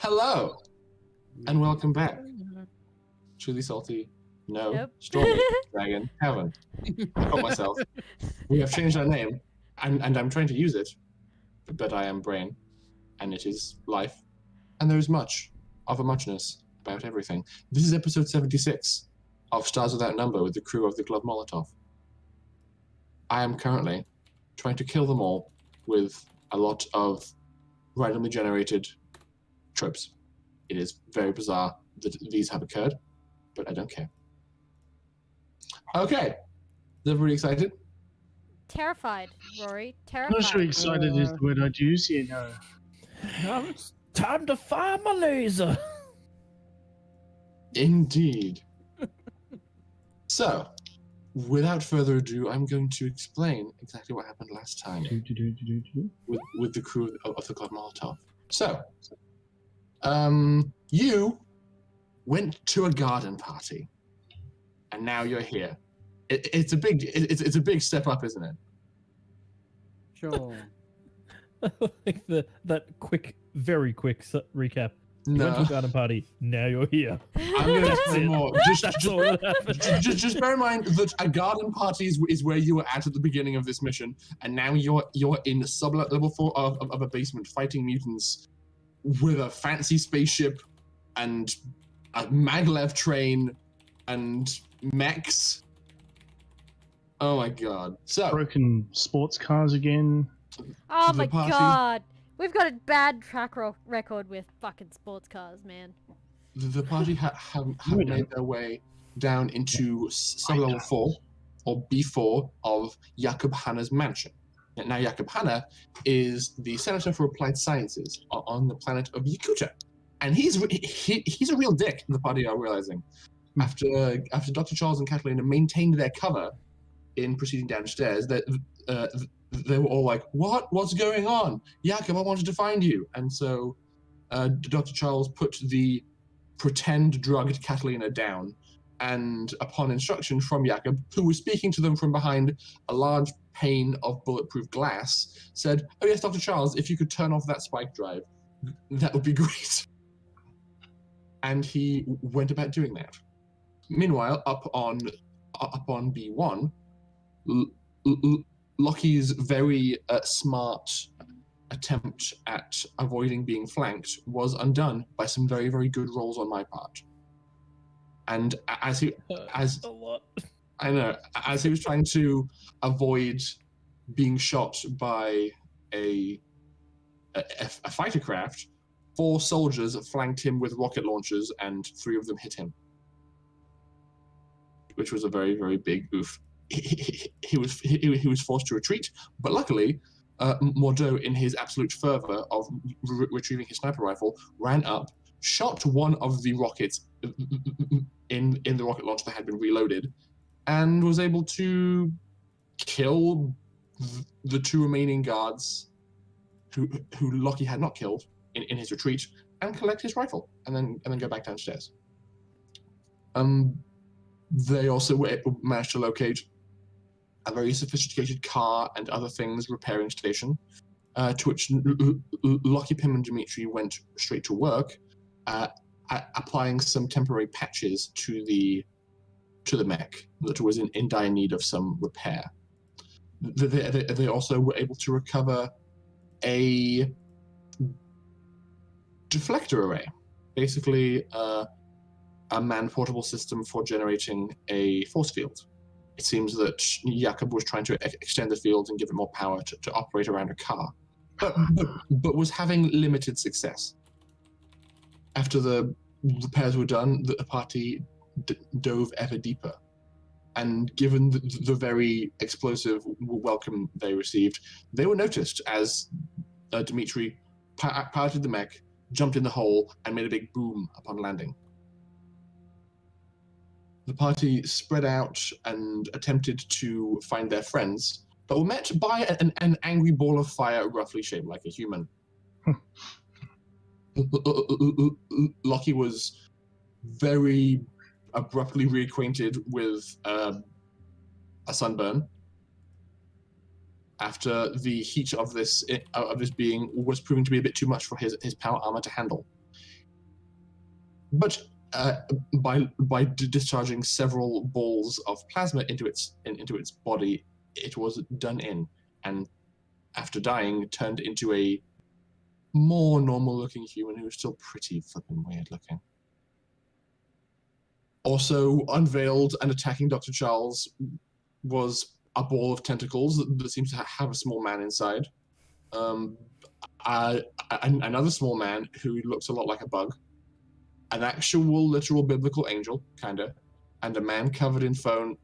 Hello, and welcome back. Truly salty, no, stormy, dragon, heaven. I caught myself. We have changed our name, and I'm trying to use it, but I am brain, and it is life, and there is much of a muchness about everything. This is episode 76 of Stars Without Number with the crew of the Gloved Molotov. I am currently trying to kill them all with a lot of randomly generated tropes. It is very bizarre that these have occurred, but I don't care. Okay, is everybody excited? Terrified, Rory. I'm Terrified. not sure excited is the word I'd use, you know. It's time to fire my laser. Indeed. So, without further ado, I'm going to explain exactly what happened last time with the crew of the Gloved Molotov. So, you went to a garden party, and now you're here. It's a big step up, isn't it? Sure. Like that quick, very quick recap. You No. went to a garden party. Now you're here. I'm going to explain more. That's all that happened. Just bear in mind that a garden party is where you were at the beginning of this mission, and now you're in sub-level 4 of a basement fighting mutants with a fancy spaceship and a maglev train and mechs. Oh my god. So Broken sports cars again. Oh The my party- god. We've got a bad track record with fucking sports cars, man. the party have made their way down into sub-level 4 or B4 of Hanna's Mansion. Now Hanna is the Senator for Applied Sciences on the planet of Yakuta. And he's a real dick, the party are realizing. After Dr. Charles and Catalina maintained their cover in proceeding downstairs, they were all like, what's going on? Jakob, I wanted to find you. And so Dr. Charles put the pretend drugged Catalina down, and upon instruction from Jakob, who was speaking to them from behind a large pane of bulletproof glass, said, oh yes, Dr. Charles, if you could turn off that spike drive, that would be great. And he went about doing that. Meanwhile, up on B1, Lockie's very smart attempt at avoiding being flanked was undone by some very, very good rolls on my part. And as he was trying to avoid being shot by a fighter craft, 4 soldiers flanked him with rocket launchers, and 3 of them hit him, which was a very, very big oof. He was forced to retreat, but luckily, Mordeaux, in his absolute fervor of retrieving his sniper rifle, ran up, shot one of the rockets in the rocket launcher that had been reloaded, and was able to kill the 2 remaining guards who Lockie had not killed in his retreat, and collect his rifle, and then go back downstairs. They also managed to locate a very sophisticated car and other things repairing station, to which Lockie, Pym, and Dimitri went straight to work, applying some temporary patches to the mech that was in dire need of some repair. They also were able to recover a deflector array, basically a man-portable system for generating a force field. It seems that Jakob was trying to extend the field and give it more power to operate around a car, but was having limited success. After the repairs were done, the party dove ever deeper. And given the very explosive welcome they received, they were noticed as Dimitri piloted the mech, jumped in the hole, and made a big boom upon landing. The party spread out and attempted to find their friends, but were met by an angry ball of fire roughly shaped like a human. Lockie was very abruptly reacquainted with a sunburn after the heat of this being was proving to be a bit too much for his power armor to handle. But by discharging several balls of plasma into its body, it was done in, and after dying, turned into a more normal-looking human who was still pretty flippin' weird-looking. Also unveiled and attacking Dr. Charles was a ball of tentacles that seems to have a small man inside. Another small man who looks a lot like a bug. An actual, literal biblical angel, kinda, and a man covered in fur,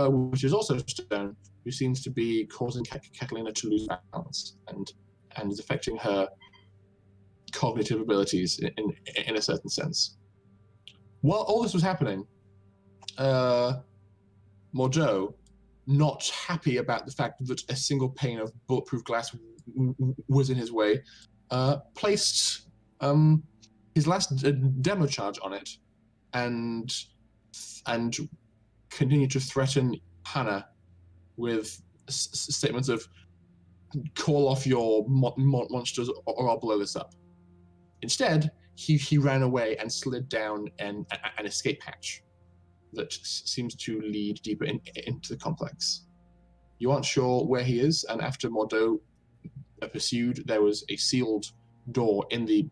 which is also stone, who seems to be causing Catalina to lose balance and is affecting her cognitive abilities in a certain sense. While all this was happening, Mordeaux, not happy about the fact that a single pane of bulletproof glass was in his way, placed his last demo charge on it, and continued to threaten Hanna with statements of call off your monsters or I'll blow this up. Instead, he ran away and slid down an escape hatch that seems to lead deeper into the complex. You aren't sure where he is, and after Mordeaux pursued, there was a sealed door in the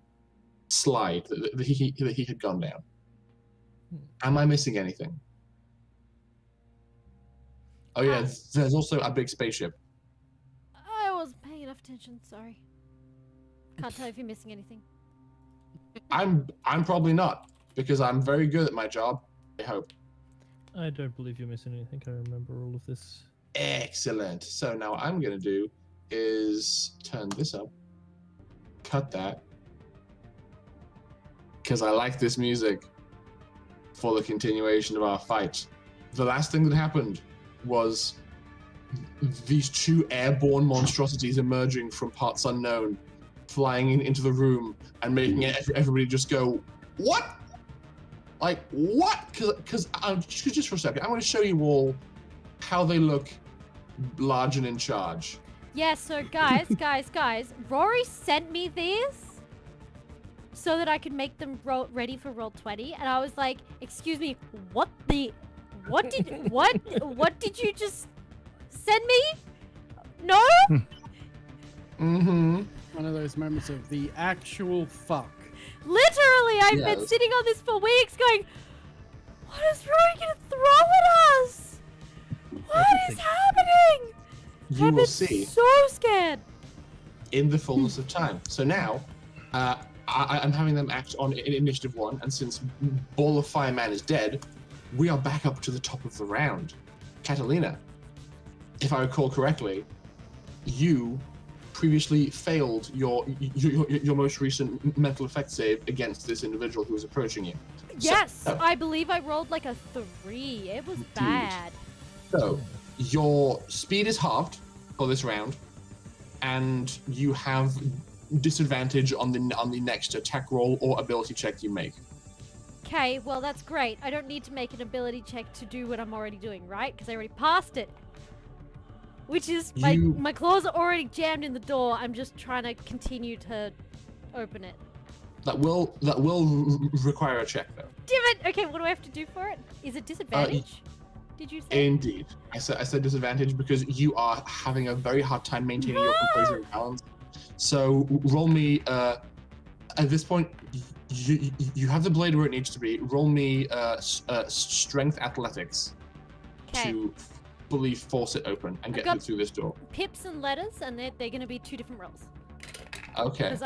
slide that he had gone down. Am I missing anything? Oh yeah, there's also a big spaceship. I wasn't paying enough attention, sorry. Can't tell if you're missing anything. I'm probably not, because I'm very good at my job, I hope. I don't believe you're missing anything. I remember all of this. Excellent. So now what I'm going to do is turn this up, cut that, because I like this music for the continuation of our fight. The last thing that happened was these two airborne monstrosities emerging from parts unknown, flying into the room and making everybody just go, what? Like, what? Because just for a second, I'm going to show you all how they look large and in charge. Yeah, so guys, Rory sent me these so that I could make them ready for Roll20, and I was like, excuse me, what did you just send me? No? Mm-hmm. One of those moments of the actual fuck. Literally, I've been sitting on this for weeks going, what is Rory gonna throw at us? What is happening? You I've will been see so scared. in the fullness of time. So now, I'm having them act on initiative 1, and since Ball of Fireman is dead, we are back up to the top of the round. Catalina, if I recall correctly, you previously failed your most recent mental effect save against this individual who was approaching you. Yes, I believe I rolled like a 3. It was bad. So your speed is halved for this round, and you have disadvantage on the next attack roll or ability check you make. Okay, well that's great. I don't need to make an ability check to do what I'm already doing, right? Because I already passed it. Which is, my claws are already jammed in the door. I'm just trying to continue to open it. That will require a check though. Damn it! Okay, what do I have to do for it? Is it disadvantage? Did you say? Indeed. I said disadvantage because you are having a very hard time maintaining your composure and balance. So roll me, at this point, you have the blade where it needs to be. Roll me strength athletics to fully force it open and get through this door. Pips and letters, and they're going to be 2 different rolls. Okay.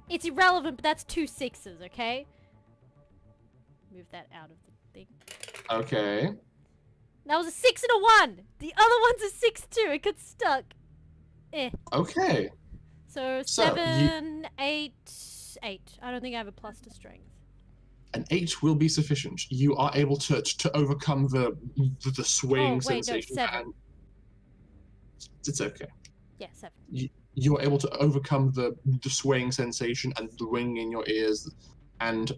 It's irrelevant, but that's 2 6s, okay? Move that out of the thing. Okay. That was a 6 and a 1! The other one's a 6 too, it got stuck. Okay. So 7, 8, 8. I don't think I have a plus to strength. An 8 will be sufficient. You are able to overcome the swaying sensation. No, 7. It's okay. Yeah, 7. You are able to overcome the swaying sensation and the ringing in your ears, and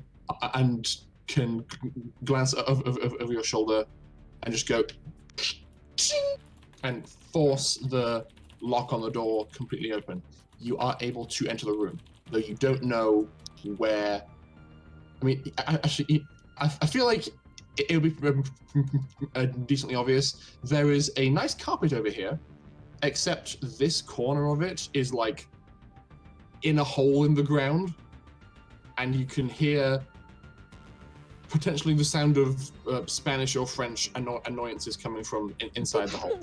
can glance over your shoulder and just go and force the lock on the door completely open. You are able to enter the room, though you don't know where. I mean, actually, I feel like it would be decently obvious. There is a nice carpet over here, except this corner of it is like in a hole in the ground, and you can hear potentially the sound of Spanish or French annoyances coming from inside the hole.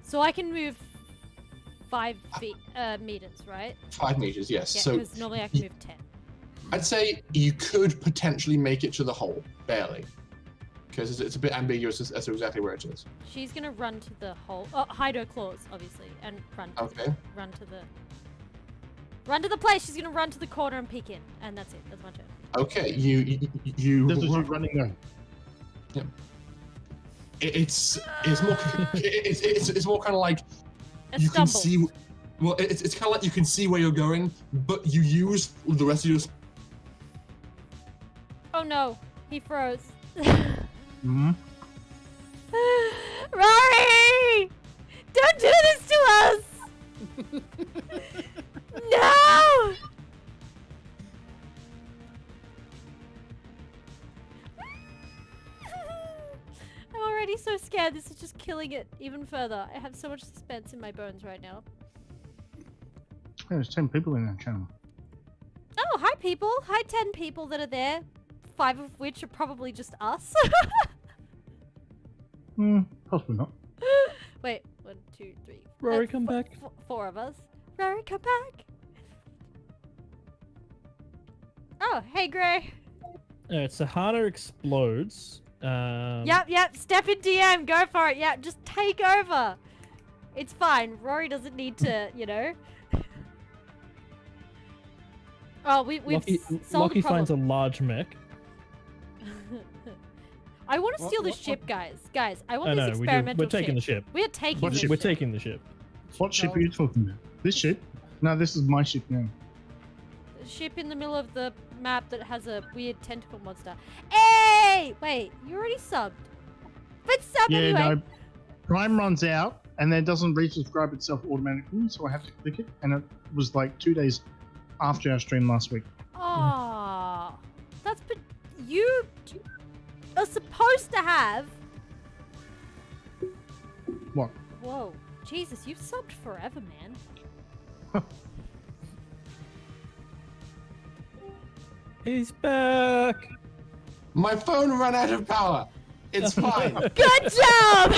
So I can move 5 meters, right? 5 meters, yes. Yeah, so because normally I can move 10. I'd say you could potentially make it to the hole, barely, because it's a bit ambiguous as to exactly where it is. She's gonna run to the hole. Oh, hide her claws, obviously, and run. Okay. Run to the. Run to the place. She's gonna run to the corner and peek in, and that's it. That's my turn. Okay, you This is you running there. Yeah. It's more it's more kind of like A you can stumble. see. Well, it's kind of like you can see where you're going, but you use the rest of your. Oh no, he froze. Hmm. Rory! Don't do this to us! No! I'm already so scared. This is just killing it even further. I have so much suspense in my bones right now. There's 10 people in that channel. Oh, hi people. Hi 10 people that are there. 5 of which are probably just us. Possibly not. Wait, 1, 2, 3. Rory, come back. 4 of us. Rory, come back. Oh, hey, Gray. Alright, so Hanna explodes. Yep. Step in DM. Go for it. Yep, just take over. It's fine. Rory doesn't need to, you know. Oh, we've solved the Lockie problem. finds a large mech. I want to steal the What? ship, guys. Guys, I want Oh this no, we do. experimental We're taking the ship. We're taking What the ship? We're ship. taking the ship. What ship are you talking about? This ship? No, this is my ship now. The ship in the middle of the map that has a weird tentacle monster. Hey! Wait, you already subbed. But sub Yeah, anyway. no. Prime runs out and then it doesn't resubscribe itself automatically, so I have to click it. And it was like 2 days after our stream last week. Aww. That's but you are supposed to have. What? Whoa. Jesus, you've subbed forever, man. He's back. My phone ran out of power. It's fine. Good job!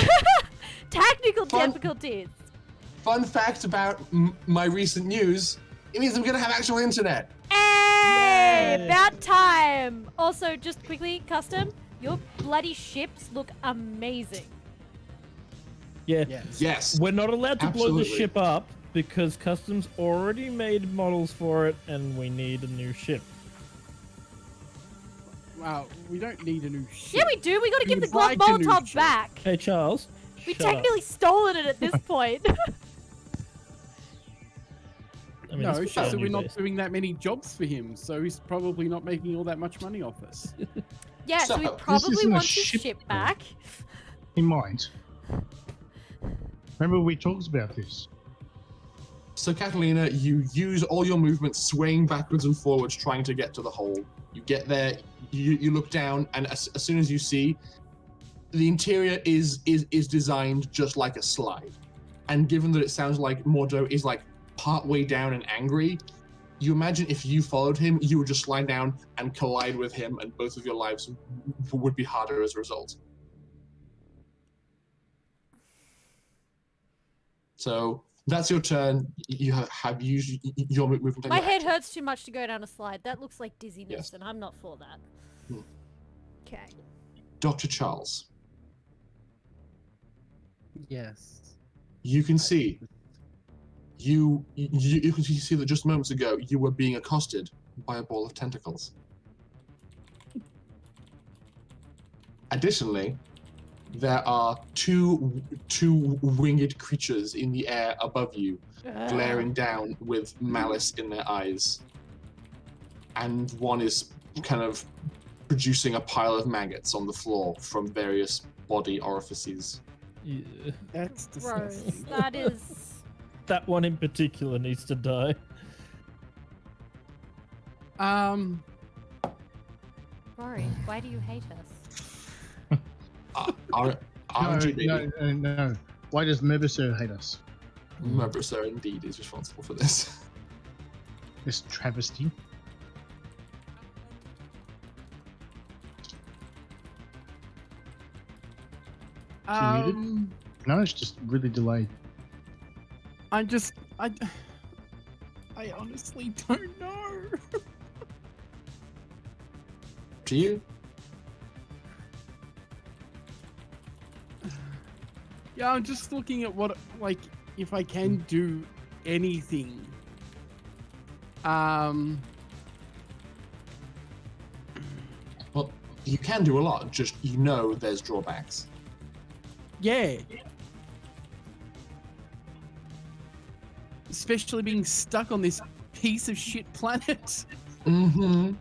Technical Fun- difficulties. Fun fact about my recent news: it means I'm gonna have actual internet. Hey! Yay. About time! Also, just quickly, Custom, your bloody ships look amazing. Yeah. Yes. Yes. We're not allowed to blow the Absolutely. ship up because Customs already made models for it and we need a new ship. Wow, we don't need a new ship. Yeah, we do. We gotta We give the would Gloved like a new Molotov ship. back. Hey, Charles. We shut up. technically stolen it at this point. I mean, No, it's it's fair just that we're new not base. doing that many jobs for him, so he's probably not making all that much money off us. Yeah, so we So, this probably isn't a want his ship, ship though. back. He might. Remember we talked about this. So, Catalina, you use all your movement swaying backwards and forwards trying to get to the hole. You get there, you look down, and as soon as you see, the interior is designed just like a slide. And given that it sounds like Mordo is like partway down and angry, you imagine if you followed him, you would just slide down and collide with him, and both of your lives would be harder as a result. So that's your turn. You have used your movement. and My your head action. hurts too much to go down a slide. That looks like dizziness, Yes. and I'm not for that. Hmm. Okay. Dr. Charles, Yes. you can see. You can see that just moments ago you were being accosted by a ball of tentacles. Additionally, there are two winged creatures in the air above you, glaring down with malice in their eyes. And one is kind of producing a pile of maggots on the floor from various body orifices. Yeah. That's Gross. disgusting. That is. That one in particular needs to die. Rory, why do you hate us? RGB, No. Why does Mebusir hate us? Murbrusser indeed is responsible for this. This travesty. No, it's just really delayed. I honestly don't know. Do you? Yeah, I'm just looking at what, like, if I can do anything Well, you can do a lot. Just there's drawbacks. Yeah. Especially being stuck on this piece of shit planet. Mm-hmm.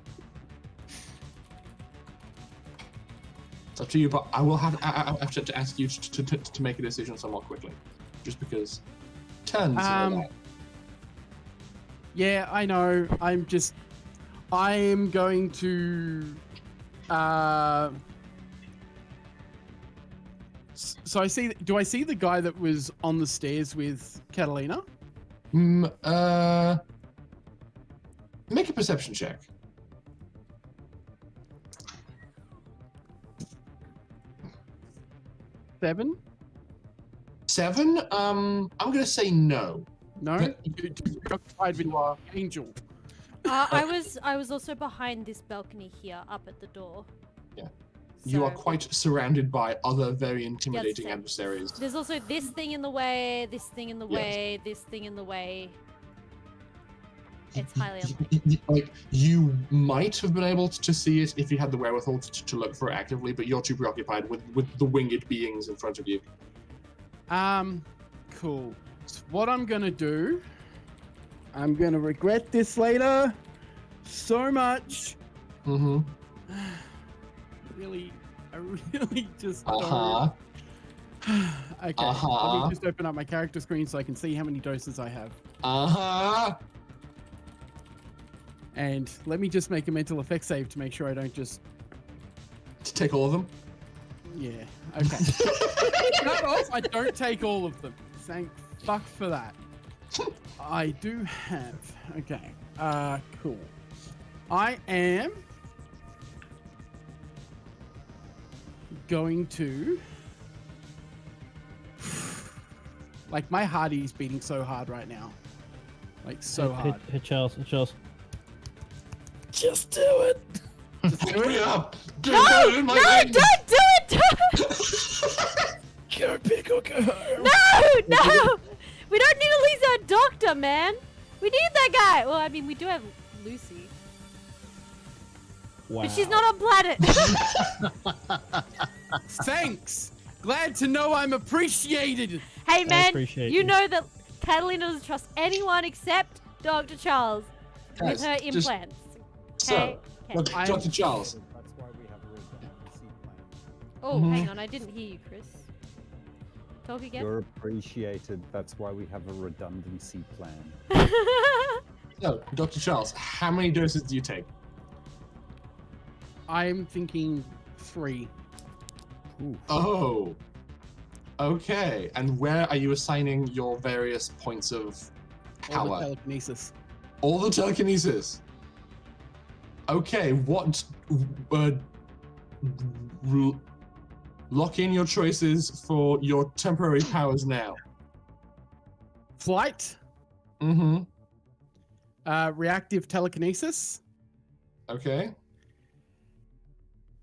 It's up to you, but I will have to ask you to make a decision somewhat quickly, just because turns. Yeah, I know. I'm going to. So I see. Do I see the guy that was on the stairs with Catalina? Make a perception check. 7? 7? I'm gonna say no. No, you're occupied with your angel. I was also behind this balcony here, up at the door. Yeah. You are So- quite surrounded by other very intimidating same. adversaries. There's also this thing in the way, this thing in the Yes. way, this thing in the way. It's highly unlikely. Like, you might have been able to see it if you had the wherewithal to look for it actively, but you're too preoccupied with the winged beings in front of you. Cool. So what I'm gonna do, I'm gonna regret this later so much. Mm-hmm. I really just Uh-huh. don't. Okay, let Uh-huh. me just open up my character screen so I can see how many doses I have. Uh-huh. And let me just make a mental effect save to make sure I don't just... To take all of them? Yeah, okay. Shut off, I don't take all of them. Thank fuck for that. I do have... Okay, cool. I am... going to... Like, my heart is beating so hard right now. Like, so hard. Hey, Charles. Just do it. Pick me up! No! No! Don't do it! Go big or go home. No! We don't need to lose our doctor, man. We need that guy. Well, I mean, we do have Lucy. Wow. But she's not on planet. Thanks! Glad to know I'm appreciated! Hey, man, appreciate you you. know that Catalina doesn't trust anyone except Dr. Charles with Guys, her just- implants. So, Okay? Okay. Dr. Charles, That's why we have a redundancy plan. Oh, Mhm. hang on, I didn't hear you, Chris. Talk again. You're appreciated. That's why we have a redundancy plan. so, Dr. Charles, how many doses do you take? I'm thinking 3. Ooh. Oh. Okay. And where are you assigning your various points of All the power? telekinesis. All the telekinesis. Okay, what? Lock in your choices for your temporary powers now. Flight, Mm-hmm. reactive telekinesis, Okay.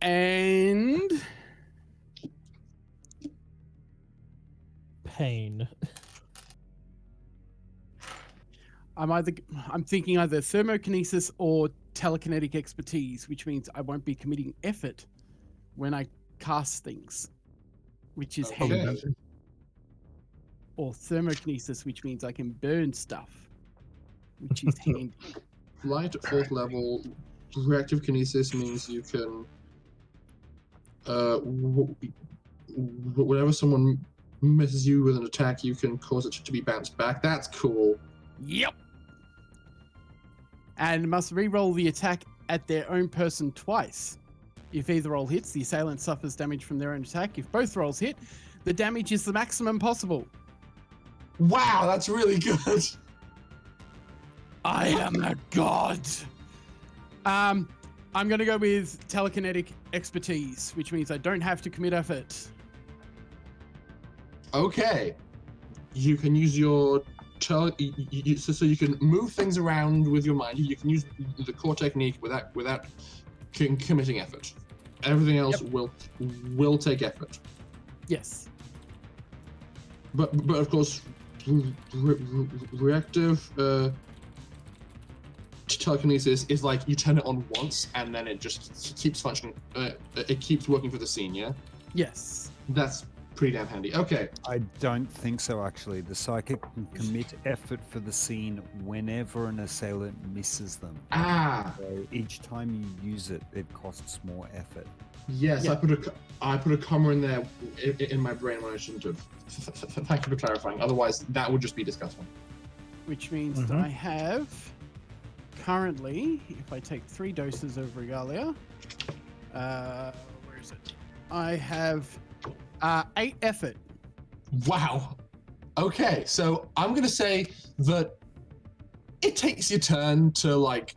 and Pain. I'm thinking either thermokinesis or telekinetic expertise, which means I won't be committing effort when I cast things, which is Okay. handy. Or thermokinesis, which means I can burn stuff, which is handy. Flight at 4th level. Reactive kinesis means you can. Whenever someone misses you with an attack, you can cause it to be bounced back. That's cool. Yep. And must re-roll the attack at their own person twice. If either roll hits, the assailant suffers damage from their own attack. If both rolls hit, the damage is the maximum possible. Wow, that's really good. I am a god. I'm gonna go with telekinetic expertise, which means I don't have to commit effort. Okay. You can use your so you can move things around with your mind. You can use the core technique without committing effort. Everything else will take effort. Yes. But of course, reactive telekinesis is like you turn it on once and then it just keeps functioning. It keeps working for the scene, yeah? Yes. That's pretty damn handy. Okay. I don't think so, actually. The psychic can commit effort for the scene whenever an assailant misses them. Ah. So each time you use it, it costs more effort. Yes, Yeah. I put a comma in there in my brain when I shouldn't have. Thank you for clarifying. Otherwise, that would just be disgusting. Which means that I have currently, if I take 3 doses of Regalia, where is it? I have 8 effort. Wow. Okay, so I'm gonna say that it takes your turn to like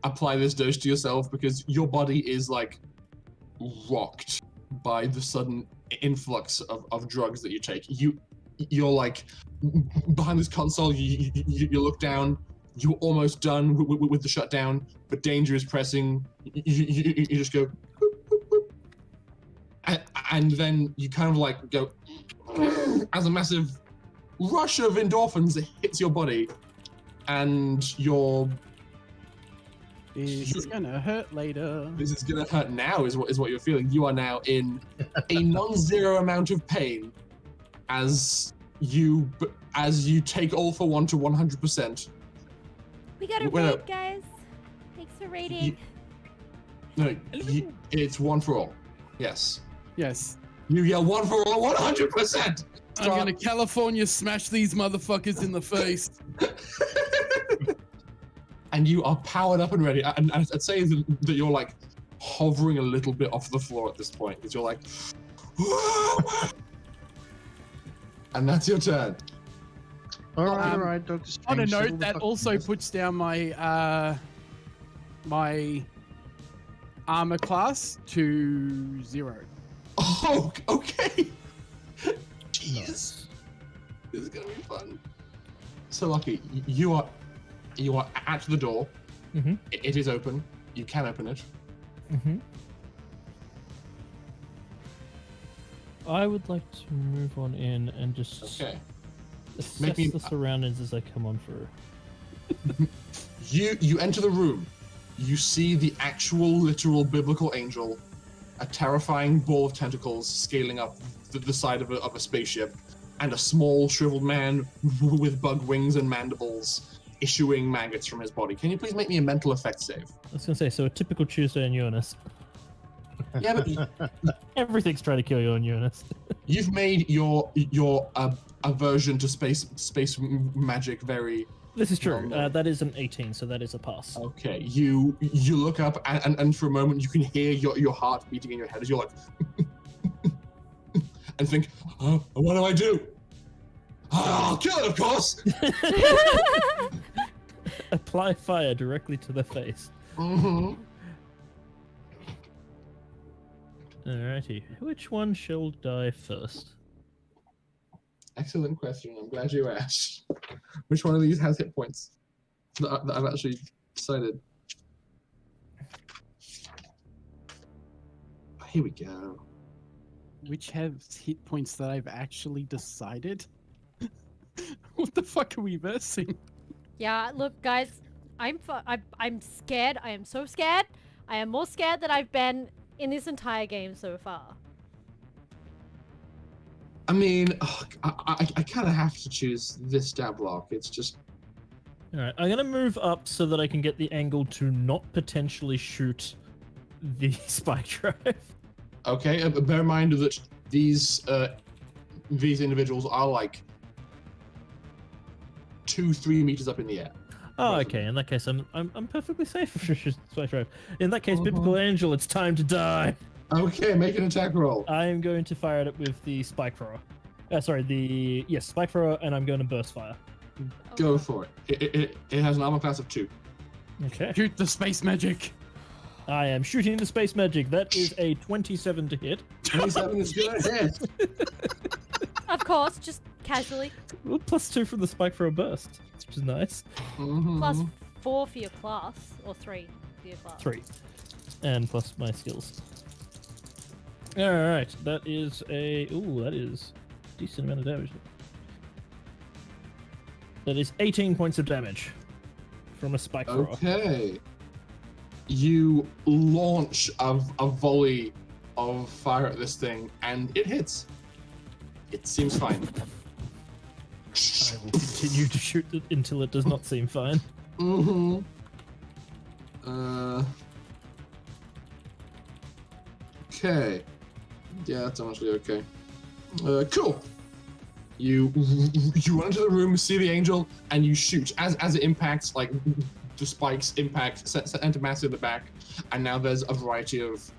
apply this dose to yourself because your body is like rocked by the sudden influx of drugs that you take. You're like behind this console. You look down. You're almost done with the shutdown, but danger is pressing. You just go, boop, boop, boop. And then you kind of like go as a massive rush of endorphins hits your body, and you're. This is gonna hurt later. This is gonna hurt now, is what you're feeling. You are now in a non-zero amount of pain, as you take all for one to 100%. We got a Wait, no. raid, guys. Thanks for raiding. It's one for all. Yes. Yes. You yell one for all, 100%. I'm gonna California smash these motherfuckers in the face. And you are powered up and ready. And I'd say that you're like hovering a little bit off the floor at this point, because you're like, and that's your turn. All right, Dr. Strange. On a settle note, the that fucking also mess. puts down my my armor class to 0. Oh, okay. Jeez. This is gonna be fun. So Lucky, you are at the door. Mm-hmm. It is open. You can open it. Mm-hmm. I would like to move on in and just Okay. assess Make me- the surroundings as I come on through. You enter the room. You see the actual, literal biblical angel, a terrifying ball of tentacles scaling up the side of a spaceship, and a small, shriveled man with bug wings and mandibles issuing maggots from his body. Can you please make me a mental effect save? I was gonna say, so a typical Tuesday in Uranus. Yeah, but Everything's trying to kill you on Uranus. you've made your aversion to space magic very. This is true. Well, no. That is an 18, so that is a pass. Okay, you look up and for a moment you can hear your heart beating in your head as you're like, and think, oh, what do I do? I'll kill it, of course. Apply fire directly to the face. Mm-hmm. Alrighty, which one shall die first? Excellent question. I'm glad you asked. Which one of these has hit points that I've actually decided? Here we go. Which have hit points that I've actually decided? What the fuck are we versing? Yeah, look, guys, I'm scared. I am so scared. I am more scared than I've been in this entire game so far. I mean, I kind of have to choose this stab block. It's just. Alright, I'm gonna move up so that I can get the angle to not potentially shoot the spike drive. Okay, bear in mind that these individuals are like 2-3 meters up in the air. Oh, okay. In that case, I'm perfectly safe for spike drive. In that case, biblical angel, it's time to die. Okay, make an attack roll. I am going to fire it with the spike thrower. Spike thrower, and I'm going to burst fire. Go for it. It has an armor class of 2. Okay. Shoot the space magic. I am shooting the space magic. That is a 27 to hit. 27 is good. Yes. Of course, just casually. Well, +2 from the spike thrower burst, which is nice. Mhm. Plus 4 for your class, or 3 for your class. 3, and plus my skills. All right, that is a that is a decent amount of damage. That is 18 points of damage from a spike thrower. Okay. You launch a volley of fire at this thing, and it hits. It seems fine. I will continue to shoot it until it does not seem fine. Mm-hmm. Okay. Yeah, that's honestly okay. Cool. You run into the room, see the angel, and you shoot. As it impacts, like the spikes impact, enter massive in the back, and now there's a variety of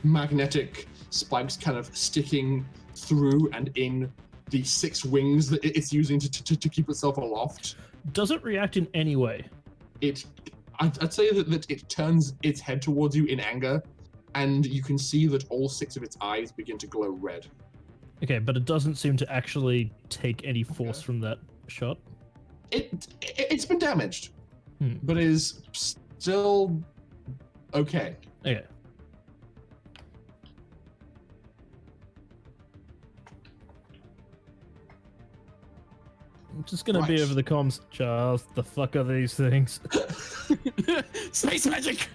magnetic spikes kind of sticking through and in the 6 wings that it's using to keep itself aloft. Does it react in any way? I'd say that it turns its head towards you in anger, and you can see that all 6 of its eyes begin to glow red. Okay, but it doesn't seem to actually take any force from that shot. It's been damaged, but is still okay. Okay. I'm just gonna be over the comms. Charles, the fuck are these things? Space magic!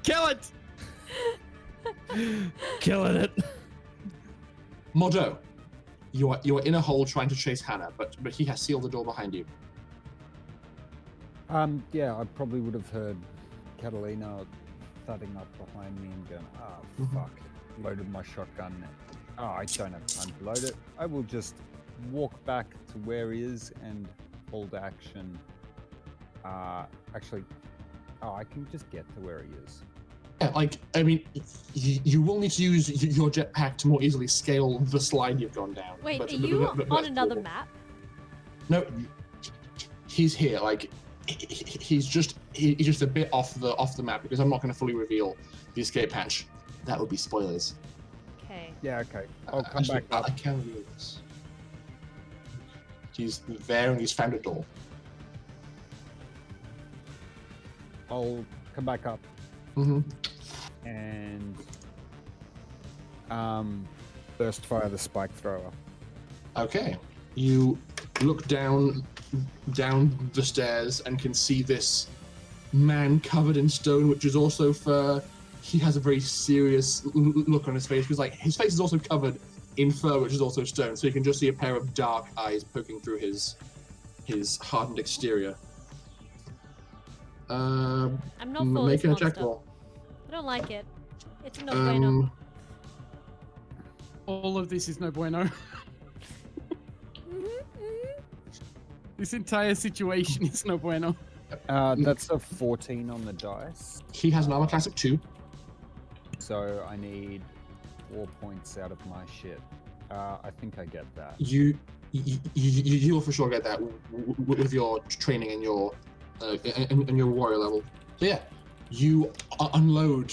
Kill it! Killing it. Modo, you are in a hole trying to chase Hanna, but he has sealed the door behind you. Yeah, I probably would have heard Catalina thudding up behind me and going, fuck, loaded my shotgun. I don't have time to load it. I will just walk back to where he is and hold action. Actually, I can just get to where he is. Yeah, like, I mean, you will need to use your jetpack to more easily scale the slide you've gone down. Wait, but, are you but on another map? No, he's here. Like, he's just a bit off the map because I'm not going to fully reveal the escape hatch. That would be spoilers. Okay. Yeah, okay. I'll come Actually, back up. I can reveal this. He's there and he's found a door. I'll come back up Mm-hmm. and burst fire the spike thrower. Okay. You look down the stairs and can see this man covered in stone, which is also fur. He has a very serious look on his face because, like, his face is also covered in fur, which is also stone. So you can just see a pair of dark eyes poking through his hardened exterior. I'm not for this making a check monster. roll. I don't like it. It's a no bueno. All of this is no bueno. This entire situation is no bueno. That's a 14 on the dice. He has an armor class of 2. So I need 4 points out of my shit. I think I get that. You'll for sure get that with your training and your warrior level. So yeah, you unload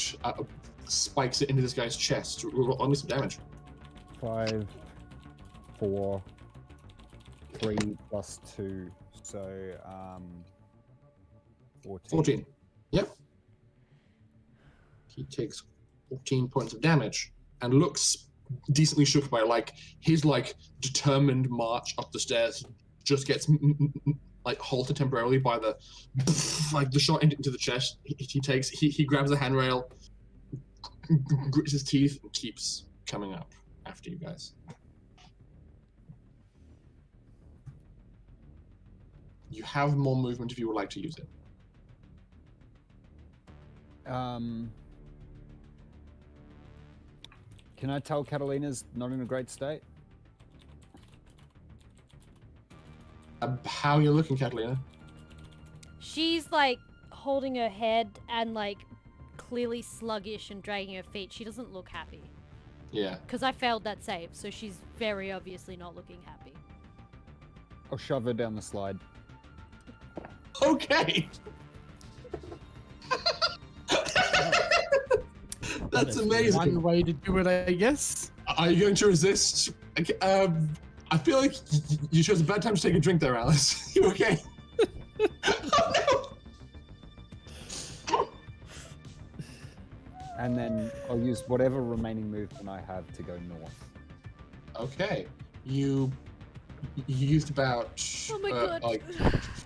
spikes it into this guy's chest. Roll me some damage. 5, 4, 3 plus 2, so 14. Yep. He takes 14 points of damage and looks decently shook by it. Like his determined march up the stairs just gets halted temporarily by the shot into the chest. He grabs the handrail, grits his teeth, and keeps coming up after you guys. You have more movement if you would like to use it. Can I tell Catalina's not in a great state? How are you looking, Catalina? She's holding her head and clearly sluggish and dragging her feet. She doesn't look happy. Yeah. Because I failed that save, so she's very obviously not looking happy. I'll shove her down the slide. Okay. That's amazing. One way to do it, I guess. Are you going to resist? Okay, I feel like you chose a bad time to take a drink there, Alice. You okay? And then I'll use whatever remaining movement I have to go north. Okay. You you used about Oh my god.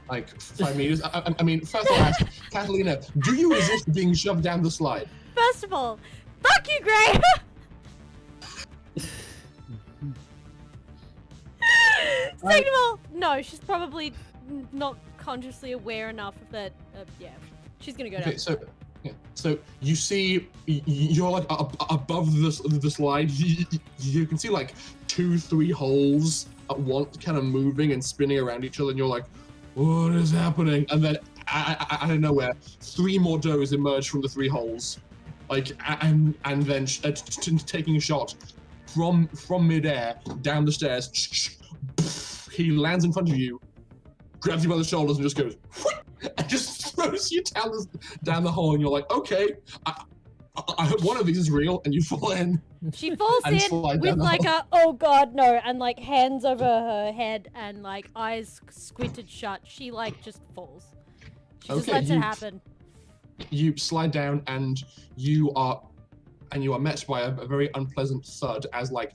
like 5 meters. I mean, first I'll ask, Catalina, do you resist being shoved down the slide? First of all, fuck you, Gray! Second of all, no, she's probably not consciously aware enough of that. Yeah, she's gonna go down. Okay, so you see, you're like above the slide. You can see like 2-3 holes at once, kind of moving and spinning around each other, and you're like, what is happening? And then out of nowhere, 3 more does emerge from the 3 holes, like, and then taking a shot from midair down the stairs. He lands in front of you, grabs you by the shoulders, and just goes, and just throws you down the hole. And you're like, okay, I hope one of these is real. And you fall in. She falls in with like a, oh god, no, and like hands over her head and like eyes squinted shut. She like just falls. She just lets it happen. You slide down, and you are met by a very unpleasant thud as like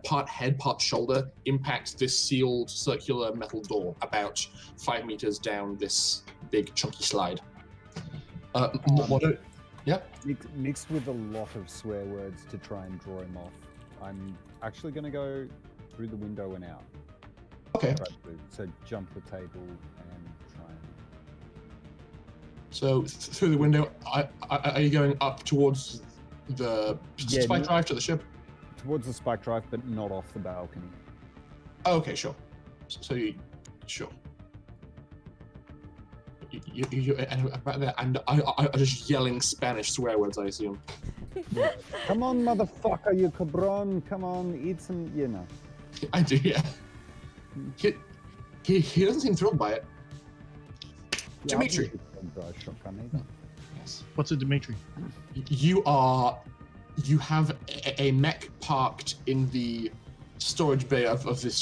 part head, part shoulder impacts this sealed circular metal door about 5 meters down this big chunky slide. Mixed with a lot of swear words to try and draw him off, I'm actually going to go through the window and out. Okay. So jump the table and try and... So through the window, are you going up towards the spike drive to the ship? Towards the spike drive, but not off the balcony. Oh, okay, sure. So you, sure. You about there, and I just yelling Spanish swear words, I assume. Come on, motherfucker, you cabron! Come on, eat some, you know. I do, yeah. He doesn't seem thrilled by it. Yeah, Dimitri. Yes. What's a Dimitri? You have a mech parked in the storage bay of this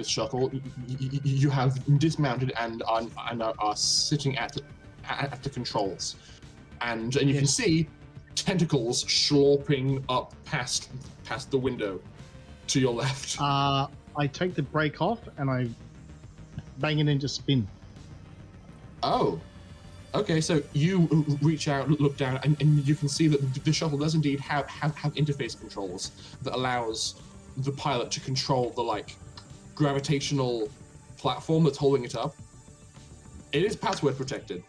shuttle. You have dismounted and are sitting at the controls, and you can see tentacles sloping up past the window to your left. I take the brake off and I bang it into spin. Oh. Okay, so you reach out, look down, and you can see that the shuttle does indeed have interface controls that allows the pilot to control the like gravitational platform that's holding it up. It is password protected,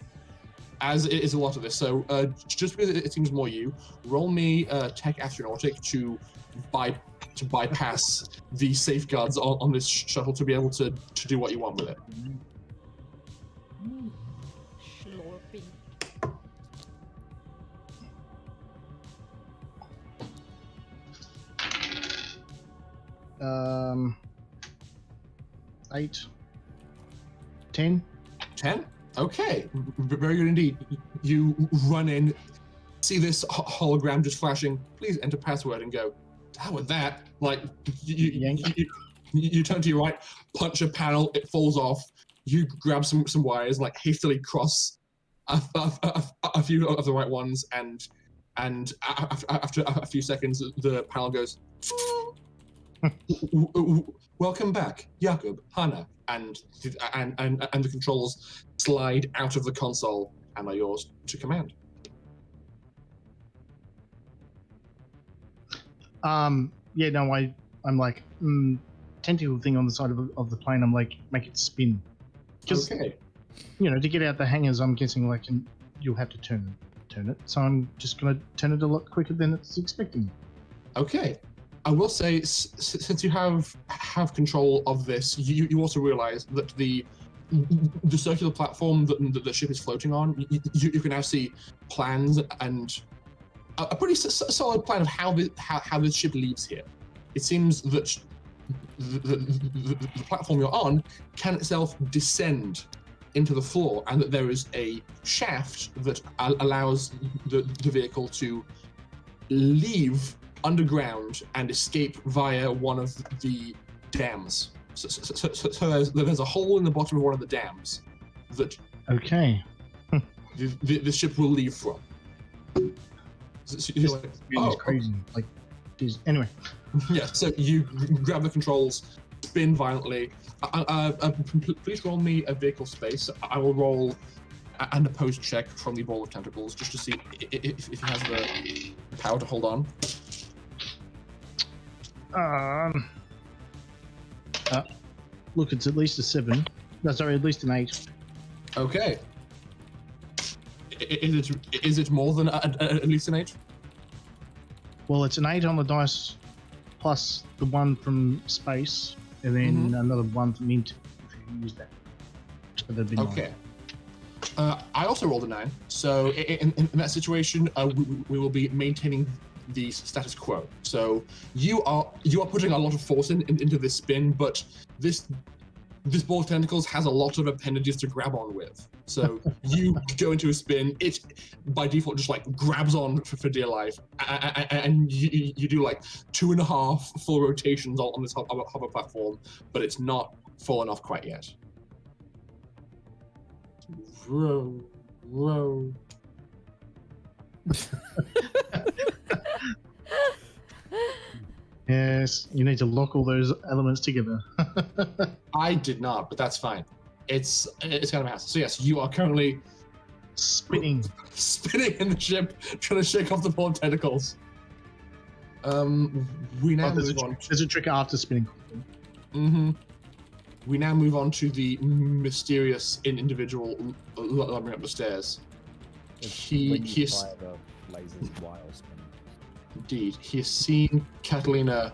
as it is a lot of this. So just because it seems more you, roll me tech astronautic to bypass the safeguards on this shuttle to be able to do what you want with it. Um, 8, 10. 10? Okay, very good indeed. You run in, see this hologram just flashing, please enter password, and go, hell with that. Like, you turn to your right, punch a panel, it falls off, you grab some wires, like hastily cross a few of the right ones, and after a few seconds, the panel goes, welcome back, Jakob, Hanna, and the controls slide out of the console and are yours to command. I'm like tentacle thing on the side of the plane. I'm like, make it spin. Okay. To get out the hangars, I'm guessing like you'll have to turn it. So I'm just gonna turn it a lot quicker than it's expecting. Okay. I will say, since you have control of this, you also realize that the circular platform that the ship is floating on, you can now see plans and a pretty solid plan of how this ship leaves here. It seems that the platform you're on can itself descend into the floor, and that there is a shaft that allows the vehicle to leave underground and escape via one of the dams. So there's a hole in the bottom of one of the dams that the ship will leave from. So you're like, crazy. Like, anyway. Yeah. So you grab the controls, spin violently. Please roll me a vehicle space. I will roll an opposed check from the ball of tentacles just to see if he has the power to hold on. Look, it's at least a 7. No, sorry, at least an 8. Okay. Is it more than at least an 8? Well, it's an 8 on the dice plus the 1 from space, and then another 1 from int if you use that. So that'd be 9. Okay. I also rolled a 9, so in that situation, we will be maintaining the status quo. So you are putting a lot of force into this spin, but this ball of tentacles has a lot of appendages to grab on with. So you go into a spin, it by default just like grabs on for dear life, and you do like 2.5 full rotations on this hover platform, but it's not fallen off quite yet. Row. Yes, you need to lock all those elements together. I did not, but that's fine. It's kind of a hassle. So yes, you are currently Spinning in the ship, trying to shake off the ball of tentacles. We now move on. There's a trick after spinning. We now move on to the mysterious individual lumbering up the stairs. He is fire the lasers while spinning. indeed. He has seen Catalina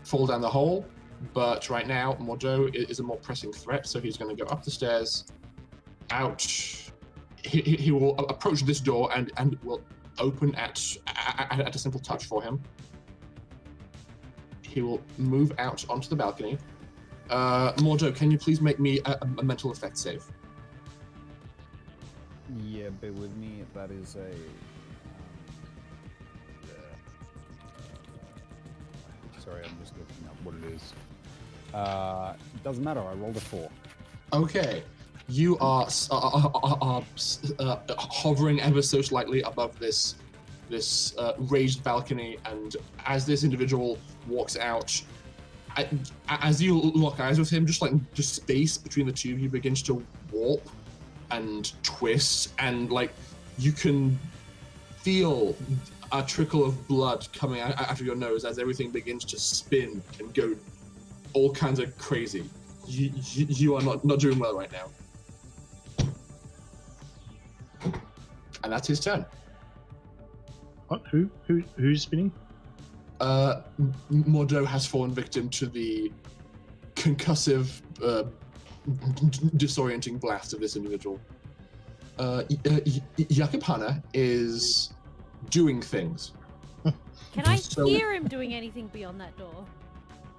fall down the hole, but right now Mordo is a more pressing threat, so he's going to go up the stairs, out. He will approach this door and will open at a simple touch for him. He will move out onto the balcony. Mordo, can you please make me a mental effect save? Yeah, bear with me. That is a. Sorry, I'm just looking up what it is. Doesn't matter. I rolled a 4. Okay, you are hovering ever so slightly above this raised balcony, and as this individual walks out, as you lock eyes with him, just space between the two of you begins to warp and twist, and like you can feel a trickle of blood coming out of your nose as everything begins to spin and go all kinds of crazy. You are not doing well right now. And that's his turn. What? Who's spinning? Mordo has fallen victim to the concussive, disorienting blast of this individual. Hanna is doing things. Can I hear him doing anything beyond that door?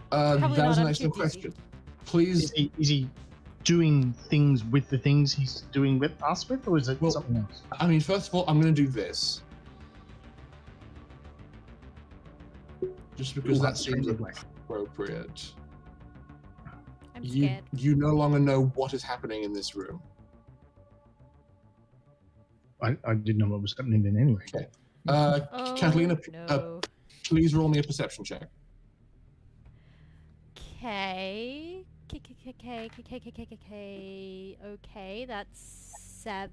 Probably that is not, an I'm excellent too busy. question. Please. Is he doing things with the things he's doing with us with, or is it something else? I mean, first of all, I'm going to do this. Just because that seems appropriate. I'm scared. You no longer know what is happening in this room. I didn't know what was happening then anyway. Okay. Catalina, No. please roll me a perception check. Okay. Okay, that's 7.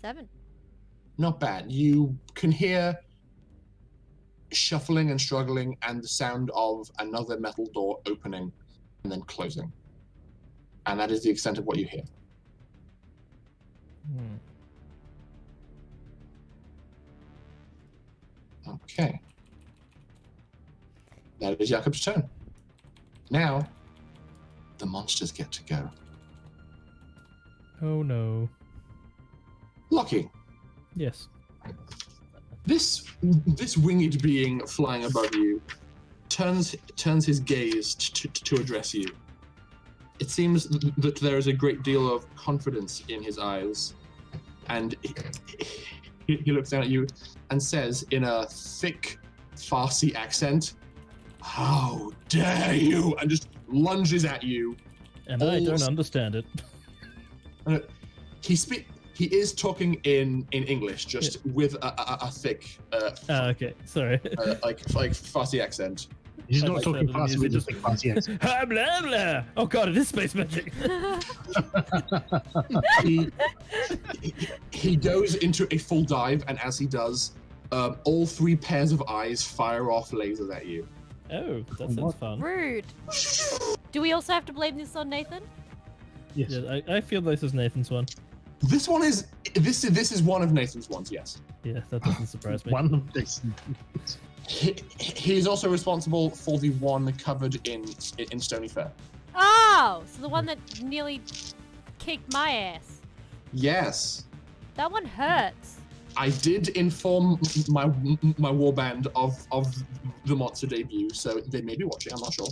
7. Not bad. You can hear shuffling and struggling and the sound of another metal door opening and then closing. And that is the extent of what you hear. Okay. That is Jakob's turn. Now, the monsters get to go. Oh no. Lucky. Yes. This winged being flying above you turns his gaze to address you. It seems that there is a great deal of confidence in his eyes, and he looks down at you and says in a thick Farsi accent, "How dare you!" and just lunges at you. And I don't understand it. He is talking in English, just with a thick, okay, sorry. like Farsi accent. He's I not like talking that fast music with just- just fancy accent. Ah, blah, blah. Oh god, it is space magic. He goes into a full dive, and as he does, all 3 pairs of eyes fire off lasers at you. Oh, that sounds fun. Rude. Do we also have to blame this on Nathan? Yes. Yeah, I feel this is Nathan's one. This one is this is one of Nathan's ones. Yes. Yeah, that doesn't surprise me. One of this. He is also responsible for the one covered in Stony Fair. Oh, so the one that nearly kicked my ass. Yes. That one hurts. I did inform my warband of the monster debut, so they may be watching. I'm not sure.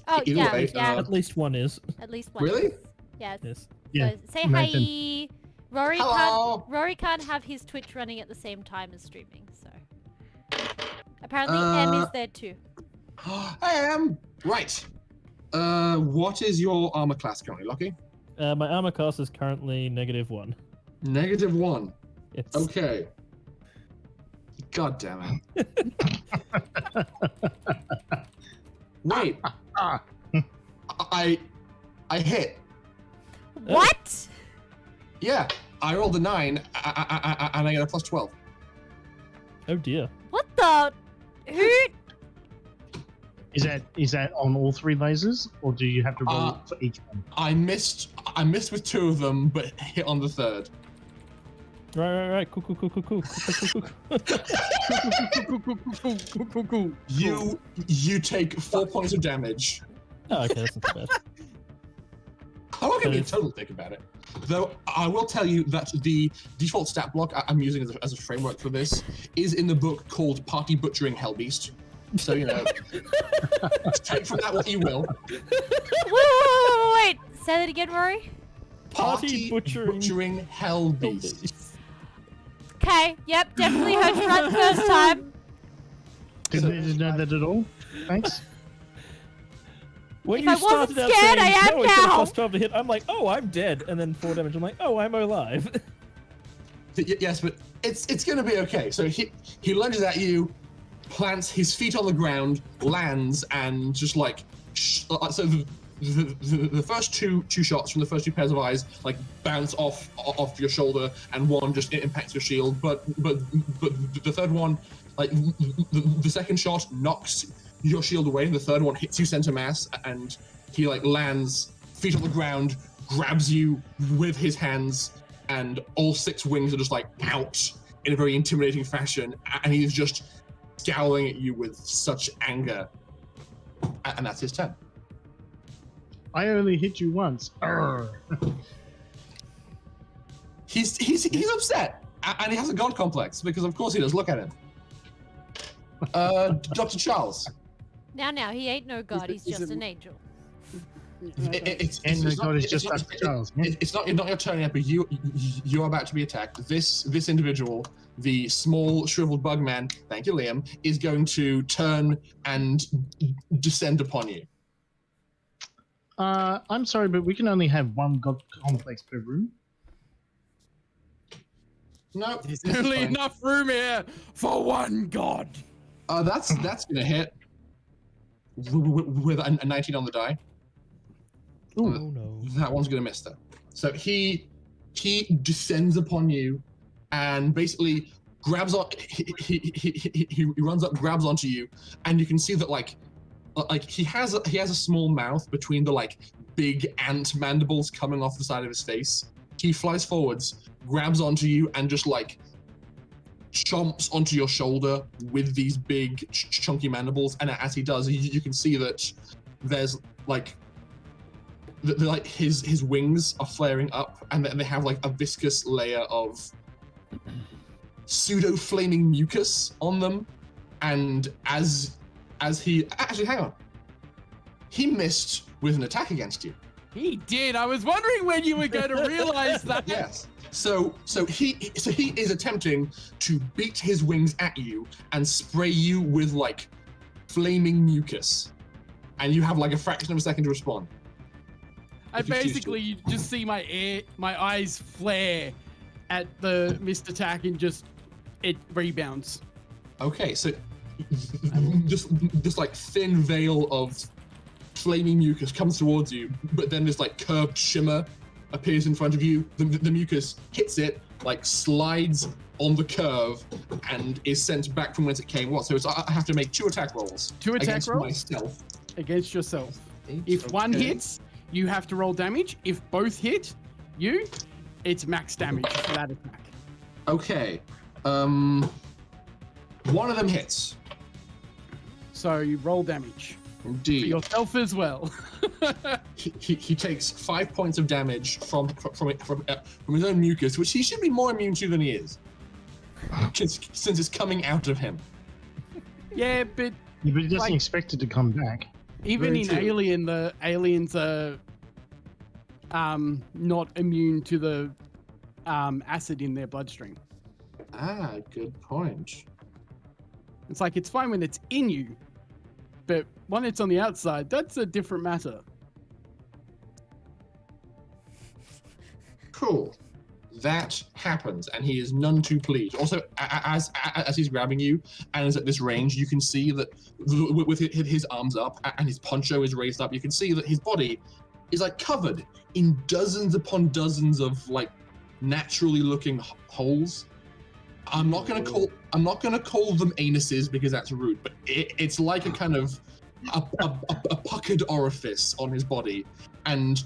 Oh, Either yeah, way, yeah. At least one is. At least one. Really? Yes. Yes. Yeah. So say Nathan. hi. Rory Hello. can't. Rory can't have his Twitch running at the same time as streaming. So apparently M is there too. I am right. What is your armor class currently, Lucky? My armor class is currently -1. -1. It's Okay. God damn it. Wait. I hit. What? Yeah. I rolled a 9 and I got a +12. Oh dear. What the? Who? Is that on all 3 lasers, or do you have to roll for each one? I missed with 2 of them, but hit on the 3rd. Right. Cool. You take 4 points of damage. Oh, okay, that's not too bad. I'm not gonna be a total dick about it. Though I will tell you that the default stat block I'm using as a framework for this is in the book called Party Butchering Hellbeast. So, you know, take from that what you will. Wait. Say that again, Rory. Party butchering Hellbeast. Okay. Yep. Definitely heard you right the first time. Didn't know that at all. Thanks. When If you I wasn't started out scared, saying, I am no, it's got a now." +12 to hit, I'm like, oh, I'm dead, and then 4 damage. I'm like, oh, I'm alive. Yes, but it's gonna be okay. So he lunges at you, plants his feet on the ground, lands, and just like so the first two shots from the first 2 pairs of eyes like bounce off your shoulder, and one just impacts your shield. But the third one, like the second shot knocks your shield away, and the third one hits you center mass, and he like lands feet on the ground, grabs you with his hands, and all 6 wings are just like out in a very intimidating fashion, and he's just scowling at you with such anger, and that's his turn. I only hit you once. Arrgh. He's upset, and he has a god complex because of course he does. Look at him. Dr. Charles. Now, he ain't no god. He's Is just it- an angel. And the god is just Dr. Charles. Yeah? It's not your turn yet, but you're about to be attacked. This individual, the small shriveled bug man, thank you, Liam, is going to turn and descend upon you. I'm sorry, but we can only have 1 god complex per room. No, There's this is only fine. enough room here for 1 god. That's gonna hit with a 19 on the die. Oh no. That one's gonna miss though. So he descends upon you, and basically grabs on. He runs up, grabs onto you, and you can see that like he has a small mouth between the like big ant mandibles coming off the side of his face. He flies forwards, grabs onto you, and just like chomps onto your shoulder with these big chunky mandibles. And as he does, you can see that there's like like his wings are flaring up, and then they have like a viscous layer of pseudo flaming mucus on them. And as he actually, hang on, he missed with an attack against you. He did. I was wondering when you were going to realize that. Yes. So he is attempting to beat his wings at you and spray you with like flaming mucus, and you have like a fraction of a second to respond. I If you choose to. basically you just see my eyes flare at the missed attack and just it rebounds. Okay, so just like thin veil of flaming mucus comes towards you, but then this like curved shimmer appears in front of you. The mucus hits it, like slides on the curve, and is sent back from whence it came. So I have to make 2 attack rolls. 2 attack against rolls myself. against yourself. If one hits, you have to roll damage. If both hit you, it's max damage for that attack. Okay. One of them hits. So you roll damage. For Indeed. yourself as well. He takes 5 points of damage from his own mucus, which he should be more immune to than he is, since it's coming out of him. Yeah, but Yeah, but he doesn't Like- expect it to come back. even Very in true. Alien, the aliens are not immune to the acid in their bloodstream. Ah, good point. It's like it's fine when it's in you, but when it's on the outside, that's a different matter. Cool. That happens, and he is none too pleased. Also, as he's grabbing you and is at this range, you can see that with his arms up and his poncho is raised up, you can see that his body is like covered in dozens upon dozens of like naturally looking holes. I'm not gonna call them anuses because that's rude, but it's like a kind of a puckered orifice on his body, and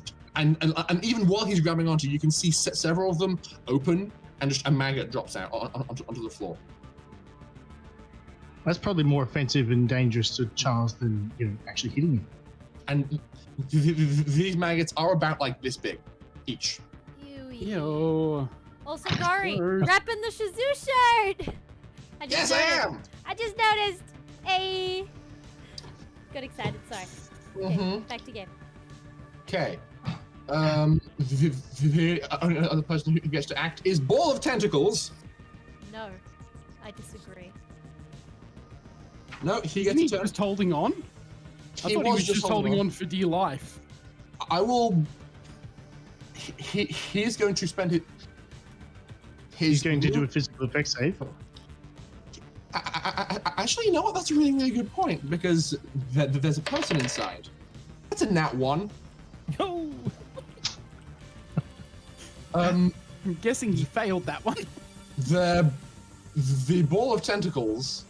even while he's grabbing onto, you can see several of them open, and just a maggot drops out onto the floor. That's probably more offensive and dangerous to Charles than actually hitting him. And these maggots are about like this big, each. Ew. Also, Gary, Gross. wrapping the Shazoo shirt. Yes, I am. I just noticed a. Got excited. Sorry. Okay, Mhm. back to game. Okay. The other person who gets to act is Ball of Tentacles. No, I disagree. No, he Isn't gets he a turn. just holding on? I thought he was just holding on for dear life. I will. He's going to spend his. He's going to do a physical effect save. Actually, you know what? That's a really, really good point, because there's a person inside. That's a nat 1. Yo! I'm guessing he failed that one. The Ball of Tentacles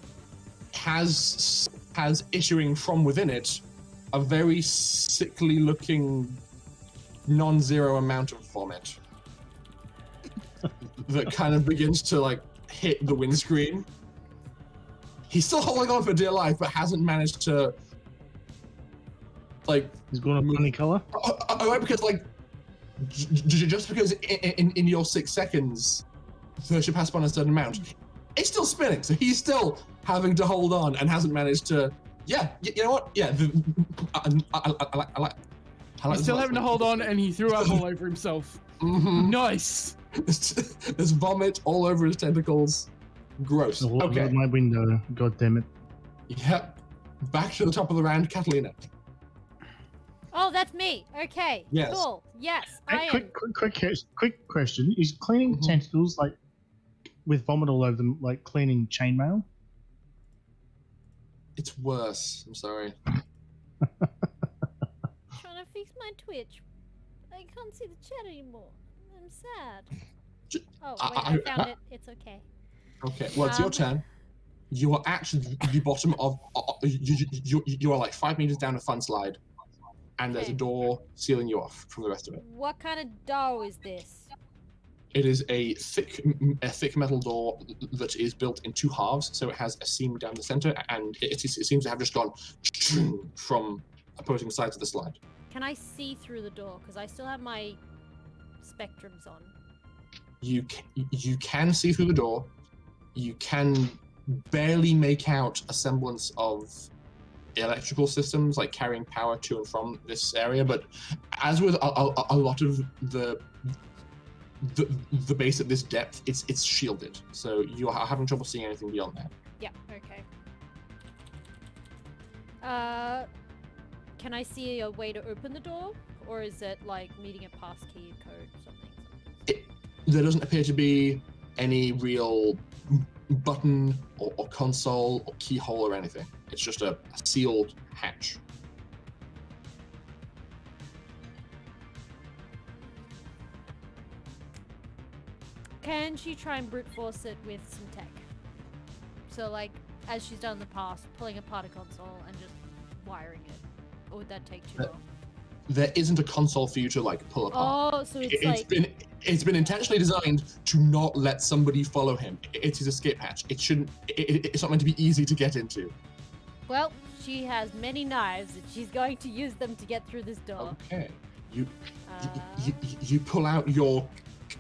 has issuing from within it a very sickly looking non-zero amount of vomit that kind of begins to like hit the windscreen. He's still holding on for dear life, but hasn't managed to like. He's going a funny color. Oh, because like just because in your 6 seconds the ship has spun a certain amount, it's still spinning, so he's still having to hold on and hasn't managed to. Yeah, you know what? Yeah, I like. He's still having to hold on, and he threw up all over himself. Mm-hmm. Nice. There's vomit all over his tentacles. Gross. All over Okay. my window. God damn it. Yep. Back to the top of the round, Catalina. Oh, that's me. Okay. Yes. Cool. Yes, I Hey, am. quick question. Is cleaning Mhm. tentacles like with vomit all over them like cleaning chainmail? It's worse. I'm sorry. Trying to fix my Twitch. I can't see the chat anymore. I'm sad. J- Oh, wait, I found it. It's okay. Okay. Well, it's your turn. You are at the bottom of. You are like 5 meters down a fun slide, and there's a Okay. door sealing you off from the rest of it. What kind of dough is this? It is a thick metal door that is built in 2 halves, so it has a seam down the center, and it seems to have just gone from opposing sides of the slide. Can I see through the door? Because I still have my spectrums on. You can see through the door. You can barely make out a semblance of electrical systems, like carrying power to and from this area. But as with a lot of the base at this depth, it's shielded, so you are having trouble seeing anything beyond that. Yeah, okay. Can I see a way to open the door? Or is it like needing a passkey code or something? there doesn't appear to be any real button or console or keyhole or anything. It's just a sealed hatch. Can she try and brute force it with some tech? So, like, as she's done in the past, pulling apart a console and just wiring it. Or would that take too long? There isn't a console for you to like pull apart. Oh, so it's been intentionally designed to not let somebody follow him. It's his escape hatch. It shouldn't. It's not meant to be easy to get into. Well, she has many knives, and she's going to use them to get through this door. Okay. You pull out your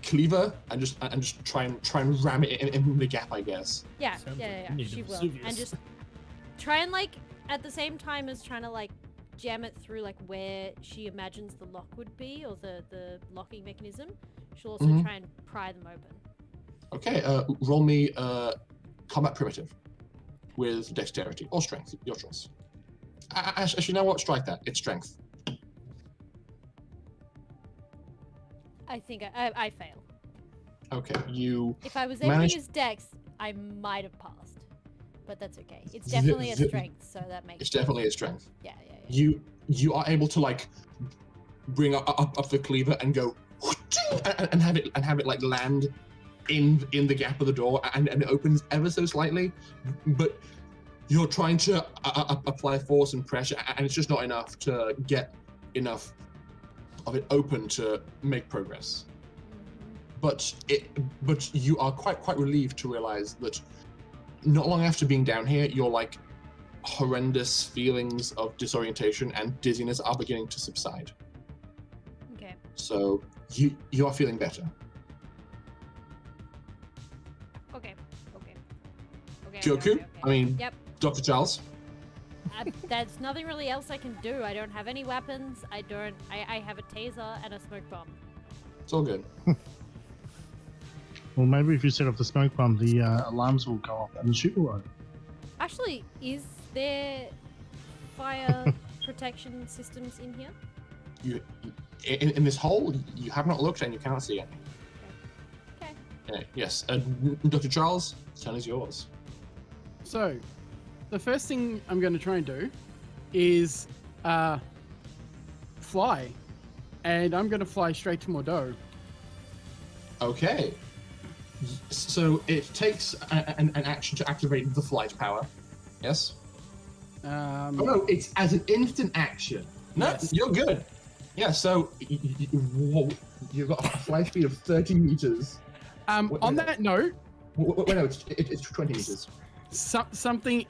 cleaver and just try and ram it in the gap, I guess. Yeah, Sounds yeah, like she will. Vesuvius. And just try and like at the same time as trying to like jam it through like where she imagines the lock would be or the locking mechanism. She'll also try and pry them open. Okay, roll me combat primitive with dexterity or strength, your choice. Actually, you know what? Strike that. It's strength. I think I fail. Okay, you. If I was able to use dex, I might have passed, but that's okay. It's definitely a strength, so that makes. It's definitely a strength. Yeah. You are able to like bring up the cleaver and go and have it like land in the gap of the door, and it opens ever so slightly, but you're trying to apply force and pressure, and it's just not enough to get enough of it open to make progress. But you are quite relieved to realize that not long after being down here, your like horrendous feelings of disorientation and dizziness are beginning to subside. Okay. So you are feeling better. Okay. Kyoku, Okay. I mean, Yep. Dr. Charles. There's nothing really else I can do. I don't have any weapons. I have a taser and a smoke bomb. It's all good. Well, maybe if you set off the smoke bomb, the alarms will go off and the ship will open. Actually, is there fire protection systems in here? You in this hole, you have not looked and you cannot see any. Okay. Yes, Dr. Charles, the turn is yours. So, the first thing I'm going to try and do is fly. And I'm going to fly straight to Mordeaux. Okay. So it takes an action to activate the flight power. Yes? Oh, no, it's as an instant action. No, Yes. You're good. Yeah, so you've got a flight speed of 30 meters. On that note... Wait, no, it's 20 meters. Something...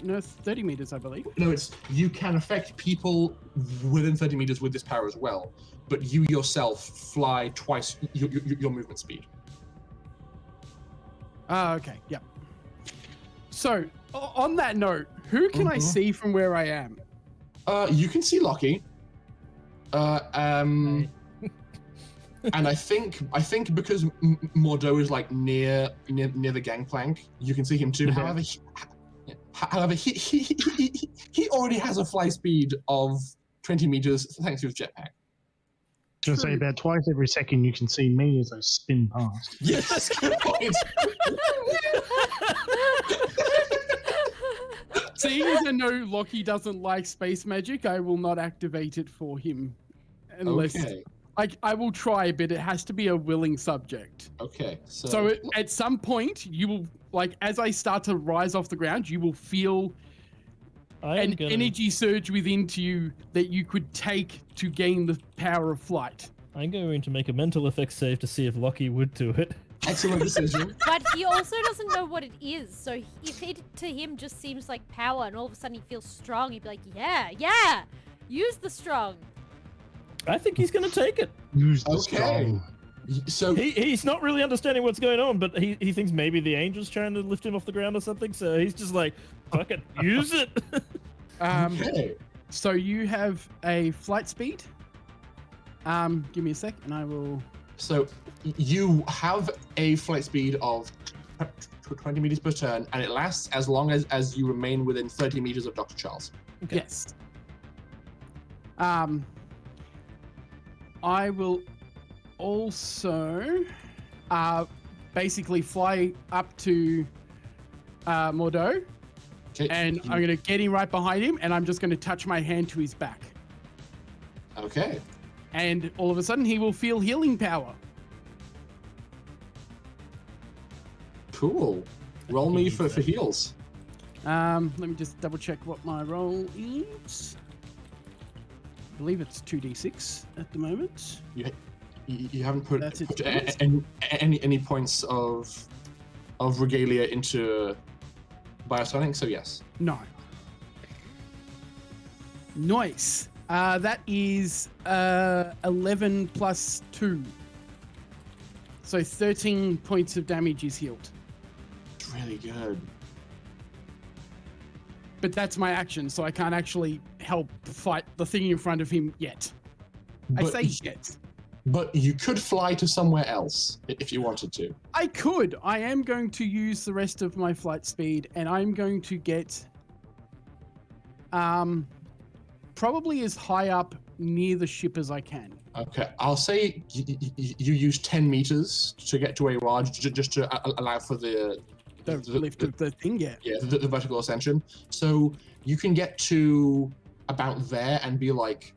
No, 30 meters, I believe. No, it's you can affect people within 30 meters with this power as well, but you yourself fly twice your movement speed. Okay, yep. So, on that note, who can I see from where I am? You can see Lockie. And I think because Mordeaux is like near the gangplank, you can see him too. However, he already has a fly speed of 20 meters thanks to his jetpack. I was going to say about twice every second you can see me as I spin past. Yes, good point. Seeing as I know Lockie doesn't like space magic, I will not activate it for him. Unless Okay. I will try, but it has to be a willing subject. Okay. So at some point, you will, like, as I start to rise off the ground, you will feel an energy surge within you that you could take to gain the power of flight. I'm going to make a mental effects save to see if Lockie would do it. Excellent decision. But he also doesn't know what it is. So if it to him just seems like power, and all of a sudden he feels strong, he'd be like, yeah, use the strong. I think he's going to take it. Use the Okay. strong. So He's not really understanding what's going on, but he thinks maybe the angel's trying to lift him off the ground or something, so he's just like, fuck it, use it. okay. So you have a flight speed. Give me a sec, and I will. So you have a flight speed of 20 meters per turn, and it lasts as long as you remain within 30 meters of Dr. Charles. Okay. Yes. I will also basically fly up to Mordeaux, Okay. and I'm going to get him right behind him, and I'm just going to touch my hand to his back. Okay. And all of a sudden, he will feel healing power. Cool. Roll me for heals. Let me just double check what my roll is. I believe it's 2d6 at the moment. You haven't put That's it. any points of regalia into biosonic, so yes. No. Nice. That is 11 plus 2. So 13 points of damage is healed. It's really good. But that's my action, so I can't actually help fight the thing in front of him yet. I say yet. But you could fly to somewhere else if you wanted to. I could. I am going to use the rest of my flight speed, and I'm going to get probably as high up near the ship as I can. Okay, I'll say you use 10 meters to get to where you are, just to allow for the lift of the thing, yeah. Yeah, the vertical ascension. So you can get to about there and be like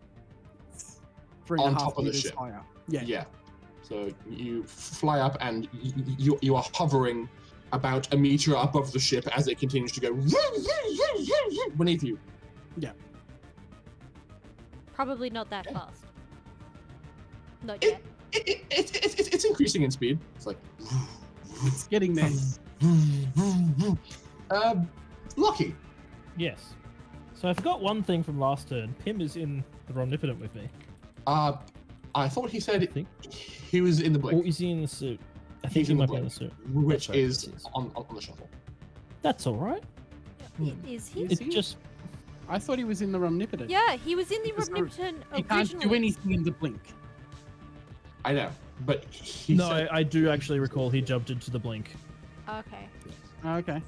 3.5 on top of the meters ship. higher. Yeah. Yeah. So you fly up and you are hovering about a meter above the ship as it continues to go beneath you. Yeah. Probably not that fast. Not yet. It's increasing in speed. It's like It's getting there. Lucky. Yes. So I forgot one thing from last turn. Pim is in the Omnipotent with me. I thought he said think. he was in the blink. Or is he in the suit? I think He's he in the might be in the blink, suit. which That's right, is it is. on the shuttle. That's all right. Is he? Is It he? just I thought he was in the Omnipotent. Yeah, he was in the Because Omnipotent He can't do originally. anything in the blink. I know, but he no. said, I do actually recall he jumped into the blink. Okay. Okay.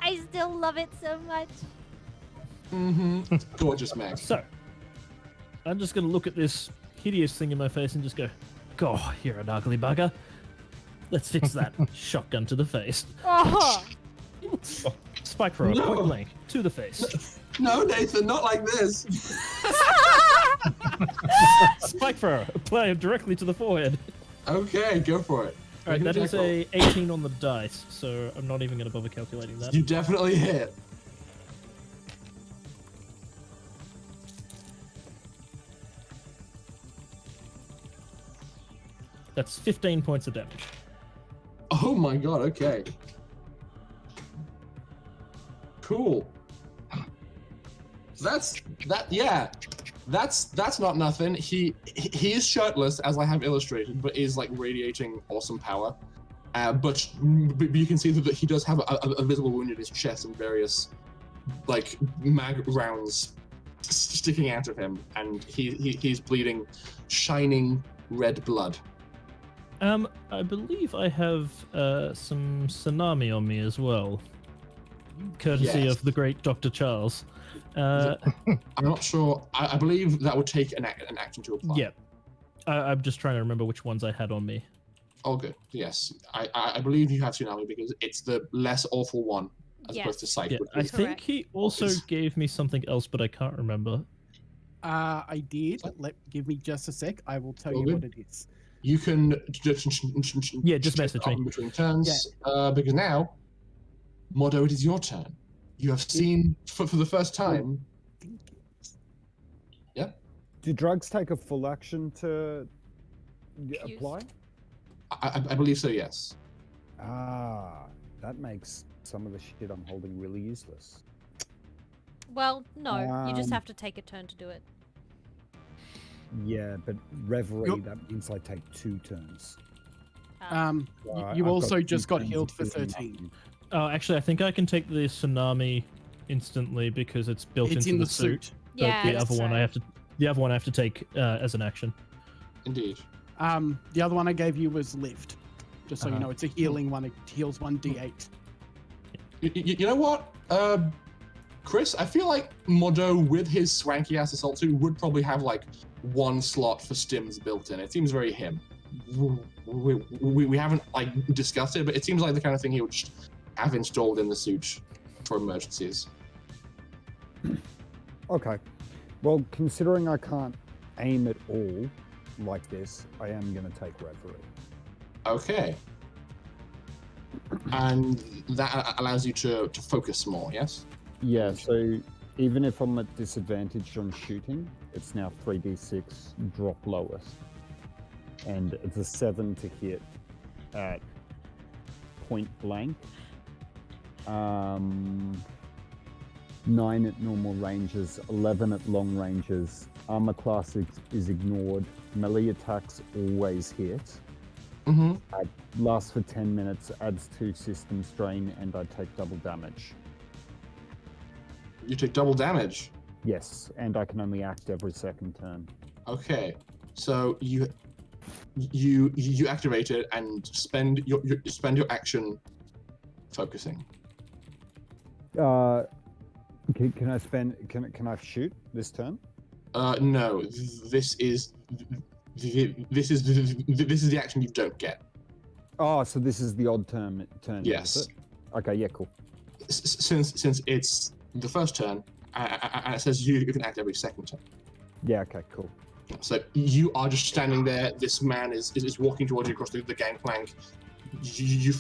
I still love it so much. gorgeous Meg. So I'm just gonna look at this hideous thing in my face and just go, "God, you're an ugly bugger. Let's fix that." Shotgun to the face. Oh! Spike thrower, No. point blank to the face. No, Nathan, not like this. Spike thrower, apply directly to the forehead. Okay, go for it. All right, Make that an is attack a 18 on the dice, so I'm not even going to bother calculating roll. that. You definitely hit. That's 15 points of damage. Oh my god. Okay. Cool. That's that. Yeah. That's not nothing. He is shirtless, as I have illustrated, but is like radiating awesome power. But you can see that he does have a visible wound in his chest and various like mag rounds sticking out of him, and he's bleeding shining red blood. I believe I have some tsunami on me as well, courtesy Yes. of the great Dr. Charles. I'm not sure. I believe that would take an action to apply. Yeah. I'm just trying to remember which ones I had on me. Oh, good. Yes, I believe you have tsunami because it's the less awful one as Yes. opposed to sight. Yeah, which I is- think Correct. he also gave me something else, but I can't remember. I did. Give me just a sec. I will tell All you good. what it is. You can Yeah, just message me. in between turns because now, Mordo, it is your turn. You have seen for the first time. Do drugs take a full action to Use. apply? I believe so. Yes. Ah, that makes some of the shit I'm holding really useless. Well, no. You just Um, have to take a turn to do it. Yeah, but reverie, Yup. that means I take 2 turns. So You I've also two just got turns healed of for healing 13. nothing. Oh, actually, I think I can take the tsunami instantly because it's built It's into in the the suit. suit. But Yeah, the that's other one I right. have to. The other one I have to take as an action. Indeed. The other one I gave you was lift. Just so you Uh-huh. know, it's a healing one. It heals 1d8. You know what, Chris? I feel like Mordo with his swanky ass assault suit would probably have like 1 slot for stims built in. It seems very him. we haven't like discussed it, but it seems like the kind of thing he would just have installed in the suit for emergencies. Okay. Well, considering I can't aim at all like this, I am going to take referee. Okay. And that allows you to focus more, yes? Yeah, so even if I'm at disadvantage on shooting, it's now 3d6 drop lowest. And it's a 7 to hit at point blank. 9 at normal ranges, 11 at long ranges. Armor class is ignored. Melee attacks always hit. Mm-hmm. Lasts for 10 minutes, adds 2 system strain, and I take double damage. You take double damage. Yes, and I can only act every second turn. Okay, so you activate it and spend your action focusing. Can I spend? Can I shoot this turn? No. This is the action you don't get. Oh, so this is the odd turn. Yes. Is it? Okay. Yeah. Cool. Since it's the first turn, and it says you can act every second turn. Yeah. Okay. Cool. So you are just standing there. This man is walking towards you across the gangplank. You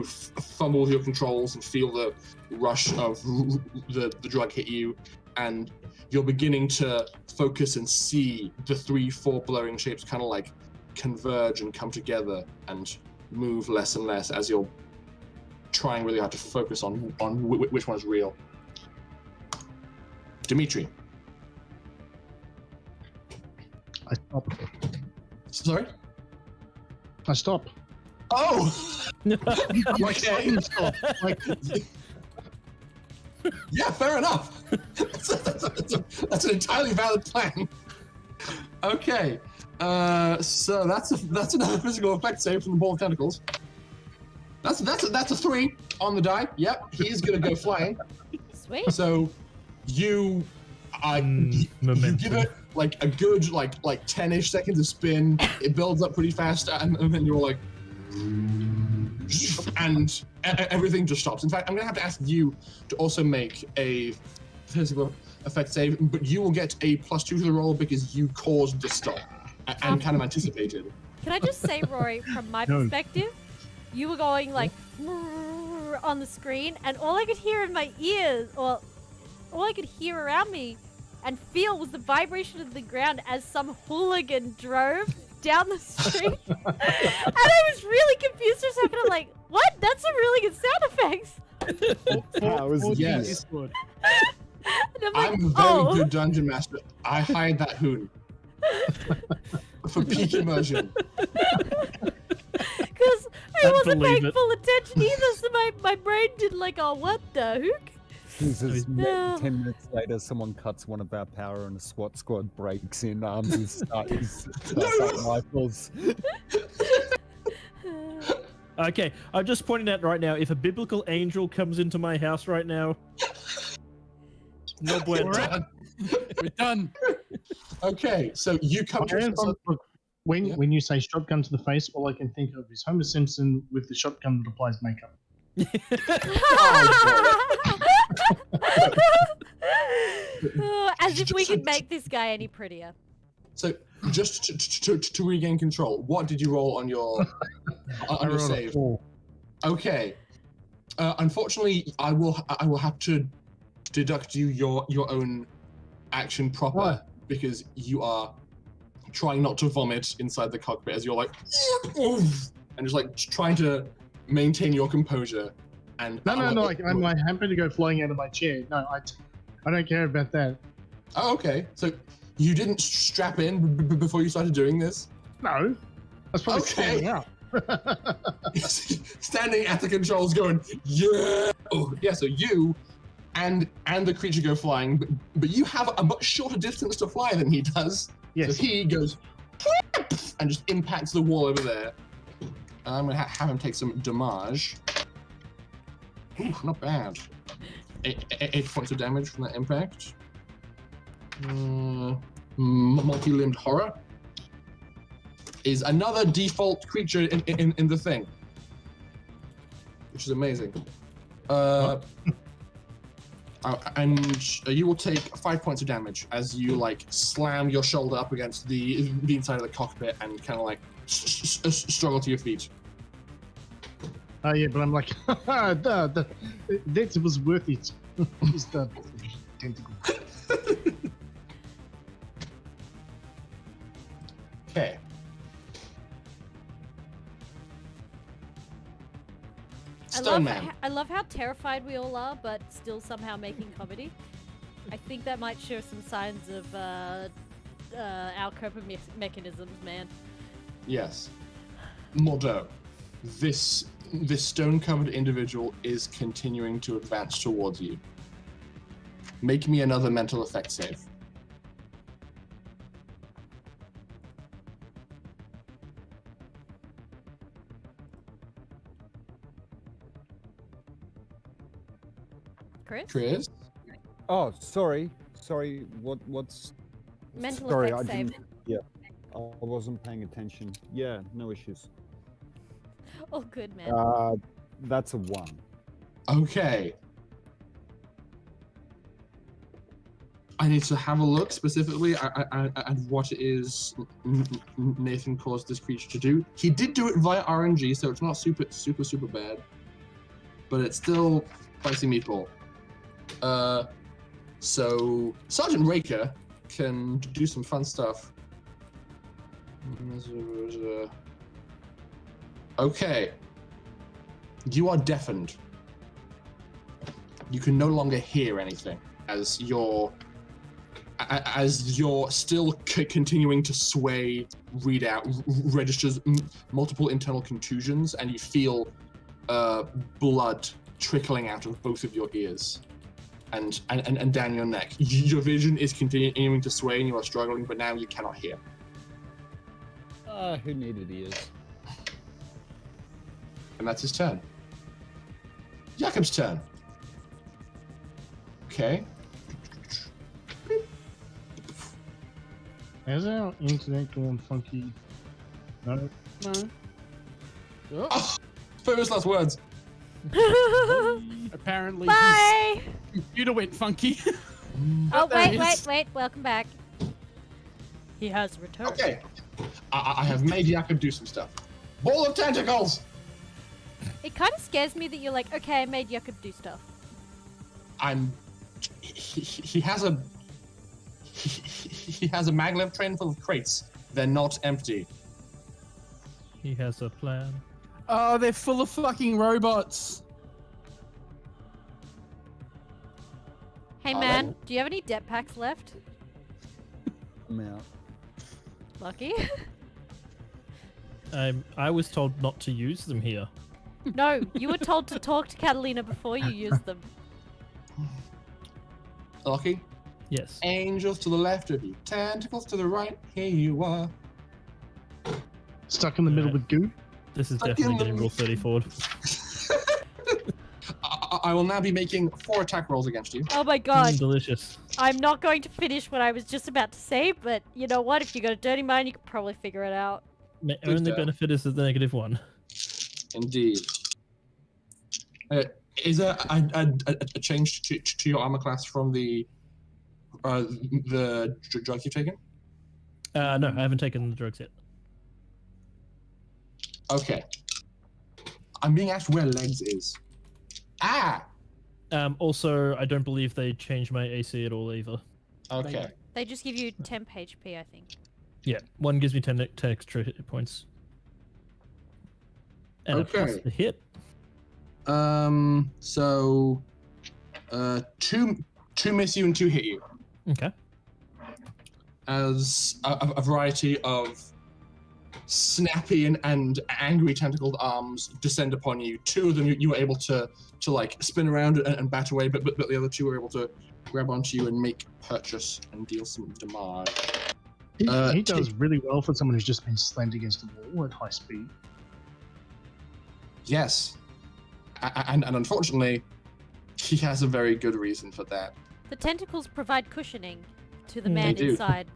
fumble with your controls and feel the rush of the drug hit you, and you're beginning to focus and see the 3-4 blurring shapes kind of like converge and come together and move less and less as you're trying really hard to focus on which one is real. Dimitri. I stop. Sorry? I stop. Oh! Okay. Like, Yeah, fair enough. That's an entirely valid plan. Okay, so that's another physical effect save from the ball of tentacles. That's a 3 on the die. Yep, he's gonna go flying. Sweet. So you give it like a good like 10-ish seconds of spin. It builds up pretty fast, and then you're like, and everything just stops. In fact, I'm gonna have to ask you to also make a physical effect save, but you will get a +2 to the roll because you caused the stop and kind of anticipated. Can I just say, Rory, from my perspective, you were going like on the screen, and all I could hear in my ears, or all I could hear around me and feel was the vibration of the ground as some hooligan drove down the street. And I was really confused for a second. I'm like, what? That's some really good sound effects. Yes. And I'm like, I'm a very good dungeon master. I hired that hoon for peak immersion. Because I wasn't paying full attention either, so my brain did like, oh, what the hook? Jesus, 10 minutes later, someone cuts one of our power and a SWAT squad breaks in, arms and starts rifles. Okay, I'm just pointing out right now, if a biblical angel comes into my house right now, no bueno. We're done. Okay, so you come to... Look, when you say shotgun to the face, all I can think of is Homer Simpson with the shotgun that applies makeup. As if we could make this guy any prettier. So, just to regain control, what did you roll on your save? 4. Okay. Unfortunately, I will have to deduct you your own action proper because you are trying not to vomit inside the cockpit as you're like, and just like trying to maintain your composure. And No, I'm like happy to go flying out of my chair. No, I don't care about that. Oh, okay. So you didn't strap in before you started doing this? No, that's probably Okay. standing up. Standing at the controls going, yeah! Oh, yeah, so you and the creature go flying, but you have a much shorter distance to fly than he does. Yes. So he goes and just impacts the wall over there. I'm going to have him take some damage. Ooh, not bad. 8 points of damage from that impact. Multi-limbed horror. is another default creature in the thing, which is amazing. And you will take 5 points of damage as you like slam your shoulder up against the inside of the cockpit and kind of like struggle to your feet. Yeah, but I'm like, that was worth it. It's the tentacle. Okay. Stone Man. I love how terrified we all are, but still somehow making comedy. I think that might show some signs of our coping mechanisms, man. Yes. Mordo, this stone-covered individual is continuing to advance towards you. Make me another mental effect save. Chris? Oh, sorry. What's Mental sorry, effect save. Yeah, I wasn't paying attention. Yeah, no issues. Oh, good, man. That's a 1. Okay. I need to have a look specifically at what it is Nathan caused this creature to do. He did do it via RNG, so it's not super bad. But it's still spicy meatball. So Sergeant Raker can do some fun stuff. Okay. You are deafened. You can no longer hear anything as you're still continuing to sway, read out, registers multiple internal contusions, and you feel blood trickling out of both of your ears and down your neck. Your vision is continuing to sway and you are struggling, but now you cannot hear. Who needed ears? And that's his turn. Jakob's turn. Okay. Has our internet gone funky? No. Oh, famous last words. Apparently, Bye! his computer went funky. Oh, There it wait, is. welcome back. He has returned. Okay. I have made Jakob do some stuff. Ball of tentacles! It kind of scares me that you're like, okay, I made Jakob do stuff. He has a maglev train full of crates. They're not empty. He has a plan. Oh, they're full of fucking robots. Hey, Are man, do you have any depth packs left? I'm out. Lucky? I was told not to use them here. No, you were told to talk to Catalina before you used them. Lucky? Yes. Angels to the left of you, tentacles to the right. Here you are. Stuck in the middle with goo? This is Stuck definitely in the- getting Rule 30 forward. I will now be making 4 attack rolls against you. Oh my god. Delicious. I'm not going to finish what I was just about to say, but you know what? If you got a dirty mind, you could probably figure it out. My Please only don't. benefit is the -1. Indeed. Is there a change to your armor class from the drug you've taken? No, I haven't taken the drugs yet. Okay. I'm being asked where legs is. Ah! Also, I don't believe they changed my AC at all either. Okay. They just give you temp HP, I think. Yeah, one gives me 10 extra hit points. And a plus Okay. the hit. So, 2 miss you and 2 hit you. Okay. As a variety of snappy and angry tentacled arms descend upon you. 2 of them you were able to like spin around and bat away, but the other 2 were able to grab onto you and make purchase and deal some damage. He does really well for someone who's just been slammed against the wall at high speed. Yes. And unfortunately, he has a very good reason for that. The tentacles provide cushioning to the They man do. inside.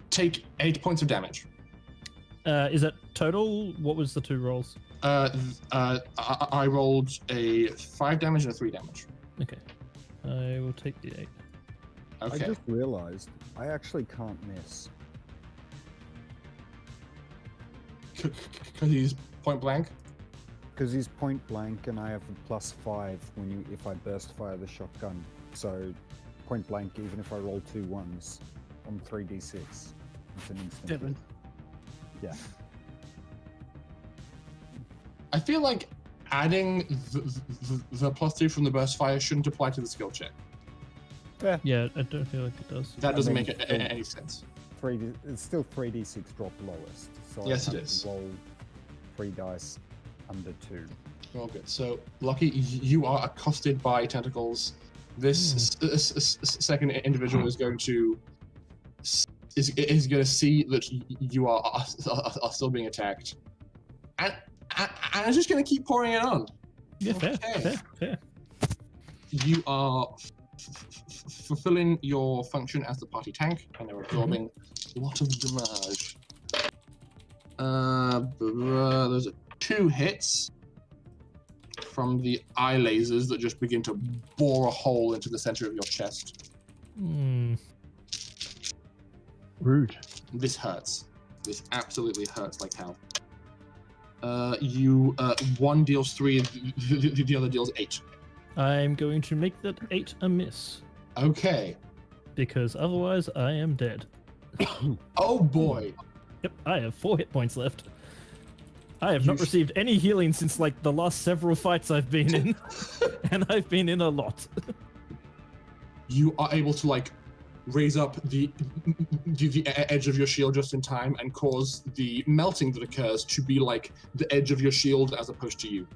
Take 8 points of damage. Is that total? What was the 2 rolls? I rolled a 5 damage and a 3 damage. Okay. I will take the 8. Okay. I just realized I actually can't miss. Because he's point blank. Because he's point blank and I have a +5 if I burst fire the shotgun. So point blank, even if I roll 2 1s on 3d6, it's an instant. 7. Yeah. I feel like adding the +2 from the burst fire shouldn't apply to the skill check. Yeah, I don't feel like it does. That doesn't make any sense. It's still 3d6 drop lowest. So Yes, I it have is. to roll 3 dice under 2. All good. So, Lucky, you are accosted by tentacles. This second individual is going to see that you are still being attacked, and it's just going to keep pouring it on. Yeah, fair, Okay. fair. You are fulfilling your function as the party tank, and they're absorbing a lot of damage. There's 2 hits from the eye lasers that just begin to bore a hole into the center of your chest. Rude. This hurts. This absolutely hurts like hell. One deals 3, the other deals 8. I'm going to make that 8 a miss, Okay. because otherwise I am dead. Oh boy. Yep, I have 4 hit points left. I have not received any healing since like the last several fights I've been in, and I've been in a lot. You are able to like raise up the edge of your shield just in time and cause the melting that occurs to be like the edge of your shield as opposed to you.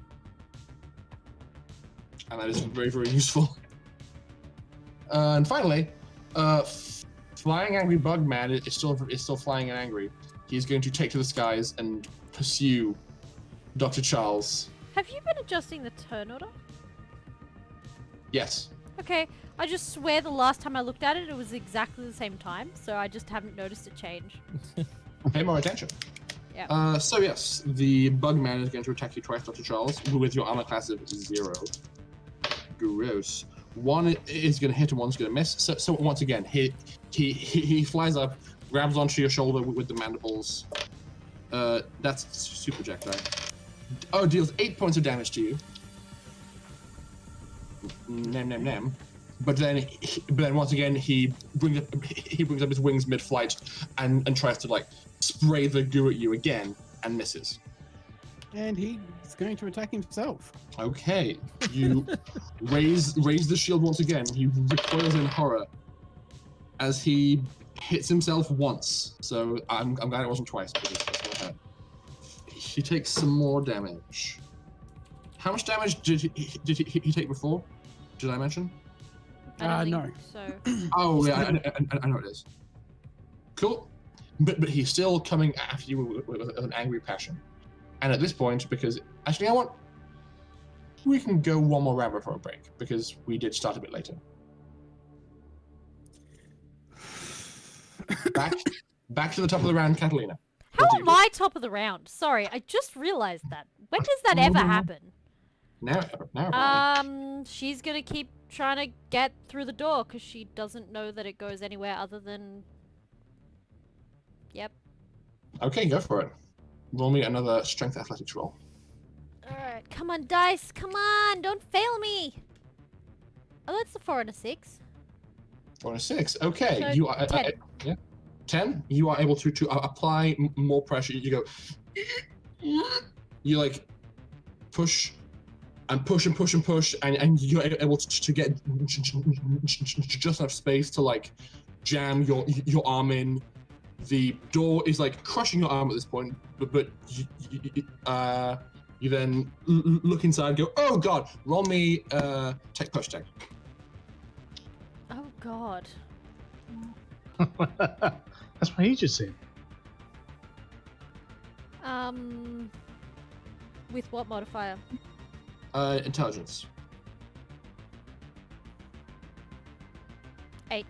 And that is very, very useful. And finally, flying angry bug man is still flying and angry. He's going to take to the skies and pursue Dr. Charles. Have you been adjusting the turn order? Yes. Okay, I just swear the last time I looked at it, it was exactly the same time, so I just haven't noticed a change. Pay more attention. Yeah. So yes, the bug man is going to attack you twice, Dr. Charles, with your armor class of 0. Gross. One is going to hit and one's going to miss. So once again, he flies up, grabs onto your shoulder with the mandibles. That's super jacked, right? Oh, deals 8 points of damage to you. Nem. But then once again he brings up his wings mid-flight and tries to like spray the goo at you again and misses. And he's going to attack himself. Okay, you raise the shield once again. He recoils in horror as he hits himself once. So I'm glad it wasn't twice because that's what hurt. He takes some more damage. How much damage did he take before? Did I mention? I don't no. think so. Oh yeah, I know it is. Cool, but he's still coming after you with an angry passion. And at this point, because actually we can go one more round before a break because we did start a bit later. Back to the top of the round, Catalina. How What do you am do? I top of the round? Sorry, I just realized that. When does that ever happen? Now. She's gonna keep trying to get through the door because she doesn't know that it goes anywhere other than... Yep. Okay, go for it. Roll me another strength athletics roll. Alright, come on, dice. Come on, don't fail me. Oh, that's a 4 and a 6. 4 and a 6. Okay, So, you are 10. yeah. 10. You are able to apply more pressure. You go. You like push and push and push and push, and you're able to get just enough space to like jam your arm in. The door is like crushing your arm at this point, but you then look inside and go, oh god, roll me tech push tech. Oh, God. That's what he just said. With what modifier? Intelligence. 8.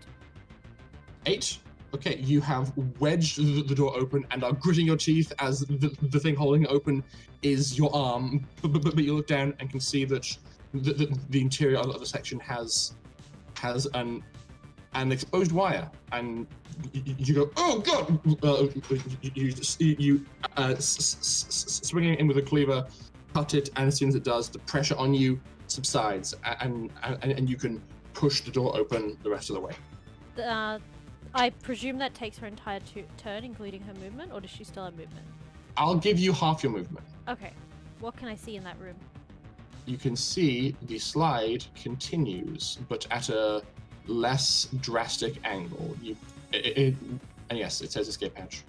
8. Okay, you have wedged the door open and are gritting your teeth as the thing holding it open is your arm. But you look down and can see that the interior of the section has an exposed wire, and you go, oh god! You swing it in with a cleaver, cut it, and as soon as it does, the pressure on you subsides, and you can push the door open the rest of the way. I presume that takes her entire turn, including her movement, or does she still have movement? I'll give you half your movement. Okay. What can I see in that room? You can see the slide continues, but at a less drastic angle. And yes, it says escape hatch.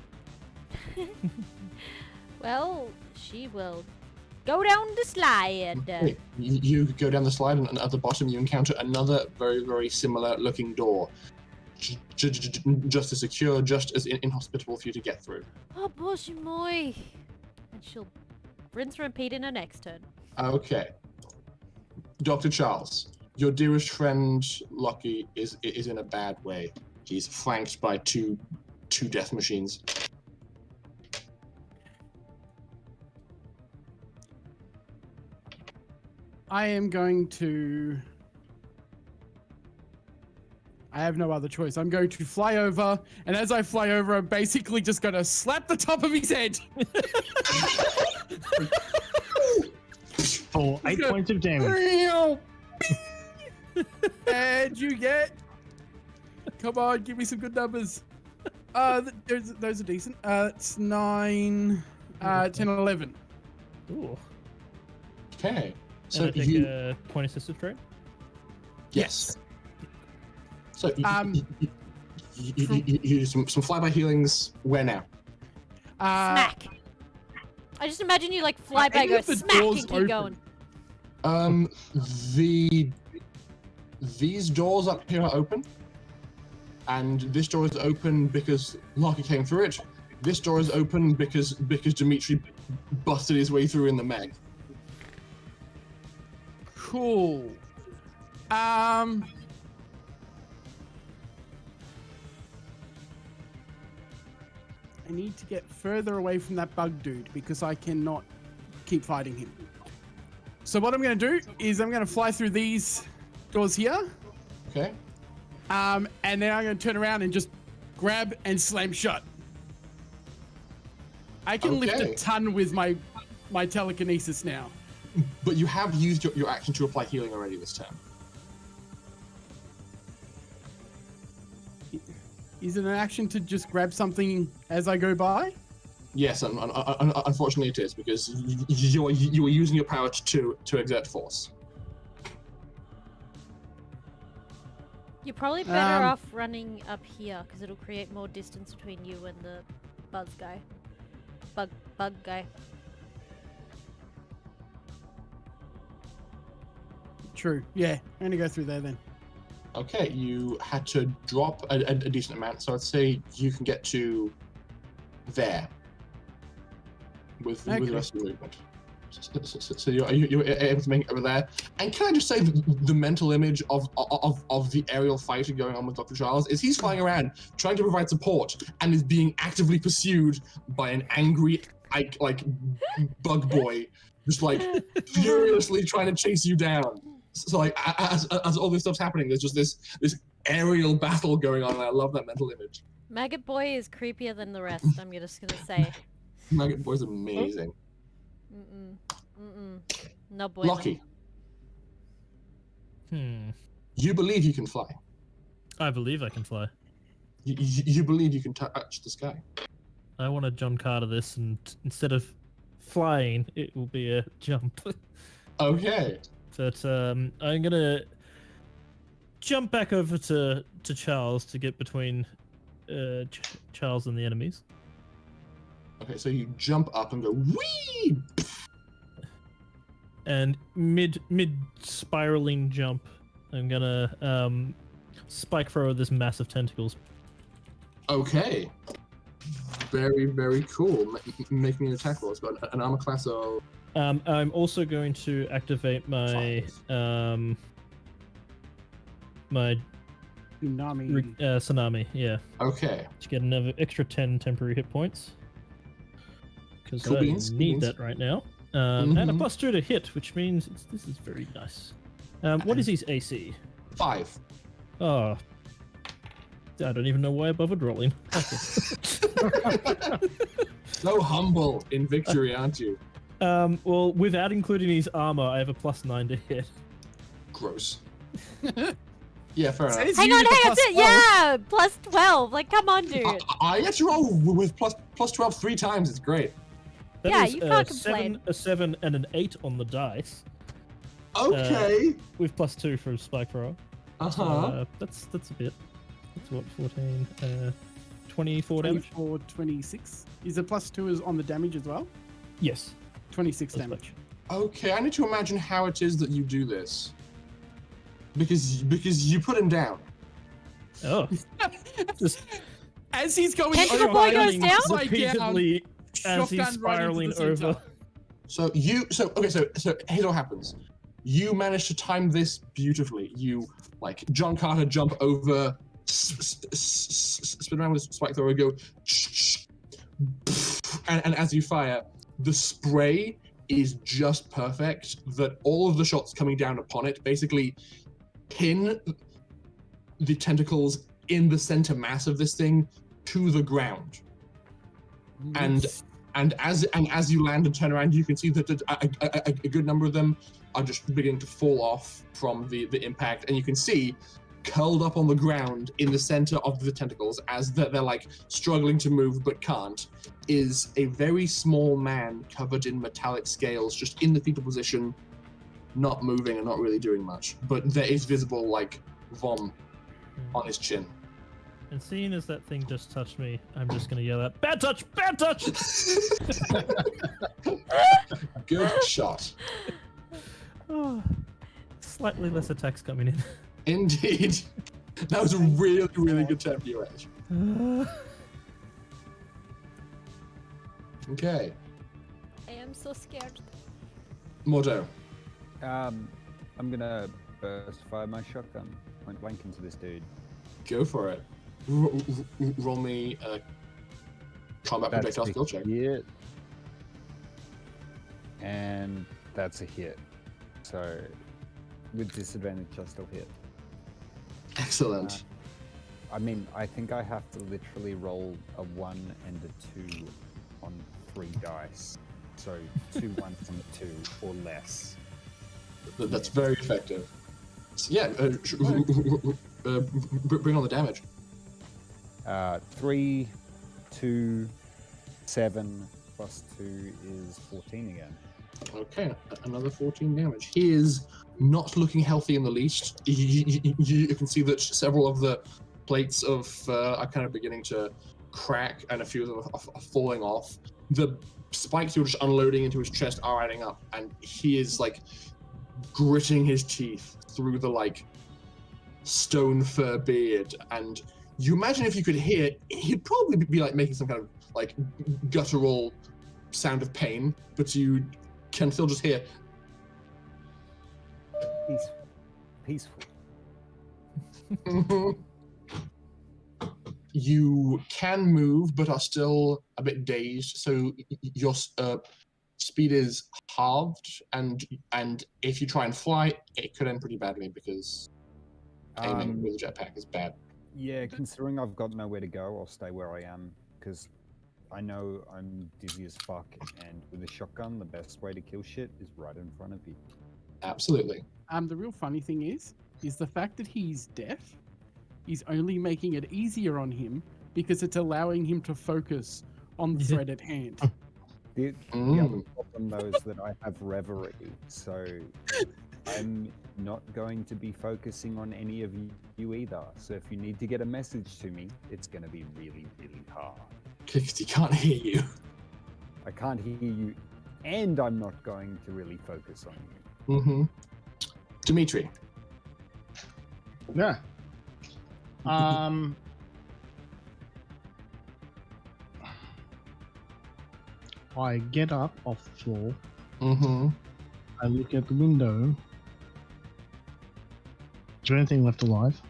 Well, she will go down the slide. Okay. You go down the slide, and at the bottom you encounter another very, very similar looking door. Just as secure, just as inhospitable for you to get through. Oh, boy, moi. And she'll rinse and repeat in her next turn. Okay. Dr. Charles, your dearest friend Lucky is in a bad way. He's flanked by two death machines. I am going to... I have no other choice. I'm going to fly over, and as I fly over, I'm basically just going to slap the top of his head. For 8 points of damage. And you get... Come on, give me some good numbers. Those are decent. It's 9, 10, 11. Ooh. Okay. So I take a point assisted trade? Yes. So you do some flyby healings. Where now? Smack. I just imagine you like fly by, go smack, and keep open? going. These doors up here are open, and this door is open because Lucky came through it. This door is open because Dimitri busted his way through in the Meg. Cool. I need to get further away from that bug dude because I cannot keep fighting him. So what I'm going to do is I'm going to fly through these doors here. Okay. And then I'm going to turn around and just grab and slam shut. I can lift a ton with my telekinesis now. But you have used your action to apply healing already this turn. Is it an action to just grab something as I go by? Yes, unfortunately it is, because you are using your power to exert force. You're probably better off running up here, because it'll create more distance between you and the bug guy. Bug guy. True. Yeah, I'm gonna go through there then. Okay, you had to drop a decent amount, so I'd say you can get to there with the rest of the movement. So you're able to make it over there. And can I just say the mental image of the aerial fighter going on with Dr. Charles is he's flying around trying to provide support and is being actively pursued by an angry like bug boy, just like furiously trying to chase you down. So like as all this stuff's happening, there's just this aerial battle going on, and I love that mental image. Maggot Boy is creepier than the rest, I'm just gonna say. Maggot Boy's amazing. No boy. Lucky. You believe you can fly. I believe I can fly. You believe you can touch the sky. I want to John Carter this, and instead of flying, it will be a jump. Okay. But I'm gonna jump back over to Charles to get between Charles and the enemies. Okay, so you jump up and go whee, and mid spiraling jump, I'm gonna spike throw this massive tentacles. Okay. Very, very cool. Make me an attack roll. It's got an armor class of... I'm also going to activate my my Tsunami, yeah. Okay. To get another extra 10 temporary hit points. Because Cool I beans, cool need beans. that right now. And a Mhm. +2 to hit, which means this is very nice. What is his AC? 5. Oh, I don't even know why I bothered rolling. So humble in victory, aren't you? Well, without including his armor, I have a +9 to hit. Gross. Yeah, fair enough. Says Hang you on, with a hang on. +12. Yeah, +12. Like, come on, dude. I get to roll with plus 12 3 times. It's great. That Yeah, is you can't a complain. 7, a 7, and an 8 on the dice, Okay. with +2 for spike thrower. Uh-huh. That's a bit. That's what 14, 24 damage. 24, 26. Is the +2 is on the damage as well? Yes. 26 That's damage. Okay, I need to imagine how it is that you do this. Because you put him down. Oh, just As he's going Tentacle over, boy goes he's down? upside down, repeatedly as he's shotgun right into spiraling the center. over. So here's what happens. You manage to time this beautifully. You like John Carter jump over, spin around with a spike thrower, go, and as you fire, the spray is just perfect. That all of the shots coming down upon it basically pin the tentacles in the center mass of this thing to the ground. And as you land and turn around, you can see that a good number of them are just beginning to fall off from the impact, and you can see curled up on the ground in the center of the tentacles as they're like struggling to move but can't, is a very small man covered in metallic scales, just in the fetal position, not moving and not really doing much. But there is visible like vom on his chin. And seeing as that thing just touched me, I'm just gonna yell out, "Bad touch! Bad touch!" Good shot. Oh, slightly less attacks coming in. Indeed. That was a really, really good tap you edge. Okay. I am so scared. Mordo. I'm gonna burst fire my shotgun point blank into this dude. Go for it. Roll me a combat projectile skill check. Hit. And that's a hit. So with disadvantage, I still hit. Excellent. I mean, I think I have to literally roll a 1 and a 2 on 3 dice. So 2 1s and a 2 or less. That's very effective. So, yeah, bring on the damage. 3, 2, 7 plus 2 is 14 again. Okay, another 14 damage. He is not looking healthy in the least. You can see that several of the plates are kind of beginning to crack, and a few of them are falling off. The spikes you're just unloading into his chest are adding up, and he is like gritting his teeth through the like stone fur beard. And you imagine if you could hear, he'd probably be like making some kind of like guttural sound of pain, but you can still just hear Peaceful. You can move, but are still a bit dazed. So your speed is halved, and if you try and fly, it could end pretty badly because aiming with a jetpack is bad. Yeah, considering I've got nowhere to go, I'll stay where I am because I know I'm dizzy as fuck, and with a shotgun, the best way to kill shit is right in front of you. Absolutely. The real funny thing is the fact that he's deaf is only making it easier on him because it's allowing him to focus on the threat at hand. The other problem, though, is that I have reverie, so I'm not going to be focusing on any of you either. So if you need to get a message to me, it's going to be really, really hard. Because he can't hear you. I can't hear you, and I'm not going to really focus on you. Dimitri. Yeah. I get up off the floor. I look at the window. Is there anything left alive?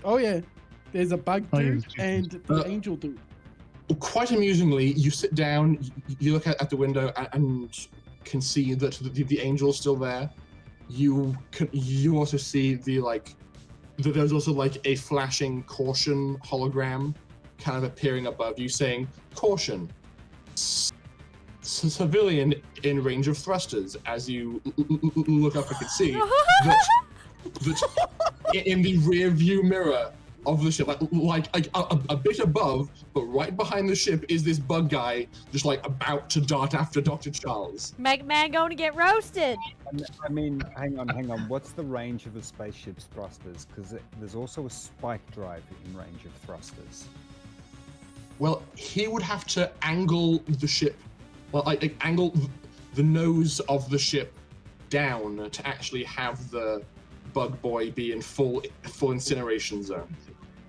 Oh yeah, There's a bug Oh, yeah, dude there's two and things. the angel dude. Quite amusingly, you sit down, you look at the window, and can see that the angel's still there. You also see there's also like a flashing caution hologram kind of appearing above you saying, "Caution, civilian in range of thrusters." As you look up, you can see that in the rear view mirror of the ship, like a bit above, but right behind the ship is this bug guy just like about to dart after Dr. Charles. Mega Man going to get roasted. I mean, hang on. What's the range of a spaceship's thrusters? Because there's also a spike drive in range of thrusters. Well, he would have to angle the ship, angle the nose of the ship down to actually have the bug boy be in full incineration zone.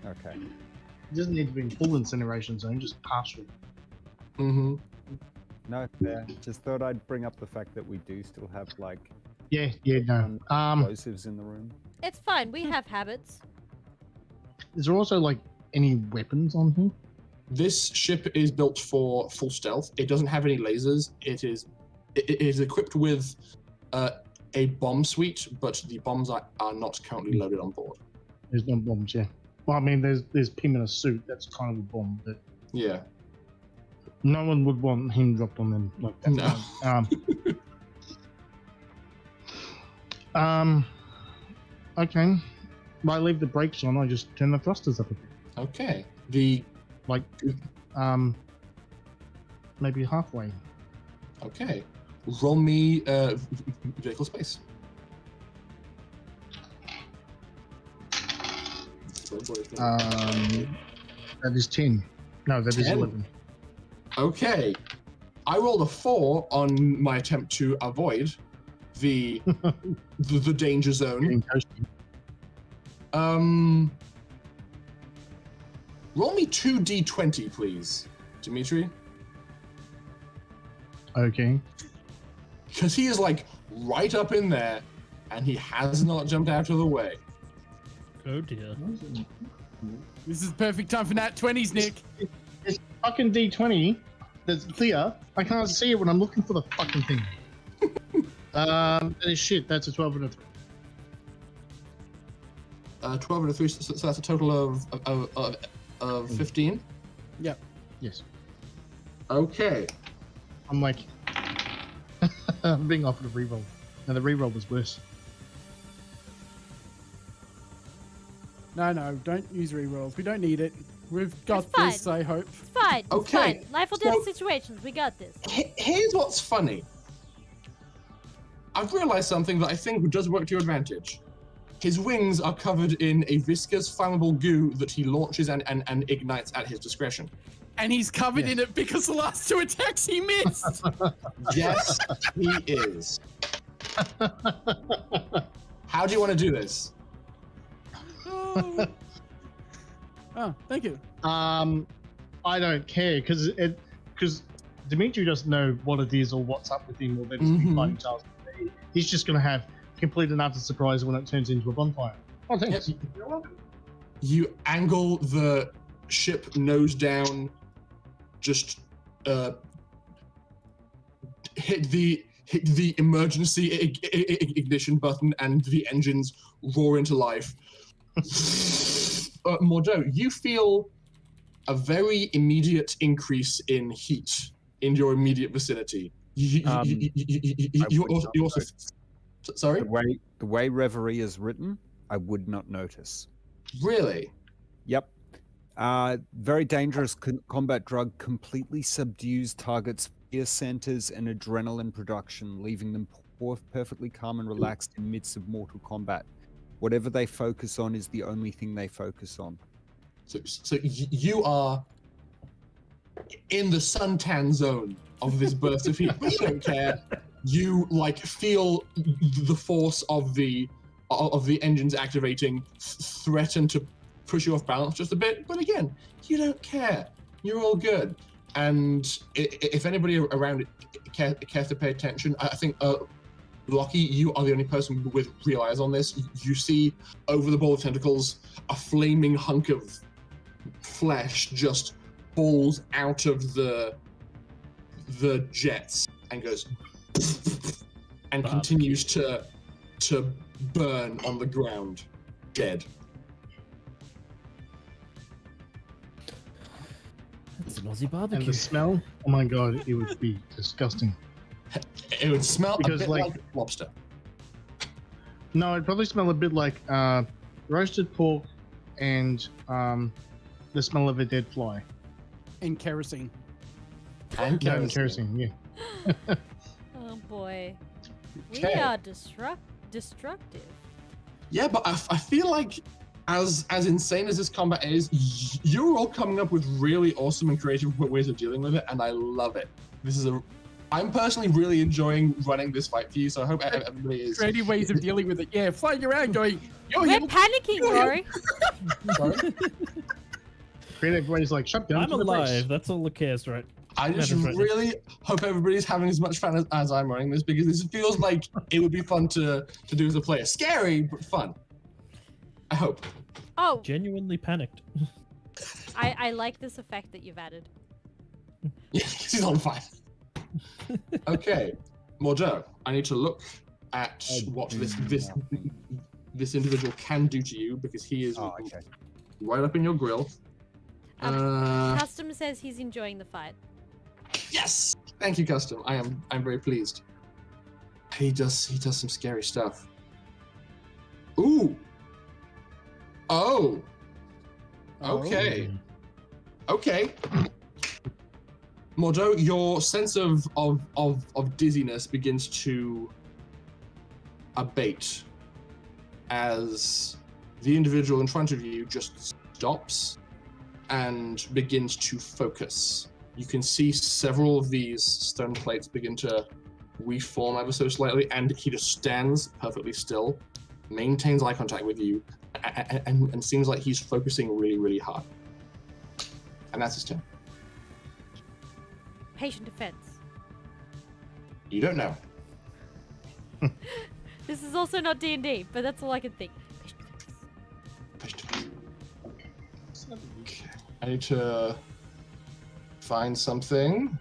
Okay. It doesn't need to be in full incineration zone, just partial. Mm-hmm. No, fair. Just thought I'd bring up the fact that we do still have like Yeah, no. explosives in the room. It's fine. We have habits. Is there also like any weapons on here? This ship is built for full stealth. It doesn't have any lasers. It is equipped with a bomb suite, but the bombs are not currently loaded on board. There's no bombs, yeah. Well, I mean, there's Pim in a suit. That's kind of a bomb, but Yeah. no one would want him dropped on them like that. No. Okay. I leave the brakes on. I just turn the thrusters up a bit, Okay. maybe halfway. Okay. Roll me vehicle space. That is 10. No, that is 10? 11. Okay. I rolled a 4 on my attempt to avoid the danger zone. Getting toasty. Roll me 2d20, please, Dimitri. Okay. Because he is like right up in there, and he has not jumped out of the way. Oh dear. This is the perfect time for nat 20s, Nick. It's fucking D20 that's clear. I can't see it when I'm looking for the fucking thing. That is shit. That's a 12 and a 3. 12 and a 3, so that's a total of 15. Yep. Yes. Okay. I'm like, I'm being offered a reroll. No, the reroll was worse. No, don't use rerolls. We don't need it. We've got It's fine. this, I hope. It's fine. It's Okay, fine. Life or death so- situations. We got this. Here's what's funny. I've realized something that I think does work to your advantage. His wings are covered in a viscous, flammable goo that he launches and ignites at his discretion. And he's covered in it because the last 2 attacks he missed. Yes, he is. How do you want to do this? Oh, thank you. I don't care because Dimitri doesn't know what it is or what's up with him or that he's been fighting Charles. He's just going to have complete and utter surprise when it turns into a bonfire. Oh, thanks. Yep. You're welcome. You angle the ship nose down, just hit the emergency ignition button, and the engines roar into life. Mordo, you feel a very immediate increase in heat in your immediate vicinity. You also sorry? The way Reverie is written, I would not notice. Really? Yep. Very dangerous combat drug completely subdues targets' fear centers and adrenaline production, leaving them perfectly calm and relaxed in midst of mortal combat. Whatever they focus on is the only thing they focus on. So you are in the suntan zone of this burst of heat, but you don't care. You feel the force of the engines activating threaten to push you off balance just a bit, but again, you don't care. You're all good. And if anybody around it cares to pay attention, I think Lockie, you are the only person with real eyes on this. You see over the ball of tentacles a flaming hunk of flesh just falls out of the jets and goes and continues to burn on the ground, dead. That's an Aussie barbecue. And the smell, oh my god, it would be disgusting. It would smell Because, a bit like lobster. No, it'd probably smell a bit like roasted pork and the smell of a dead fly. And kerosene. And No, kerosene. kerosene, yeah. Oh boy. We Okay. are destructive. Yeah, but I feel like as insane as this combat is, you're all coming up with really awesome and creative ways of dealing with it, and I love it. I'm personally really enjoying running this fight for you, so I hope everybody is. Creative ways of dealing with it. Yeah, flying around going, We're panicking, Rory. Creative ways like shotgun. I'm to the face. alive. That's all that cares, right? I just Matters right now. really hope everybody's having as much fun as I'm running this, because this feels like it would be fun to do as a player. Scary, but fun. I hope. Oh, Genuinely panicked. I like this effect that you've added. Yeah, he's on fire. Okay, Mordo, I need to look at what this individual can do to you, because he is okay. right up in your grill. Custom says he's enjoying the fight. Yes, thank you, Custom. I'm very pleased. He does some scary stuff. Ooh. Oh. Okay. Okay. Mordo, your sense of dizziness begins to abate as the individual in front of you just stops and begins to focus. You can see several of these stone plates begin to reform ever so slightly, and he just stands perfectly still, maintains eye contact with you, and seems like he's focusing really, really hard. And that's his turn. Patient defense. You don't know. This is also not D&D, but that's all I can think. Patient defense. Okay. I need to find something.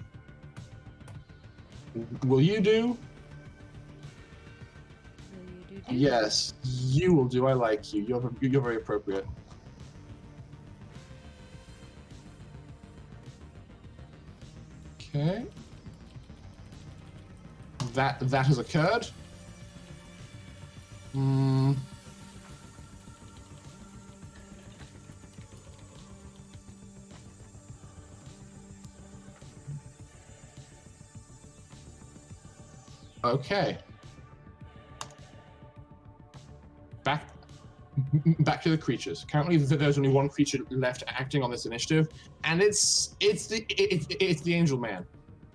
Will you do? Will you do? Yes, you will do. I like you. You're very appropriate. Okay. That has occurred. Okay. Back to the creatures. Currently, there's only one creature left acting on this initiative, and it's the Angel Man.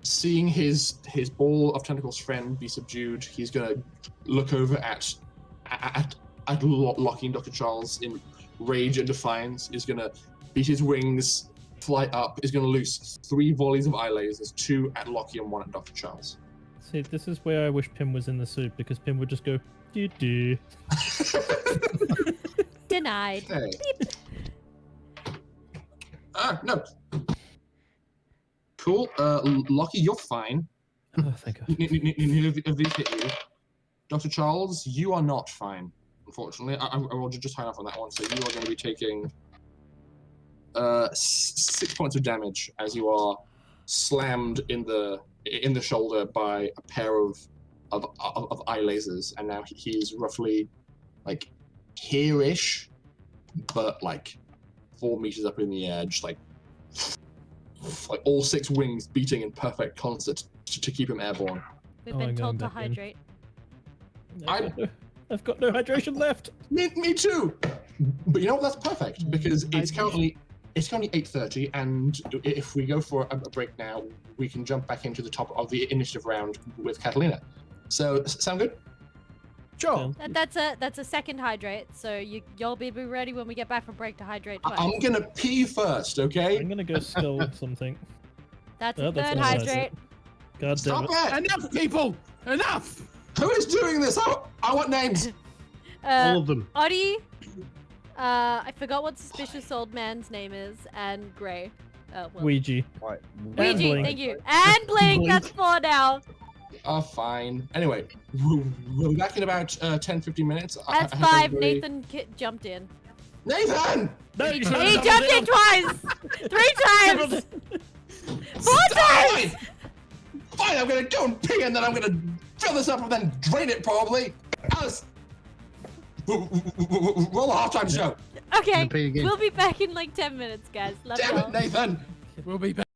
Seeing his ball of tentacles friend be subdued, he's gonna look over at Lockie and Dr. Charles in rage and defiance. Is gonna beat his wings, fly up. Is gonna loose 3 volleys of eye lasers, 2 at Lockie and 1 at Dr. Charles. See, this is where I wish Pim was in the suit, because Pim would just go, doo-doo. Denied. Okay. No. Cool. Lockie, you're fine. Oh, thank God. Neither of these hit you. Dr. Charles, you are not fine, unfortunately. I rolled you just high enough on that one, so you are going to be taking 6 points of damage as you are slammed in the shoulder by a pair of eye lasers, and now he's roughly like here-ish, but like 4 meters up in the air, just like all 6 wings beating in perfect concert to keep him airborne. We've Oh, been I'm told to going back in. hydrate. I've got no hydration left. Me too. But you know what? That's perfect, because it's currently 8:30, and if we go for a break now, we can jump back into the top of the initiative round with Catalina. So sound good? Sure. That's a second hydrate, so y'all be ready when we get back from break to hydrate twice. I'm gonna pee first, okay? I'm gonna go skull something. That's Oh, a that's third nice. hydrate. God damn Stop it. it! Enough, people! Enough! Who is doing this? I want names. All of them. Oddie, I forgot what suspicious old man's name is, and Gray. Well, Ouija. Right. And Ouija, Blink. thank you. And Blink, Blink. that's 4 now. Fine. Anyway, we'll be back in about 10, 15 minutes. That's I hope 5. everybody- Nathan jumped in. Nathan! No, you should He have jumped in twice! 3 times! 4 times! Fine, I'm gonna go and pee and then I'm gonna fill this up and then drain it probably. Alice! Roll a halftime show. Okay, Gonna pee again. we'll be back in like 10 minutes, guys. Love Damn it, y'all. Nathan! We'll be back.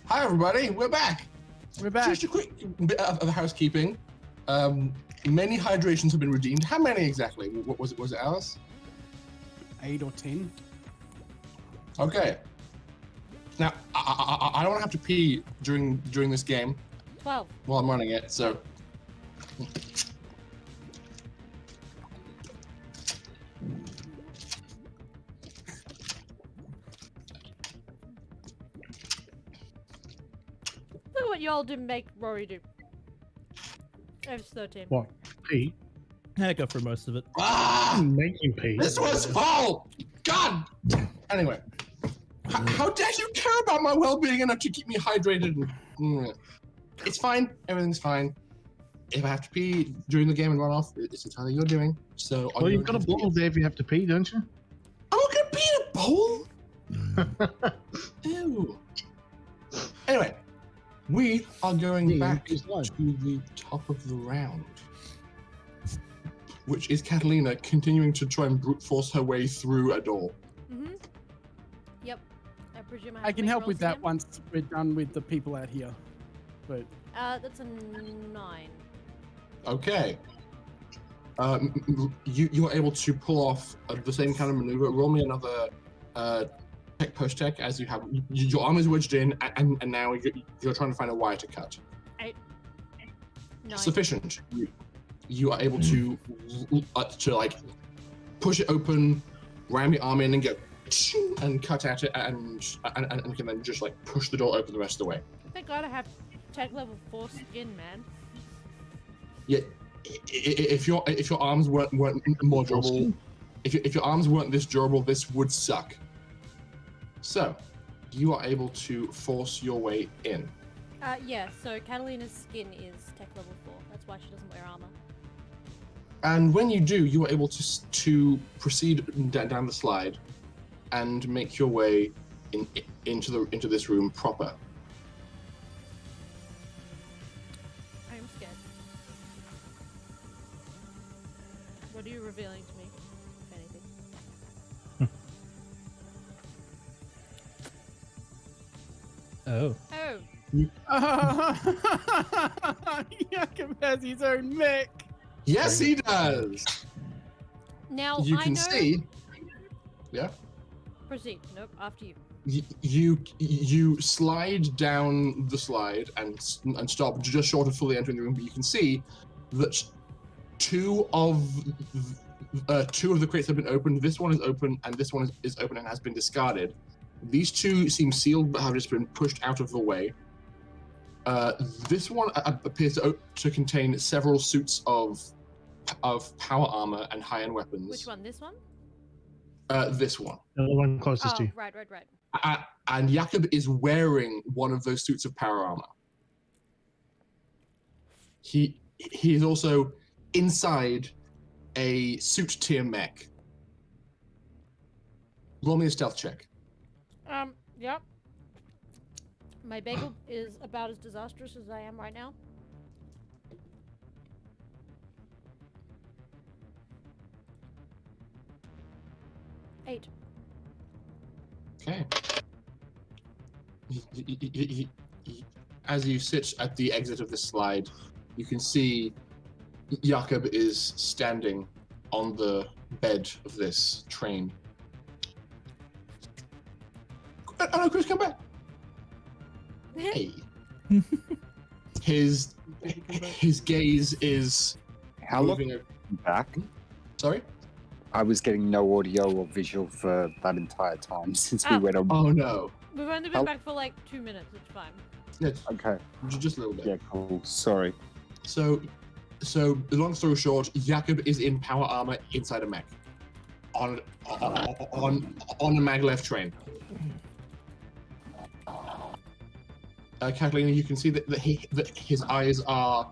Hi, everybody. We're back. We're back. Just a quick bit of housekeeping. Many hydrations have been redeemed. How many exactly? What was it? Was it Alice? 8 or 10. Okay. Now, I don't want to have to pee during this game 12. while I'm running it, so. Look at what y'all didn't make Rory do. It was 13. What? Pete? Had to go for most of it. Ah! Making Pete. This was full! God! Anyway. How dare you care about my well-being enough to keep me hydrated? It's fine. Everything's fine. If I have to pee during the game and run off, it's entirely your doing. So. Well, you've got a bowl there if you have to pee, don't you? I'm not gonna pee in a bowl. Ew. Anyway, we are going back to the top of the round, which is Catalina continuing to try and brute force her way through a door. Mm-hmm. Yep. I presume I have I to can make help with rolls that again? once we're done with the people out here. But That's a 9. Okay. You're able to pull off the same kind of maneuver. Roll me another tech push tech as you have. Your arm is wedged in, and now you're trying to find a wire to cut. 8. 9. Sufficient. You are able to like push it open, ram your arm in, and go and cut at it, and can then just like push the door open the rest of the way. Thank God I have tech level 4 skin, man. Yeah, if your arms weren't more durable, if your arms weren't this durable, this would suck. So, you are able to force your way in. Yeah, so Catalina's skin is tech level 4. That's why she doesn't wear armor. And when you do, you are able to proceed down the slide and make your way into this room proper. I'm scared. What are you revealing to me, if anything? Oh. Oh. Jakob has his own mech. Yes, he does. Now You I can know. see. Yeah. Proceed. Nope. After you. You slide down the slide and stop just short of fully entering the room, but you can see that two of the crates have been opened. This one is open, and this one is open and has been discarded. These two seem sealed but have just been pushed out of the way. This one appears to contain several suits of power armor and high-end weapons. Which one? This one? This one. The one closest to Oh, you. right. And Jakob is wearing one of those suits of power armor. He is also inside a suit tier mech. Roll me a stealth check. Yep. My bagel is about as disastrous as I am right now. Eight. Okay. As you sit at the exit of the slide, you can see Jakob is standing on the bed of this train. Oh no, Chris, come back. Hey. His gaze is How long moving. back? Sorry? I was getting no audio or visual for that entire time since we Oh. went on. Oh no. We've only been How- back for like 2 minutes. It's fine. Yes, Okay. just a little bit. Yeah, cool. Sorry. So long story short, Jakob is in power armor inside a mech on a maglev train. Catalina, you can see that his eyes are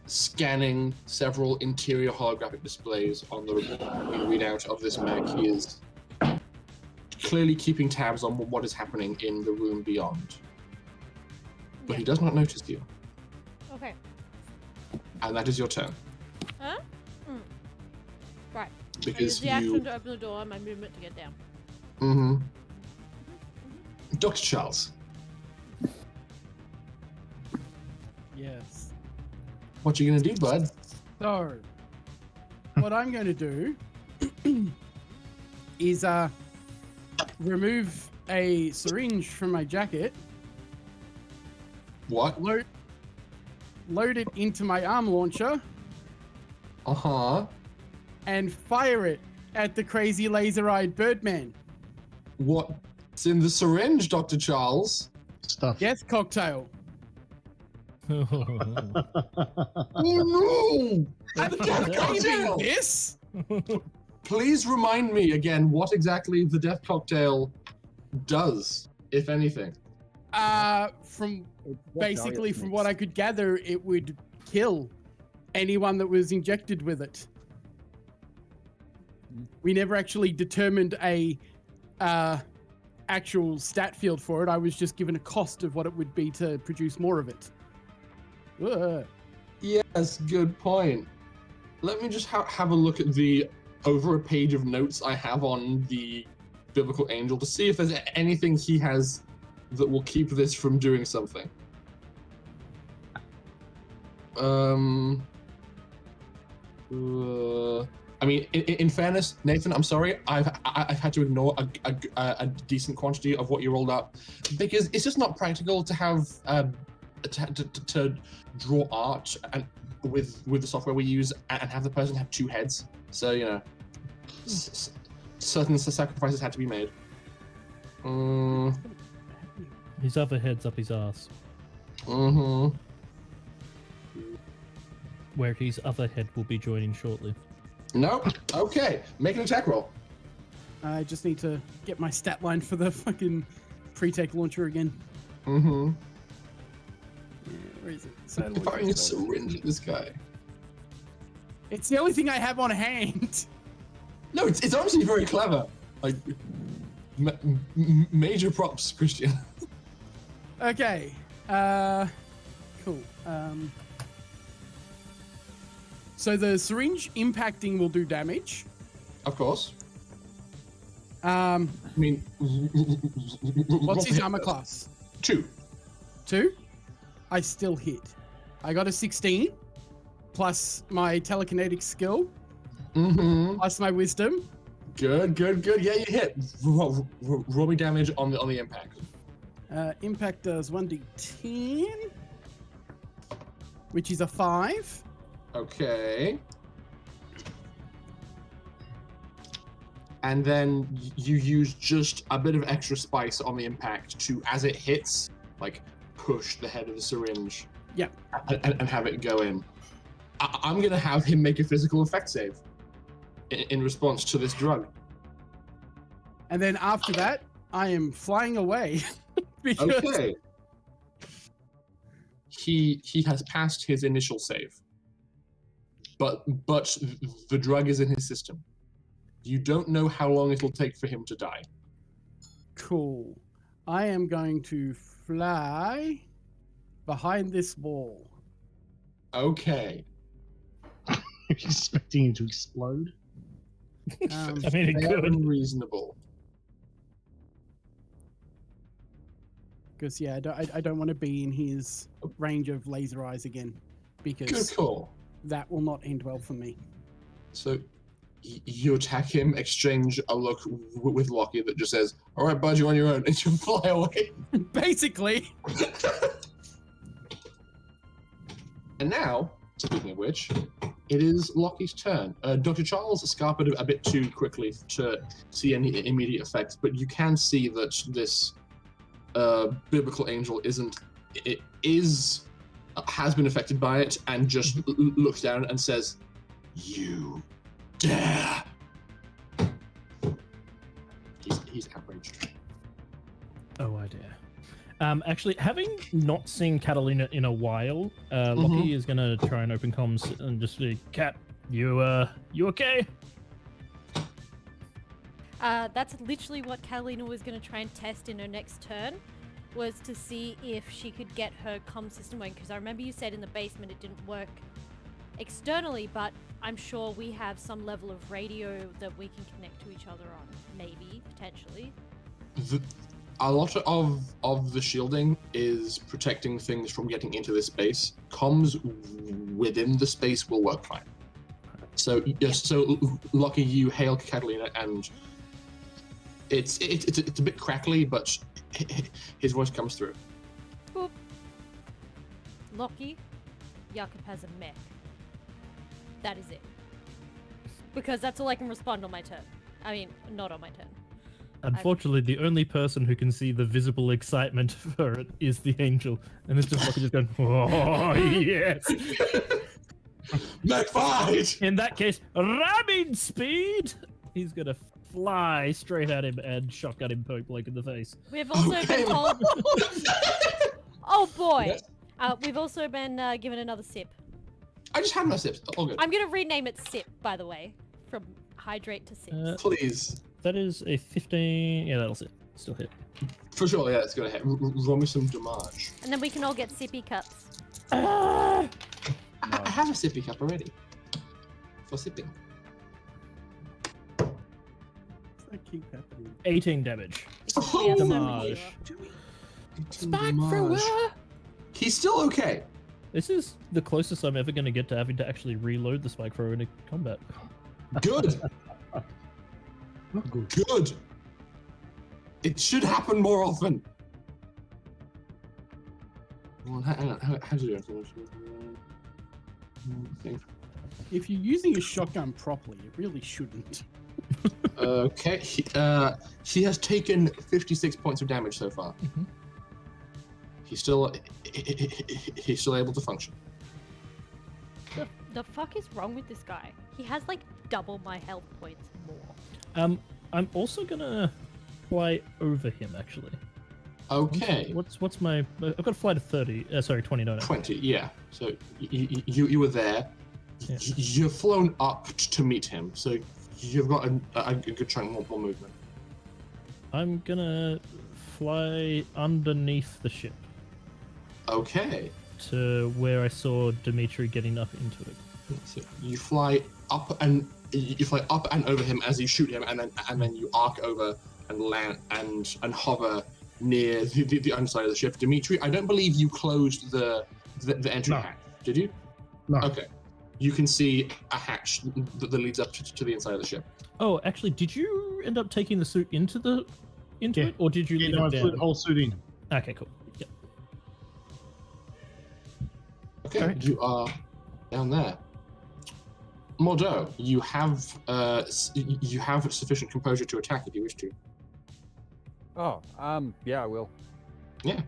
scanning several interior holographic displays on the readout of this mech. He is clearly keeping tabs on what is happening in the room beyond, but he does not notice you, Okay. and that is your turn. Huh? Right. I use Because the action to open the door and my movement to get down. Dr. Charles. Yes. What you gonna do, bud? So, what I'm going to do is remove a syringe from my jacket, What? load it into my arm launcher, Uh-huh. and fire it at the crazy laser-eyed Birdman. What's in the syringe, Dr. Charles? Stuff. Yes, cocktail. Oh no! I'm Death cocktail! this. Please remind me again what exactly the death cocktail does, if anything. From basically, from what I could gather, it would kill anyone that was injected with it. We never actually determined a actual stat field for it. I was just given a cost of what it would be to produce more of it. Ugh. Yes, good point. Let me just have a look at the over a page of notes I have on the biblical angel to see if there's anything he has that will keep this from doing something. I mean, in fairness, Nathan, I'm sorry, I've had to ignore a decent quantity of what you rolled up because it's just not practical to have to draw art and with the software we use and have the person have two heads. So you know, certain sacrifices had to be made. His other head's up his ass. Mm-hmm. Where his other head will be joining shortly. Nope. Okay. Make an attack roll. I just need to get my stat line for the fucking pre-take launcher again. Mm-hmm. Yeah, where is it? So Firing a syringe at this guy. It's the only thing I have on hand. No, it's obviously very clever. Like, major props, Christian. Okay. Cool. So the syringe impacting will do damage. Of course. I mean, what's his armor class? 2. 2? I still hit. I got a 16 plus my telekinetic skill plus my wisdom. Good. Yeah, you hit. Roll me damage on the impact. Impact does 1d10, which is a 5. Okay. And then you use just a bit of extra spice on the impact to, as it hits, like push the head of the syringe. Yep. And have it go in. I'm gonna have him make a physical effect save in response to this drug. And then after that, I am flying away. Because... Okay. He has passed his initial save. But the drug is in his system. You don't know how long it'll take for him to die. Cool. I am going to fly behind this wall. Okay. You're expecting him to explode? I mean, it could. Reasonable. Because, yeah, I don't want to be in his range of laser eyes again. Because Good call. that will not end well for me. So you attack him, exchange a look with Lockie that just says, "All right, bud, you're on your own," and you fly away. Basically. And now, speaking of which, it is Lockie's turn. Dr. Charles scarpered a bit too quickly to see any immediate effects, but you can see that this biblical angel has been affected by it and just looks down and says, "You dare." He's outraged. Oh, I dare. Actually, having not seen Catalina in a while, Lockie is gonna try and open comms and just be, "Cat, you okay?" That's literally what Catalina was going to try and test in her next turn, was to see if she could get her comm system going, because I remember you said in the basement it didn't work externally, but I'm sure we have some level of radio that we can connect to each other on, maybe, potentially. a lot of the shielding is protecting things from getting into this space. Comms within the space will work fine. So yes, so Lucky, you hail Catalina, and it's a bit crackly, but his voice comes through. Boop. Lucky, Jakob has a mech. That is it. Because that's all I can respond on my turn. I mean, not on my turn. Unfortunately, the only person who can see the visible excitement for it is the angel, and it's just Lucky just going, "Oh yes!" Mech fight! In that case, ramming speed. He's gonna fly straight at him and shotgun him point blank in the face. We've also been told. Oh boy! We've also been given another sip. I just had my sips. All good. I'm gonna rename it Sip, by the way, from hydrate to sips. Please. That is a 15. Yeah, that'll hit. Still hit. For sure, yeah, it's gonna hit. Roll me some damage. And then we can all get sippy cups. I have a sippy cup already. For sipping. I keep happening. 18 damage. We have so many Damage. Spike thrower! He's still okay. This is the closest I'm ever going to get to having to actually reload the spike thrower in a combat. Good. Not good. Good. It should happen more often. Well, hang on. How's it doing? If you're using a shotgun properly, you really shouldn't. Okay. He has taken 56 points of damage so far. Mhm. He's still able to function. The fuck is wrong with this guy? He has like double my health points more. I'm also gonna fly over him actually. Okay. What's my? I've got to fly to 30. Sorry, 20. No. 20. Yeah. So you were there. Yeah. You've flown up to meet him. So you've got a good chunk more movement. I'm gonna fly underneath the ship Okay. to where I saw Dimitri getting up into it. So you fly up and over him as you shoot him, and then you arc over and land and hover near the underside of the ship. Dimitri, I don't believe you closed the entry hatch. Did you? No. Okay. You can see a hatch that leads up to the inside of the ship. Oh, actually, did you end up taking the suit into Yeah. it, or did you leave No, I it flew down? the whole suit in. Okay, cool. Yep. Okay, Alright. you are down there. Mordo, you have sufficient composure to attack if you wish to. Oh, yeah, I will. Yeah.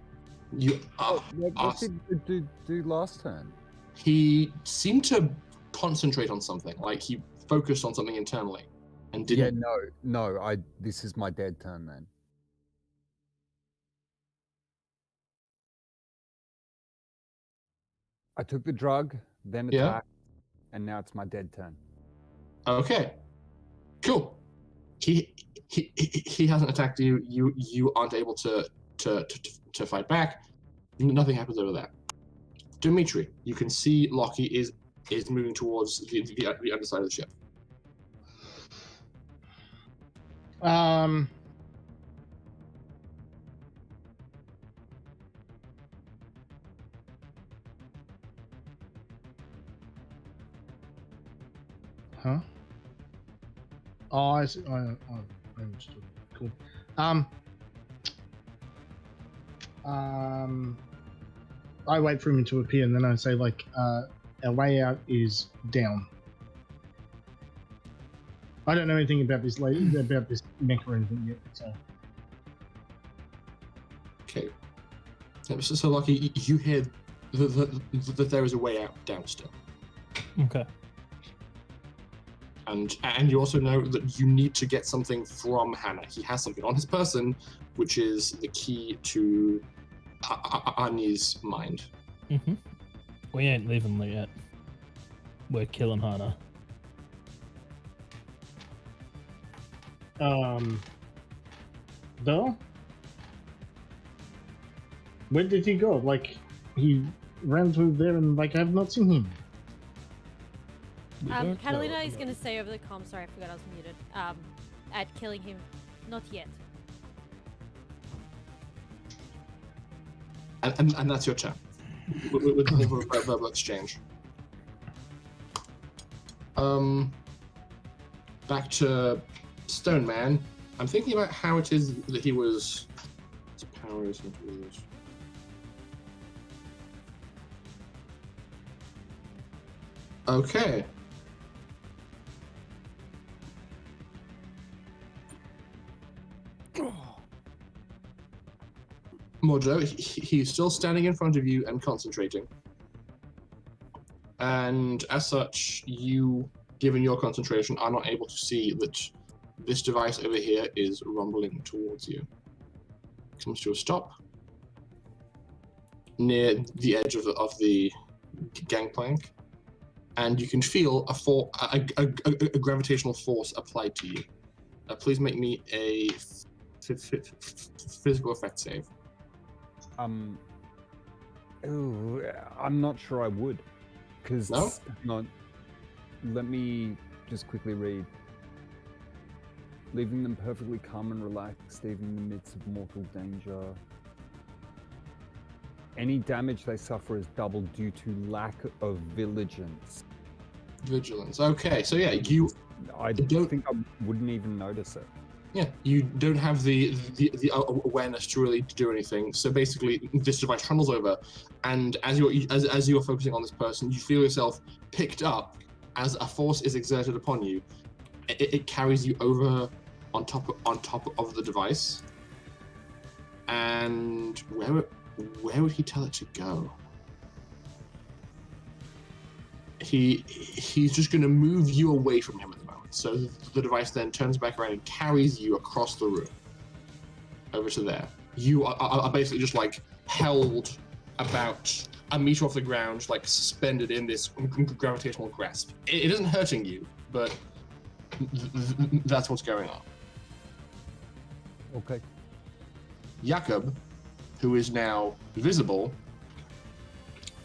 You are. What did you do last turn? He seemed to concentrate on something, like he focused on something internally, and didn't. Yeah, no. This is my dead turn then. I took the drug, then Yeah. attacked, and now it's my dead turn. Okay. Cool. He hasn't attacked you. You aren't able to fight back. Nothing happens over there. Dimitri, you can see Lockie is moving towards the underside of the ship. Huh? Oh, I see. I understood. Cool. I wait for him to appear, and then I say, like, our way out is down. I don't know anything about this mech or anything yet, so. Okay. So Lockie, you hear that there is a way out down still. Okay. And you also know that you need to get something from Hanna. He has something on his person, which is the key to Anya's mind. Mm-hmm. We ain't leaving there yet. We're killing Hanna. Bill? Where did he go? Like, he ran through there and, like, I have not seen him. Catalina is going to say over the comm, sorry, I forgot I was muted, at killing him. Not yet. And that's your turn. With the verbal exchange. Back to Stone Man. I'm thinking about how it is that he was. His power is intelligence. Okay. Mojo, he's still standing in front of you and concentrating. And as such, you, given your concentration, are not able to see that this device over here is rumbling towards you. Comes to a stop near the edge of the gangplank, and you can feel a gravitational force applied to you. Please make me a physical effect save. Ooh, I'm not sure I would, because no? Let me just quickly read. Leaving them perfectly calm and relaxed, even in the midst of mortal danger. Any damage they suffer is doubled due to lack of vigilance. Vigilance. Okay, so yeah, I don't think I wouldn't even notice it. Yeah, you don't have the awareness to really do anything. So basically, this device trundles over, and as you're focusing on this person, you feel yourself picked up as a force is exerted upon you. It carries you over on top of the device. And where would he tell it to go? He's just going to move you away from him at the moment. So the device then turns back around and carries you across the room over to there. You are basically just like held about a meter off the ground, like suspended in this gravitational grasp. It isn't hurting you, but that's what's going on. Okay. Jakob, who is now visible,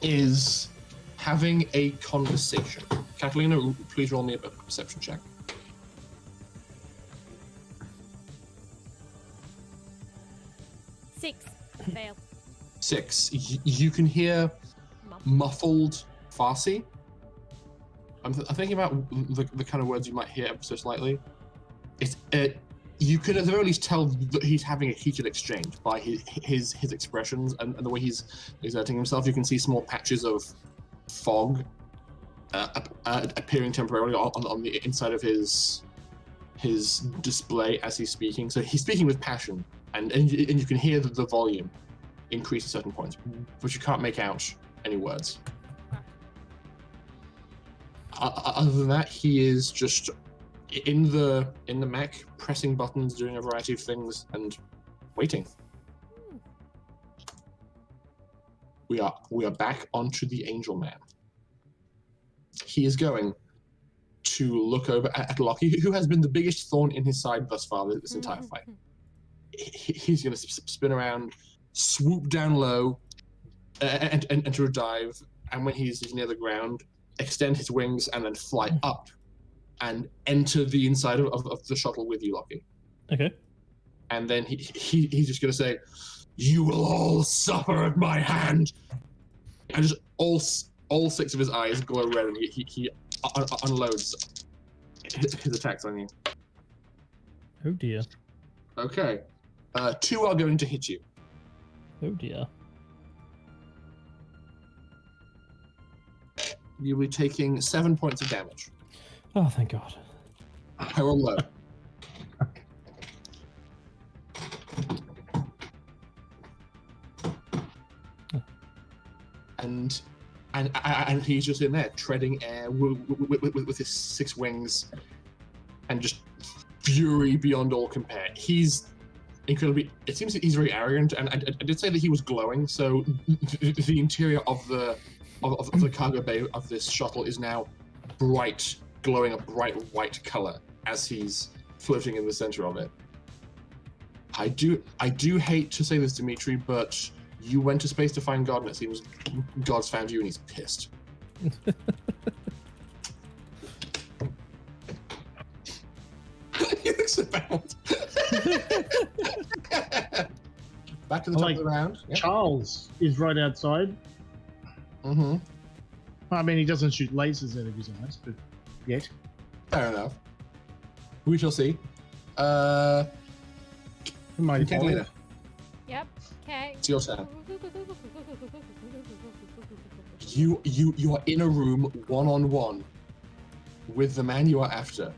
is having a conversation. Catalina, please roll me a perception check. 6. Fail. 6. You can hear muffled Farsi. I'm thinking about the kind of words you might hear ever so slightly. You can at the very least tell that he's having a heated exchange by his expressions and the way he's exerting himself. You can see small patches of fog appearing temporarily on the inside of his display as he's speaking. So he's speaking with passion, and you can hear the volume increase at certain points, but you can't make out any words. Other than that, he is just in the mech, pressing buttons, doing a variety of things, and waiting. We are back onto the Angel Man. He is going to look over at Lockie, who has been the biggest thorn in his side thus far this entire fight. He's going to spin around, swoop down low, and enter a dive, and when he's near the ground, extend his wings and then fly up and enter the inside of the shuttle with you, Lockie. Okay. And then he's just going to say, "You will all suffer at my hand." And just all 6 of his eyes glow red, and he unloads his attacks on you. Oh dear. Okay. 2 are going to hit you. Oh dear. You'll be taking 7 points of damage. Oh, thank God. I roll low. And he's just in there, treading air with his 6 wings, and just fury beyond all compare. He's incredibly. It seems that he's very arrogant, and I did say that he was glowing. So the interior of the cargo bay of this shuttle is now bright, glowing a bright white color as he's floating in the center of it. I do hate to say this, Dimitri, but you went to space to find God, and it seems God's found you, and he's pissed. He looks about. Back to the top Like, of the round. Yep. Charles is right outside. Mm-hmm. I mean, he doesn't shoot lasers out of his eyes, but yet. Fair enough. We shall see. Mighty Catalina, Yep. Okay. it's your turn. You are in a room one-on-one with the man you are after.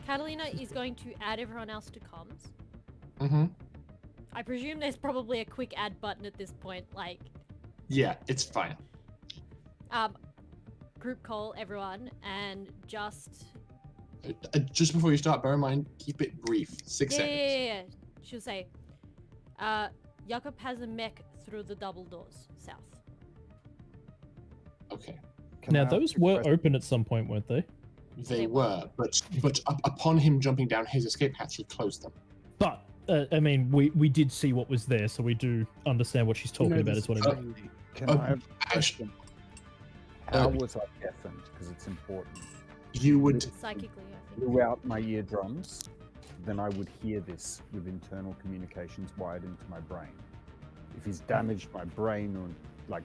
Catalina is going to add everyone else to comms. Mm-hmm. I presume there's probably a quick add button at this point, like, Yeah, it's fine. group call everyone and just Just before you start, bear in mind, keep it brief. 6 seconds. yeah. She'll say, Jakob has a mech through the double doors, south. Okay. Now, I ask those a were question? open at some point, weren't they? They were, but upon him jumping down his escape hatch, he closed them. But, I mean, we did see what was there, so we do understand what she's talking about, is what I mean. Can I have a Actually, question? How was I deafened? Because it's important. you would. Psychically, I think. Blew out my eardrums, then I would hear this with internal communications wired into my brain. If he's damaged my brain, or like,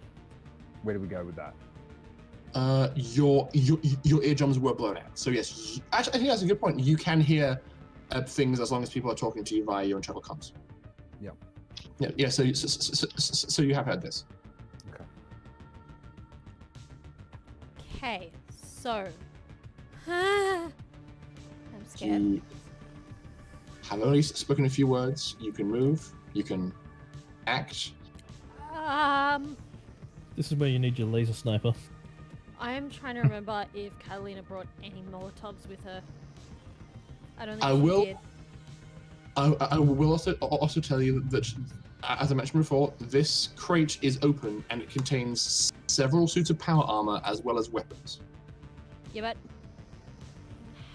where do we go with that? Your eardrums were blown out. So yes, actually, I think that's a good point. You can hear things as long as people are talking to you via your internal comms. Yep. Yeah. So you have heard this. Okay. Okay, so. I'm scared. You have only spoken a few words. You can move. You can act. This is where you need your laser sniper. I am trying to remember if Catalina brought any Molotovs with her. I don't think I she will- did. I will also tell you that, as I mentioned before, this crate is open and it contains several suits of power armor as well as weapons. Yeah, but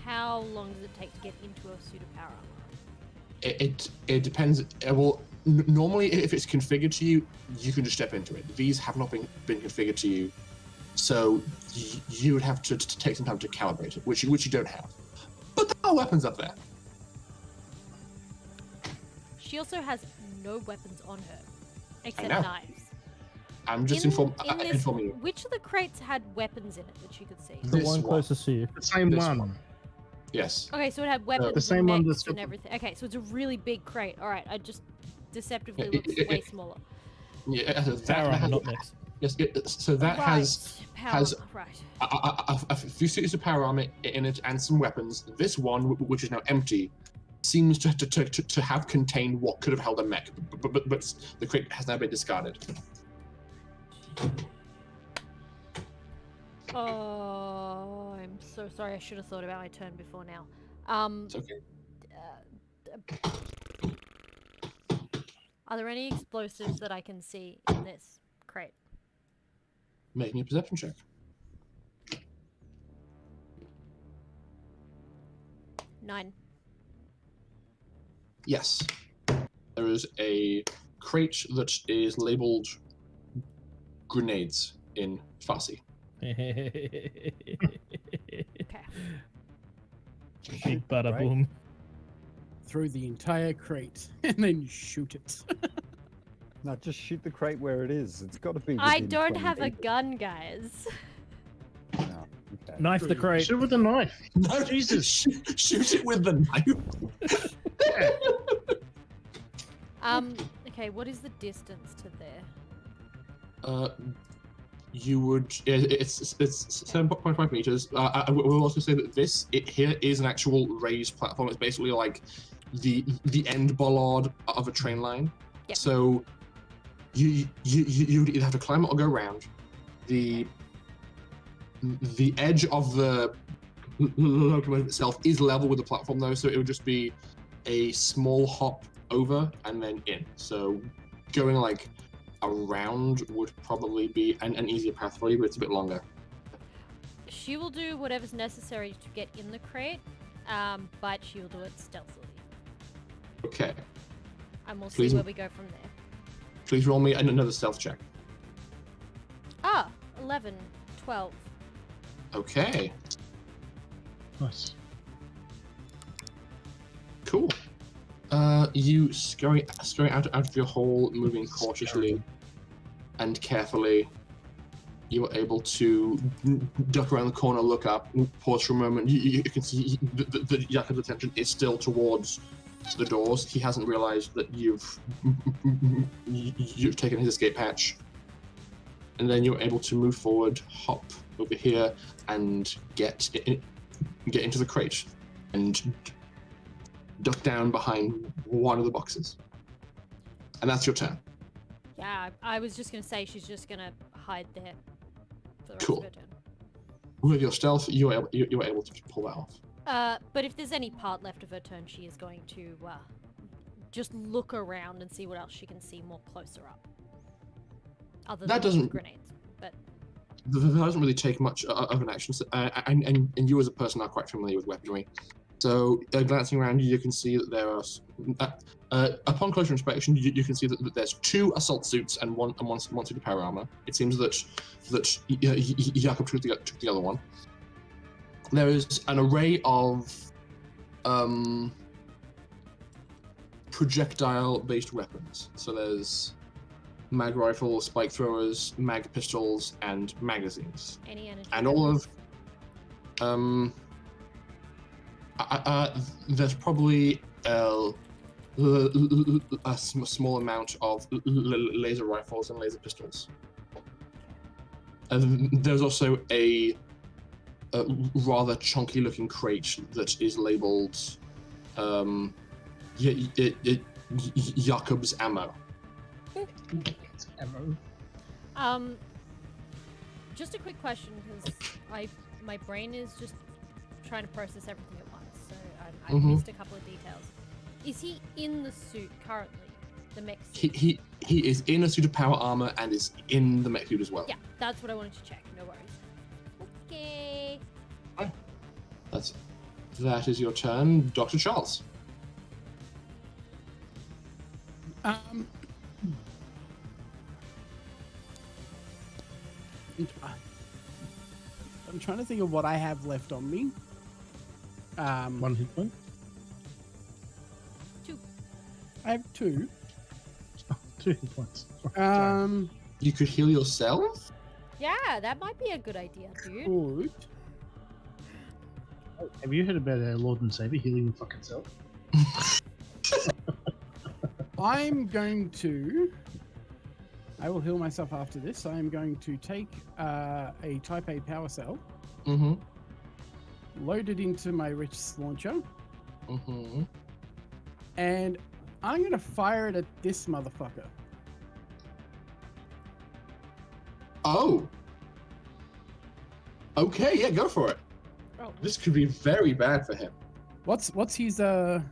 how long does it take to get into a suit of power armor? It depends. Well, normally if it's configured to you, you can just step into it. These have not been configured to you, so you would have to take some time to calibrate it, which you don't have. But there are weapons up there. She also has no weapons on her, except know. knives. I'm just informing you. Which of the crates had weapons in it that she could see? The This one one. closest to you. The same This one. one. Yes. Okay, so it had weapons The same and one mechs that's and got- everything. Okay, so it's a really big crate. All right, I just deceptively Yeah, looks way smaller. Yeah. Power That armor, has, not mix. yes. So that right. has power. Right. a few suits of power armor in it and some weapons. This one, which is now empty, seems to have contained what could have held a mech, but the crate has now been discarded. Oh, I'm so sorry. I should have thought about my turn before now. It's okay. Are there any explosives that I can see in this crate? Make me a perception check. 9. Yes. There is a crate that is labeled grenades in Farsi. Okay. Big bada Right. boom. Through the entire crate and then shoot it. No, just shoot the crate where it is. It's got to be. I within don't 20 have a meters. gun, guys. No, okay. Knife the crate. Shoot with a knife. No, Jesus. Shoot it with the knife. Okay, what is the distance to there? You would. It's 7.5 meters. I will also say that here is an actual raised platform. It's basically like the end bollard of a train line. Yep. So you would either have to climb it or go around. The edge of the locomotive itself is level with the platform though, so it would just be a small hop over and then in. So going like around would probably be an easier path for you, but it's a bit longer. She will do whatever's necessary to get in the crate, but she will do it stealthily. Okay. And we'll Please- see where we go from there. Please roll me another stealth check. 11, 12. Okay. Nice. Cool. You scurry out of your hole, moving cautiously and carefully. You are able to duck around the corner, look up, pause for a moment. You can see the Jakob's attention is still towards the doors. He hasn't realized that you've taken his escape hatch. And then you're able to move forward, hop over here, and get into the crate, and duck down behind one of the boxes. And that's your turn. Yeah, I was just gonna say she's just gonna hide there for the rest Cool. of her turn. With your stealth, you were able to pull that off. But if there's any part left of her turn, she is going to just look around and see what else she can see more closer up. Other That than doesn't- grenades, but That doesn't really take much of an action, and you as a person are quite familiar with weaponry. So glancing around, you can see that there are, upon closer inspection, you can see that there's 2 assault suits and one suit of power armor. It seems that Jakob took the other one. There is an array of projectile-based weapons. So there's mag rifles, spike throwers, mag pistols, and magazines. any energy. And all of there's probably a small amount of laser rifles and laser pistols. And there's also a rather chunky looking crate that is labeled Jakob's ammo. Just a quick question, because my brain is just trying to process everything at once, so I missed a couple of details. Is he in the suit currently? The mech suit? He is in a suit of power armor and is in the mech suit as well. Yeah, that's what I wanted to check. No worries. Okay. That is your turn, Dr. Charles. I'm trying to think of what I have left on me. 1 hit point. 2. I have 2. 2 hit points. You could heal yourself? Yeah, that might be a good idea, dude. Good. Have you heard about our Lord and Savior healing your fucking self? I'm going to. I will heal myself after this. I am going to take a Type A power cell, Mm-hmm. load it into my Rich launcher, Mm-hmm. and I'm going to fire it at this motherfucker. Oh. Okay, yeah, go for it. Oh. This could be very bad for him. What's his armor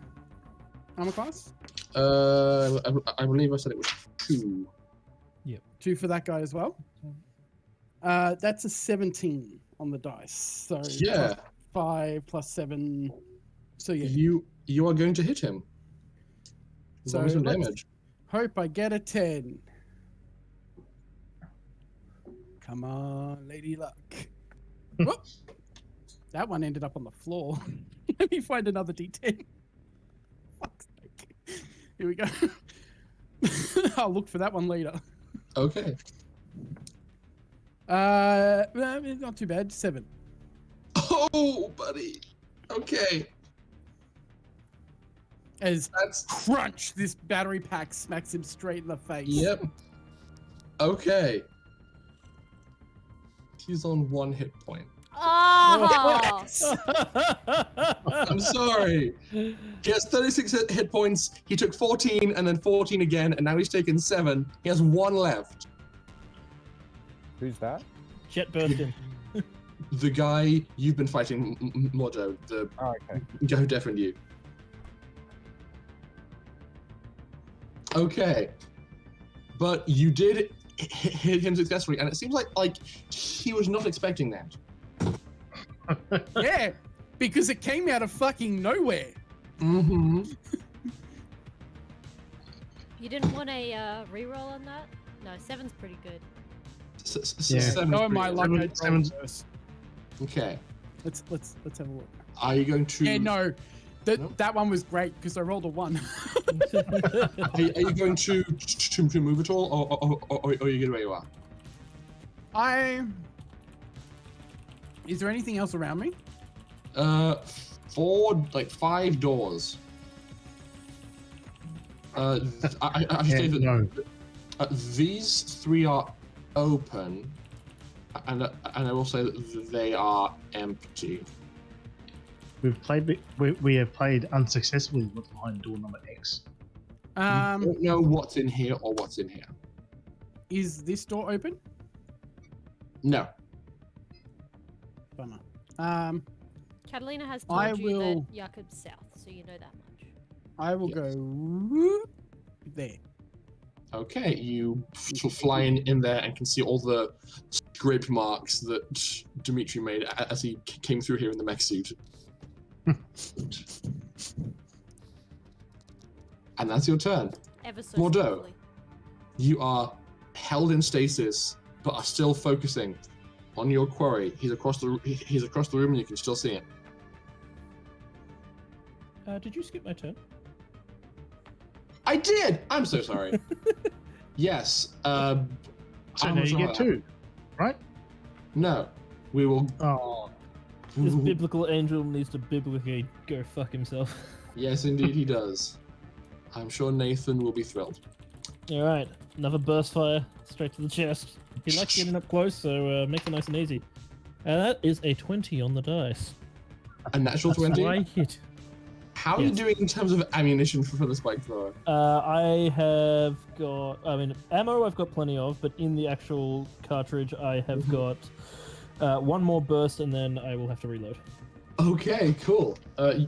class? I believe I said it was 2. 2 for that guy as well. That's a 17 on the dice. So Yeah. 5 plus 7. So yeah. You are going to hit him. So Roll some let's damage. hope I get a 10. Come on, Lady Luck. Whoop. That one ended up on the floor. Let me find another D10. Fuck's sake. Here we go. I'll look for that one later. Okay. Not too bad. 7. Oh, buddy. Okay. As That's crunch, this battery pack smacks him straight in the face. Yep. Okay. He's on 1 hit point. Oh! I'm sorry. He has 36 hit points. He took 14 and then 14 again, and now he's taken 7. He has 1 left. Who's that? Jet burst in. The guy you've been fighting, Mojo, the Oh, okay. guy who deafened you. Okay. But you did hit him successfully, and it seems like he was not expecting that. Yeah, because it came out of fucking nowhere. Mm-hmm. You didn't want a reroll on that? No, 7's pretty good. Yeah. Seven's Oh my pretty luck! good. Seven's- Worse. Okay. Let's have a look. Are you going to... Yeah, no, That one was great because I rolled a 1. Are you going to move at all, or are you good where you are? Is there anything else around me? 5 doors. I should say that No. These 3 are open, and I will say that they are empty. We have played unsuccessfully what's behind door number X. I don't know what's in here or what's in here. Is this door open? No. Bummer. Catalina has I told you will- that Jakob's south, so you know that much. I will Yes. go whoop there. Okay, you fly in there and can see all the scrape marks that Dimitri made as he came through here in the mech suit. And that's your turn. Ever so Bordeaux. smoothly. You are held in stasis, but are still focusing on your quarry. He's across the room, and you can still see him. Did you skip my turn? I did. I'm so sorry. Yes. So now you get 2, right? No, we will. Oh, This biblical angel needs to biblically go fuck himself. Yes, indeed, he does. I'm sure Nathan will be thrilled. All right, another burst fire straight to the chest. He likes getting up close, so make it nice and easy. And that is a 20 on the dice. A natural 20. I hit. How are you doing in terms of ammunition for the spike thrower? I have got. I mean, ammo I've got plenty of, but in the actual cartridge I have got 1 more burst, and then I will have to reload. Okay, cool.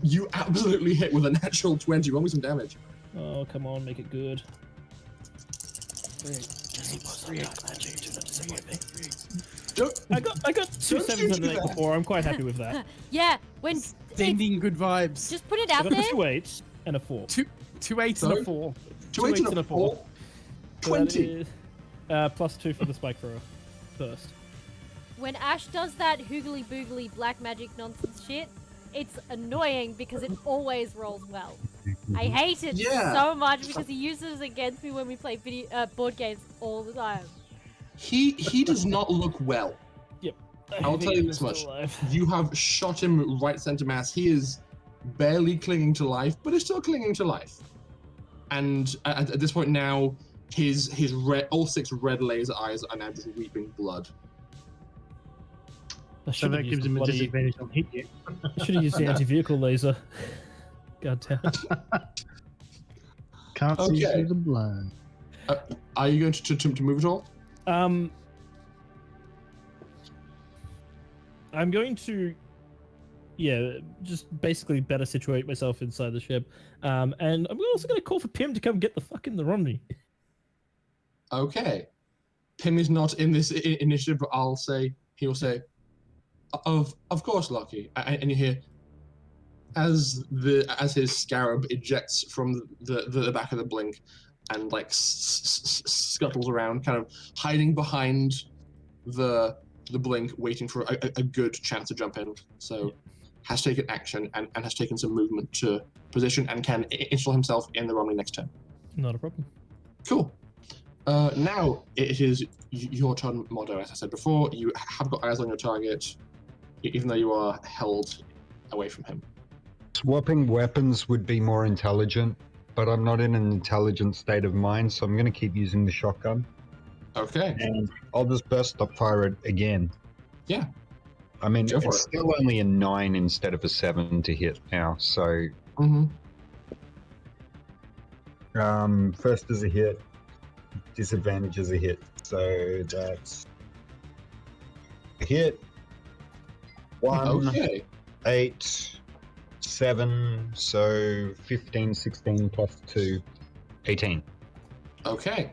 You absolutely hit with a natural 20. Roll me some damage. Oh, come on, make it good. I got 2 Don't 7s you and do an 8 that. before. I'm quite happy with that. Yeah, when Sending good vibes. just put it I out got there. 2 8s and a 4. 2 8s and a 4. 2 8 and a 4. So that 20. is, plus 2 for the spike thrower first. When Ash does that hoogly boogly black magic nonsense shit, it's annoying because it always rolls well. I hate it Yeah. so much because he uses it against me when we play board games all the time. He does not look well. I'll tell you this much. You have shot him right center mass. He is barely clinging to life, but is still clinging to life. And at this point now, his all 6 red laser eyes are now just weeping blood. so that gives him a disadvantage on hit. Yeah. Should have used the anti-vehicle laser. God damn it. Can't see Okay. through the blind. Are you going to move at all? I'm going to, just basically better situate myself inside the ship. And I'm also going to call for Pim to come get the fuck in the Romney. Okay. Pim is not in this initiative, but he will say, of course, Lucky. And you hear, as his scarab ejects from the back of the blink and like scuttles around, kind of hiding behind the blink, waiting for a good chance to jump in. So has taken action and has taken some movement to position and can install himself in the Romney next turn. Not a problem. Cool. Now it is your turn, Modo. As I said before, you have got eyes on your target, even though you are held away from him. Swapping weapons would be more intelligent, but I'm not in an intelligent state of mind, so I'm going to keep using the shotgun. Okay. And I'll just burst up fire it again. Yeah. I mean, Go for it's it. still only a 9 instead of a 7 to hit now, so first is a hit, disadvantage is a hit, so that's a hit. 1, Okay. 8, 7, so 15, 16 plus 2, 18. Okay.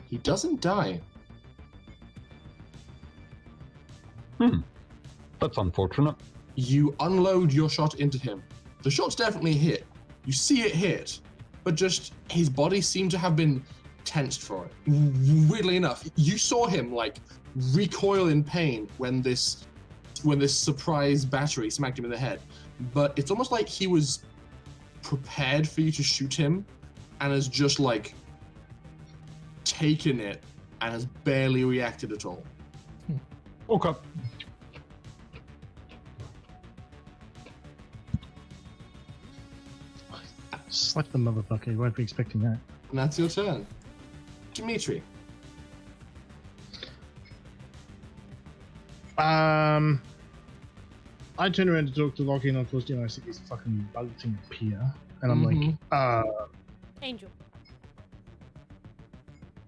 He doesn't die. That's unfortunate. You unload your shot into him. The shot's definitely hit. You see it hit, but just his body seemed to have been tensed for it. Weirdly enough, you saw him like recoil in pain when this this surprise battery smacked him in the head. But it's almost like he was prepared for you to shoot him, and has just like taken it and has barely reacted at all. Okay. Slap the motherfucker. You won't be expecting that. And that's your turn. Dimitri. I turn around to talk to Lockie, and of course, I see this fucking bug thing appear, and I'm like, Angel.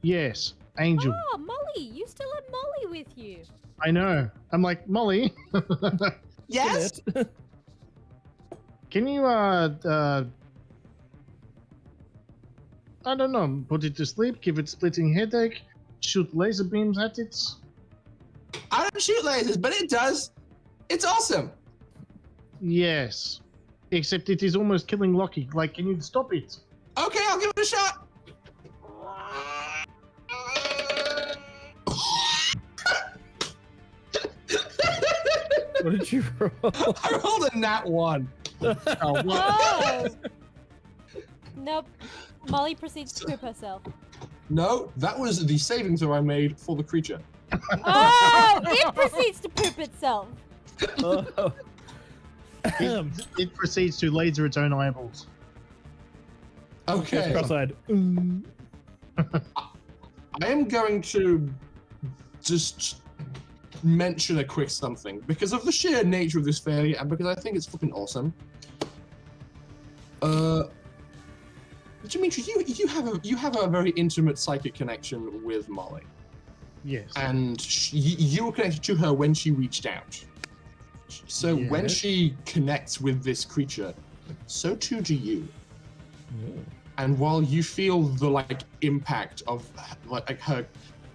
yes, Angel. Oh, Molly. You still have Molly with you. I know. I'm like, Molly, Yes. can you, I don't know, put it to sleep, give it splitting headache, shoot laser beams at it? I don't shoot lasers, but it does. It's awesome. Yes. Except it is almost killing Lockie. Like, can you stop it? Okay, I'll give it a shot. What did you roll? I rolled a nat 1. Oh, what? Oh. Nope. Molly proceeds to poop herself. No, that was the saving throw I made for the creature. Oh, it proceeds to poop itself. Oh. It proceeds to laser its own eyeballs. Okay. Cross-eyed. I am going to just mention a quick something because of the sheer nature of this failure and because I think it's fucking awesome. Dimitri, you have a very intimate psychic connection with Molly. Yes. And you were connected to her when she reached out. So when Yes. she connects with this creature, so too do you. Yeah. And while you feel the impact of her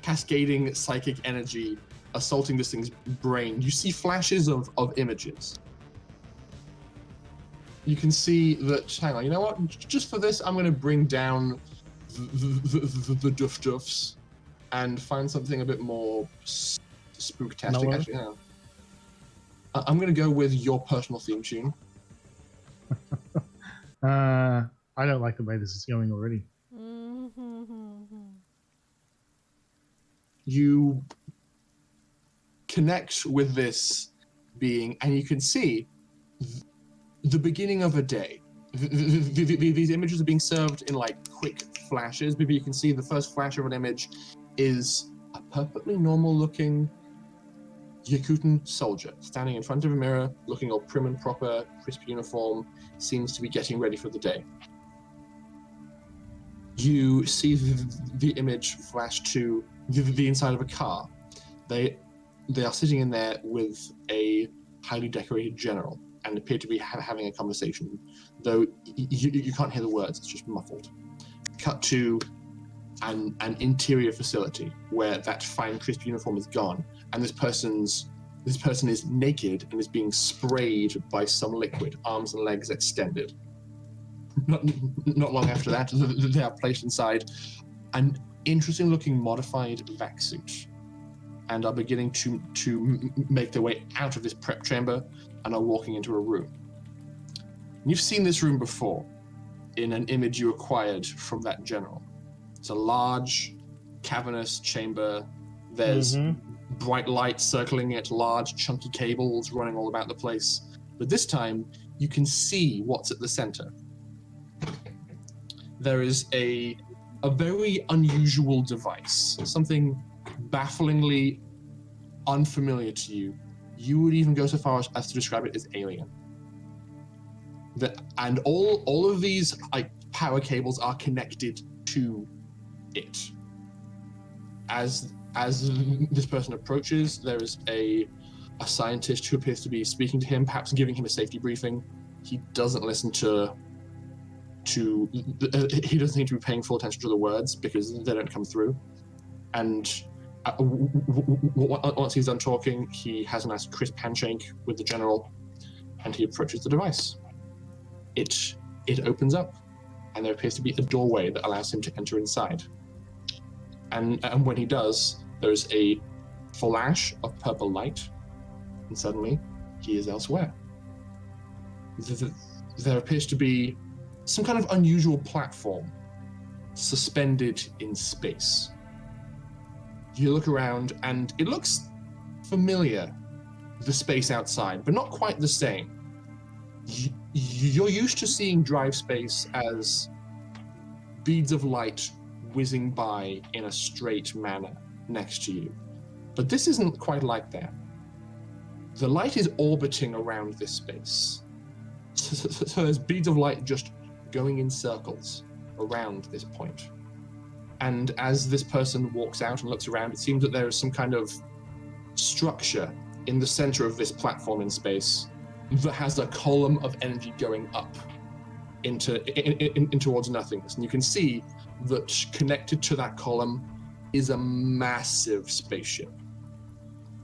cascading psychic energy assaulting this thing's brain, you see flashes of images. You can see that, hang on, you know what? Just for this, I'm going to bring down the duff-duffs and find something a bit more spooktastic. Mellow? Actually, hang on. I'm going to go with your personal theme tune. I don't like the way this is going already. You connect with this being, and you can see the beginning of a day. These images are being served in quick flashes. Maybe you can see the first flash of an image is a perfectly normal-looking Yakutan soldier standing in front of a mirror, looking all prim and proper, crisp uniform, seems to be getting ready for the day. You see the image flash to the inside of a car. They are sitting in there with a highly decorated general and appear to be having a conversation, though you can't hear the words, it's just muffled. Cut to an interior facility where that fine crisp uniform is gone, and this person is naked and is being sprayed by some liquid, arms and legs extended. Not long after that, they are placed inside an interesting looking modified vac suit and are beginning to make their way out of this prep chamber and are walking into a room. You've seen this room before in an image you acquired from that general. It's a large, cavernous chamber. There's bright lights circling it, large, chunky cables running all about the place. But this time, you can see what's at the center. There is a very unusual device, something bafflingly unfamiliar to you. You would even go so far as to describe it as alien. And all of these power cables are connected to it. As this person approaches, there is a scientist who appears to be speaking to him, perhaps giving him a safety briefing. He doesn't listen he doesn't seem to be paying full attention to the words because they don't come through. And once he's done talking, he has a nice crisp handshake with the general, and he approaches the device. It opens up, and there appears to be a doorway that allows him to enter inside. And when he does, there's a flash of purple light, and suddenly he is elsewhere. There appears to be some kind of unusual platform suspended in space. You look around and it looks familiar, the space outside, but not quite the same. You're used to seeing drive space as beads of light whizzing by in a straight manner next to you. But this isn't quite like that. The light is orbiting around this space. So there's beads of light just going in circles around this point. And as this person walks out and looks around, it seems that there is some kind of structure in the center of this platform in space that has a column of energy going up into towards nothingness. And you can see that connected to that column is a massive spaceship,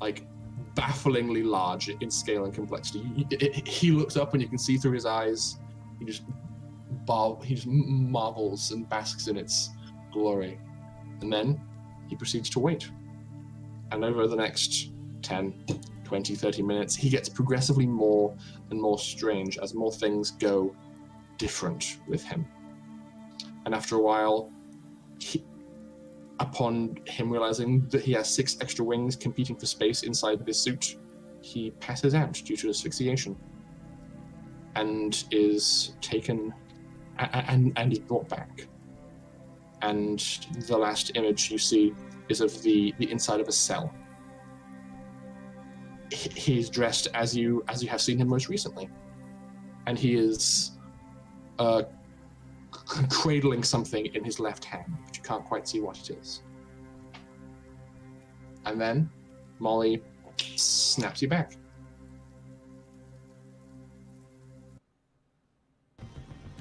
like bafflingly large in scale and complexity. He looks up and you can see through his eyes, he just marvels and basks in its glory. And then he proceeds to wait. And over the next 10, 20, 30 minutes, he gets progressively more and more strange as more things go different with him. And after a while, upon him realizing that he has 6 extra wings competing for space inside this suit, he passes out due to asphyxiation and is taken and is brought back. And the last image you see is of the inside of a cell. He's dressed as you have seen him most recently, and he is cradling something in his left hand, but you can't quite see what it is. And then Molly snaps you back.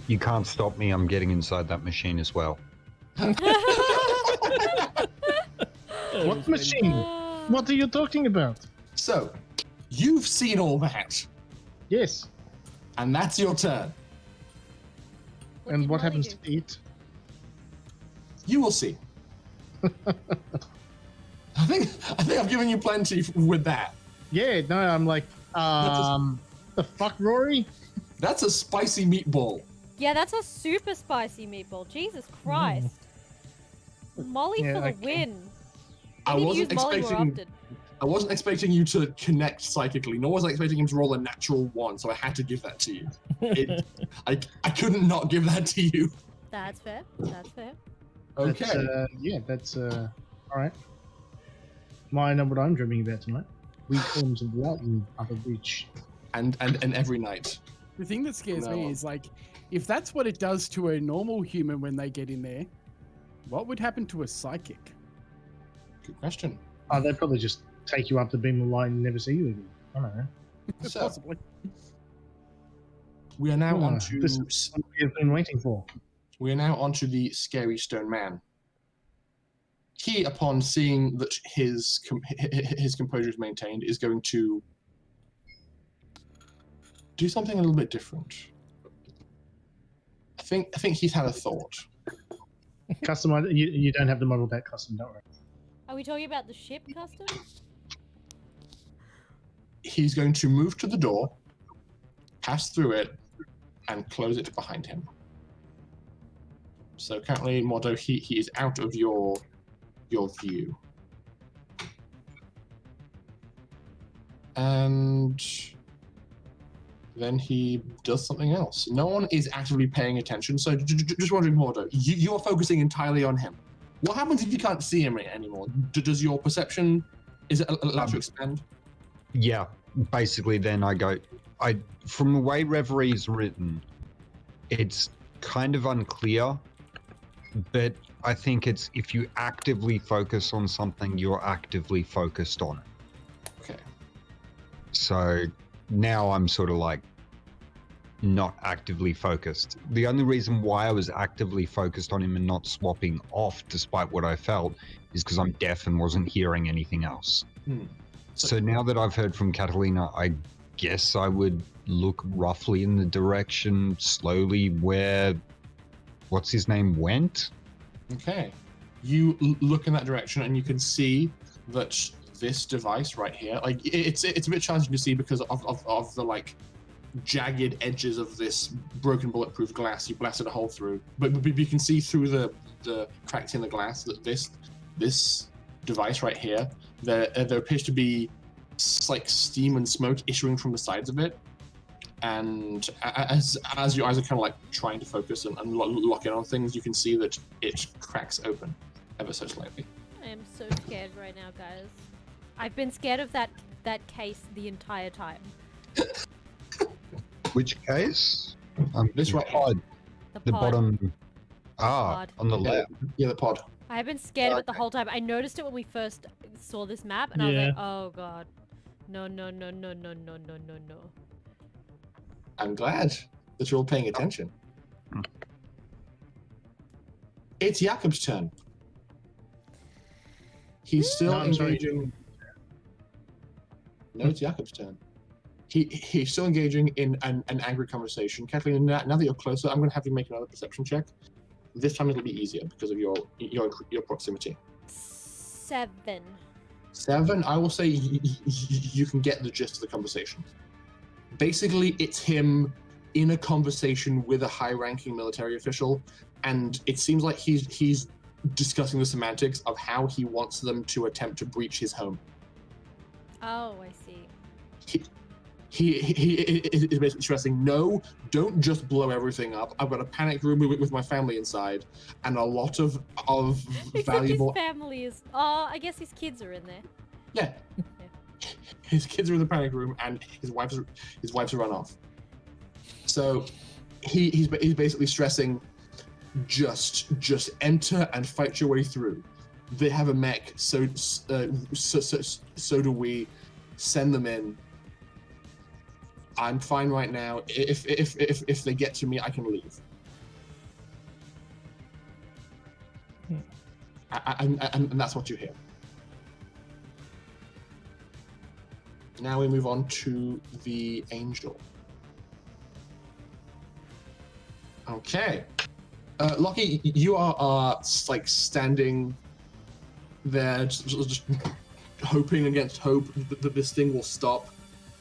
You can't stop me. I'm getting inside that machine as well. What machine? What are you talking about? So, you've seen all that, Yes. and that's your turn. And did what Molly happens do? to it? You will see. I think I've given you plenty with that. Yeah, no, I'm like, the fuck, Rory? That's a spicy meatball. Yeah, that's a super spicy meatball. Jesus Christ. Molly Yeah, for the okay. win. I We need to wasn't use Molly more expecting. often. I wasn't expecting you to connect psychically, nor was I expecting him to roll a natural 1, so I had to give that to you. I couldn't not give that to you. That's fair. That's fair. Okay. That's all right. I know what I'm dreaming about tonight. Weak forms of light and other reach. And every night. The thing that scares me No. is like, if that's what it does to a normal human when they get in there, what would happen to a psychic? Good question. Oh, they'd probably just take you up the beam of light and never see you again. I don't know. So Possibly. we are now Oh, onto this is what we've been waiting for. we are now onto the scary stone man. He, upon seeing that his composure is maintained, is going to do something a little bit different. I think he's had a thought. Custom, you don't have the model that custom, don't worry. Are we talking about the ship custom? He's going to move to the door, pass through it, and close it behind him. So currently, Mordo, he is out of your view. And then he does something else. No one is actively paying attention, so just wondering, Mordo, you are focusing entirely on him. What happens if you can't see him anymore? Does your perception, is it allowed to expand? Yeah, basically then from the way Reverie is written, it's kind of unclear, but I think it's if you actively focus on something, you're actively focused on it. Okay. So now I'm sort of like not actively focused. The only reason why I was actively focused on him and not swapping off despite what I felt is because I'm deaf and wasn't hearing anything else. So now that I've heard from Catalina, I guess I would look roughly in the direction slowly where what's his name went. Okay. You look in that direction and you can see that this device right here, like it's a bit challenging to see because of the like jagged edges of this broken bulletproof glass you blasted a hole through. But you can see through the cracks in the glass that this device right here, there appears to be like steam and smoke issuing from the sides of it. And as your eyes are kind of like trying to focus and lock in on things, you can see that it cracks open ever so slightly. I am so scared right now, guys. I've been scared of that case the entire time. Which case? This right pod. The pod. bottom. Pod. On the left. Yeah, the pod. I have been scared of it the whole time. I noticed it when we first saw this map, and I was like, oh god. No. I'm glad that you're all paying attention. It's Jakob's turn. He's still engaging. No, it's Jakob's turn. He's still engaging in an angry conversation. Kathleen, now that you're closer, I'm going to have you make another perception check. This time it'll be easier because of your proximity. 7. 7, I will say you can get the gist of the conversation. Basically, it's him in a conversation with a high-ranking military official, and it seems like he's discussing the semantics of how he wants them to attempt to breach his home. Oh, I see. He is basically stressing, no, don't just blow everything up. I've got a panic room with my family inside, and a lot of valuable... Except his family is... Oh, I guess his kids are in there. Yeah. His kids are in the panic room, and his wife's run off. So he's basically stressing, just enter and fight your way through. They have a mech, so do we. Send them in. I'm fine right now. If they get to me, I can leave. And that's what you hear. Now we move on to the angel. Okay. Lockie, you are like standing there, just hoping against hope that this thing will stop.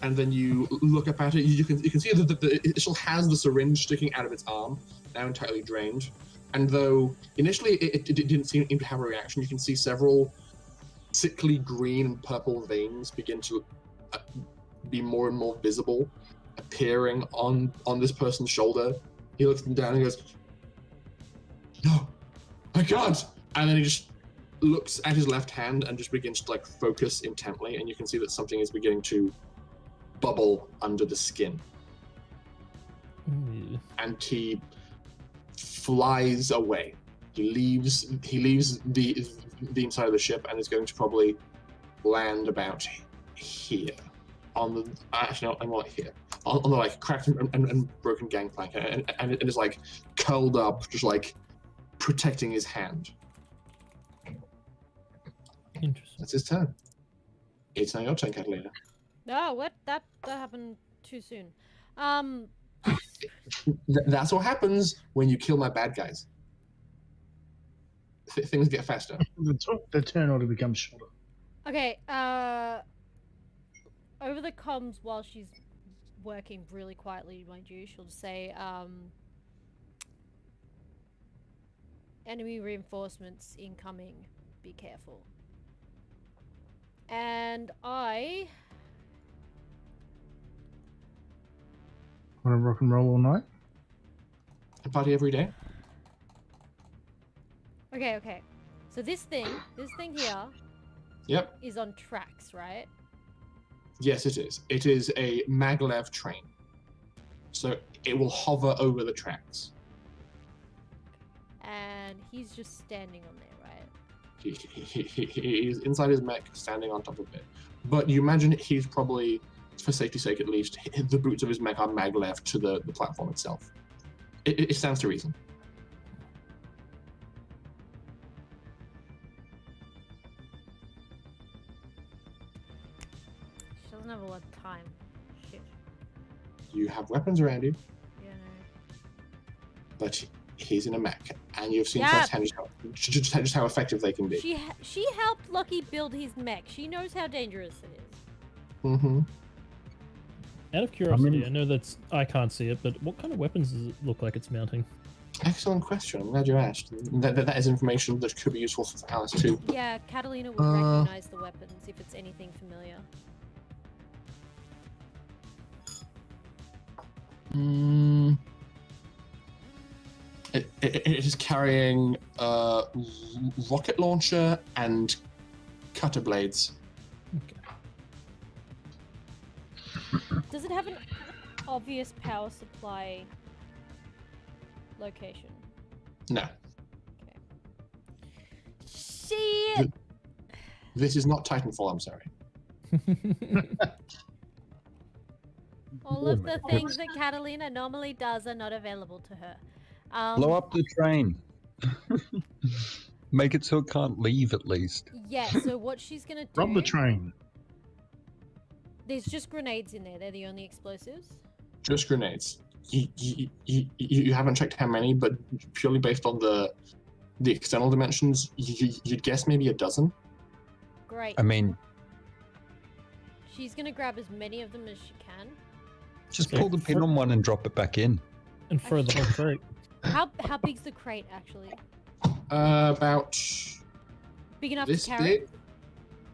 And then you look up at it. You can see that it still has the syringe sticking out of its arm, now entirely drained. And though initially it didn't seem to have a reaction, you can see several sickly green and purple veins begin to be more and more visible, appearing on this person's shoulder. He looks them down and goes, "No, I can't." And then he just looks at his left hand and just begins to like focus intently, and you can see that something is beginning to bubble under the skin. And he flies away. He leaves the inside of the ship and is going to probably land about here on the here on the like cracked and broken gangplank, and it is like curled up, just like protecting his hand. Interesting. That's his turn. It's now your turn, Catalina. Oh, what? That happened too soon. That's what happens when you kill my bad guys. Things get faster. The turn order becomes shorter. Okay, over the comms while she's working really quietly, mind you, she'll just say, enemy reinforcements incoming, be careful. And I... Want to rock and roll all night? And party every day? Okay. So this thing here Yep. is on tracks, right? Yes, it is. It is a maglev train. So it will hover over the tracks. And he's just standing on there, right? He's inside his mech, standing on top of it. But you imagine he's probably, for safety's sake at least, the boots of his mech are maglev to the platform itself. It stands to reason. She doesn't have a lot of time. Shit. You have weapons around you, Yeah, no. but he's in a mech, and you've seen Yeah. firsthand just how effective they can be. She helped Lucky build his mech. She knows how dangerous it is. Mm-hmm. Out of curiosity, I know I can't see it, but what kind of weapons does it look like it's mounting? Excellent question. I'm glad you asked. That is information that could be useful for Alice too. Yeah, Catalina would recognize the weapons if it's anything familiar. It is carrying a rocket launcher and cutter blades. Does it have an obvious power supply location? No. Okay. Shit! This is not Titanfall, I'm sorry. All of the things that Catalina normally does are not available to her. Blow up the train. Make it so it can't leave, at least. Yeah, so what she's gonna do... Rob the train. There's just grenades in there. They're the only explosives. Just grenades. You haven't checked how many, but purely based on the external dimensions, you'd guess maybe a dozen. Great. I mean, She's gonna grab as many of them as she can. just pull the pin on one and drop it back in. And throw the whole crate. How big's the crate actually? About Big enough this to carry? big.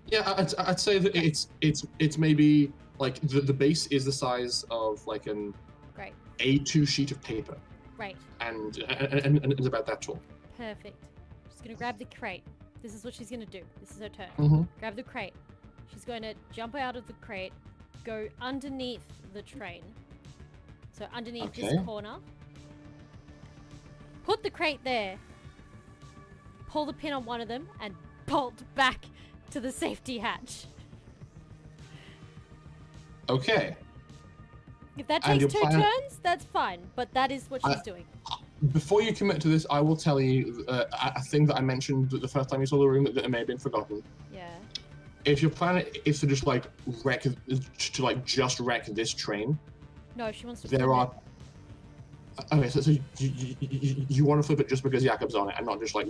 Yeah, I'd say that it's maybe like the base is the size of like an Great. A2 sheet of paper, Great. and it's about that tall. Perfect. She's gonna grab the crate. This is what she's gonna do. This is her turn. Mm-hmm. Grab the crate. She's going to jump out of the crate, go underneath the train. So underneath this Okay. corner. Put the crate there. Pull the pin on one of them and bolt back to the safety hatch. Okay. If that And takes your 2 plan- turns, that's fine. But that is what she's doing. Before you commit to this, I will tell you a thing that I mentioned the first time you saw the room that may have been forgotten. Yeah. If your plan is to just like wreck this train, No, she wants to. there flip are. Okay, so you want to flip it just because Jakob's on it, and not just like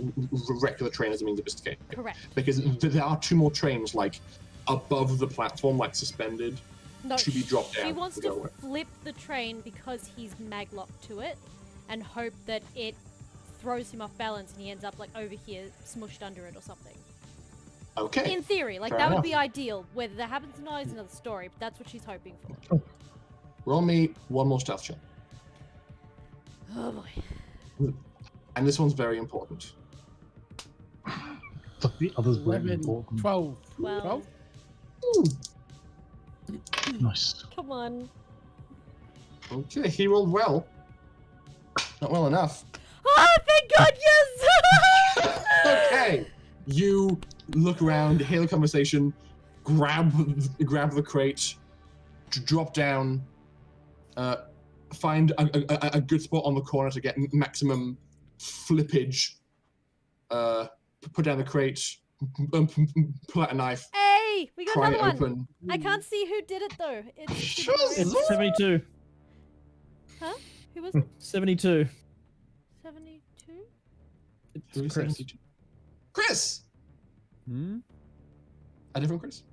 wreck the train as a means of escape. it. Correct. Because there are 2 more trains like above the platform, like suspended, No, to be dropped down. she wants and go to away. flip the train because he's maglocked to it, and hope that it throws him off balance and he ends up like over here, smushed under it or something. Okay. In theory, like Fair that would enough. be ideal. Whether that happens or not is another story, but that's what she's hoping for. Roll me 1 more stealth check, Oh boy. and this one's very important. The others were 11, important. 12. 12. Nice. Come on. Okay, he rolled well. Not well enough. Oh, thank God, yes! Okay. You look around, hear the conversation, grab the crate, drop down, find a good spot on the corner to get maximum flippage. Put down the crate, pull out a knife, Hey, we got pry it another one. open. I can't see who did it though. It's Sure. It's 72. Huh? Who was it? 72. 72? It's Chris. Chris! Hmm? A different Chris?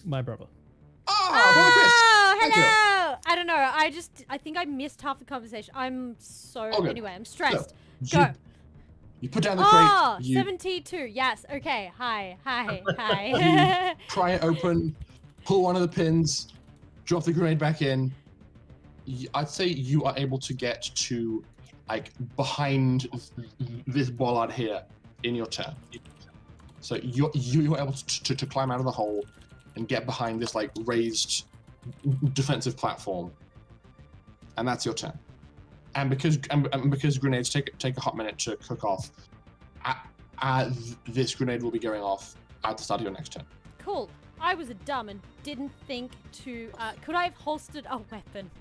My brother. Oh, brother Chris! Oh, Thank you. hello! I don't know. I think I missed half the conversation. I'm so. Okay. Anyway, I'm stressed. You- Go. You put down the Oh, crate, you 72. Yes. Okay. Hi. Hi. pry it open, pull one of the pins, drop the grenade back in. I'd say you are able to get to, like, behind this bollard here in your turn. So you're able to climb out of the hole and get behind this, like, raised defensive platform. And that's your turn. And because grenades take a hot minute to cook off, this grenade will be going off at the start of your next turn. Cool. I was a dumb and didn't think to. Could I have holstered a weapon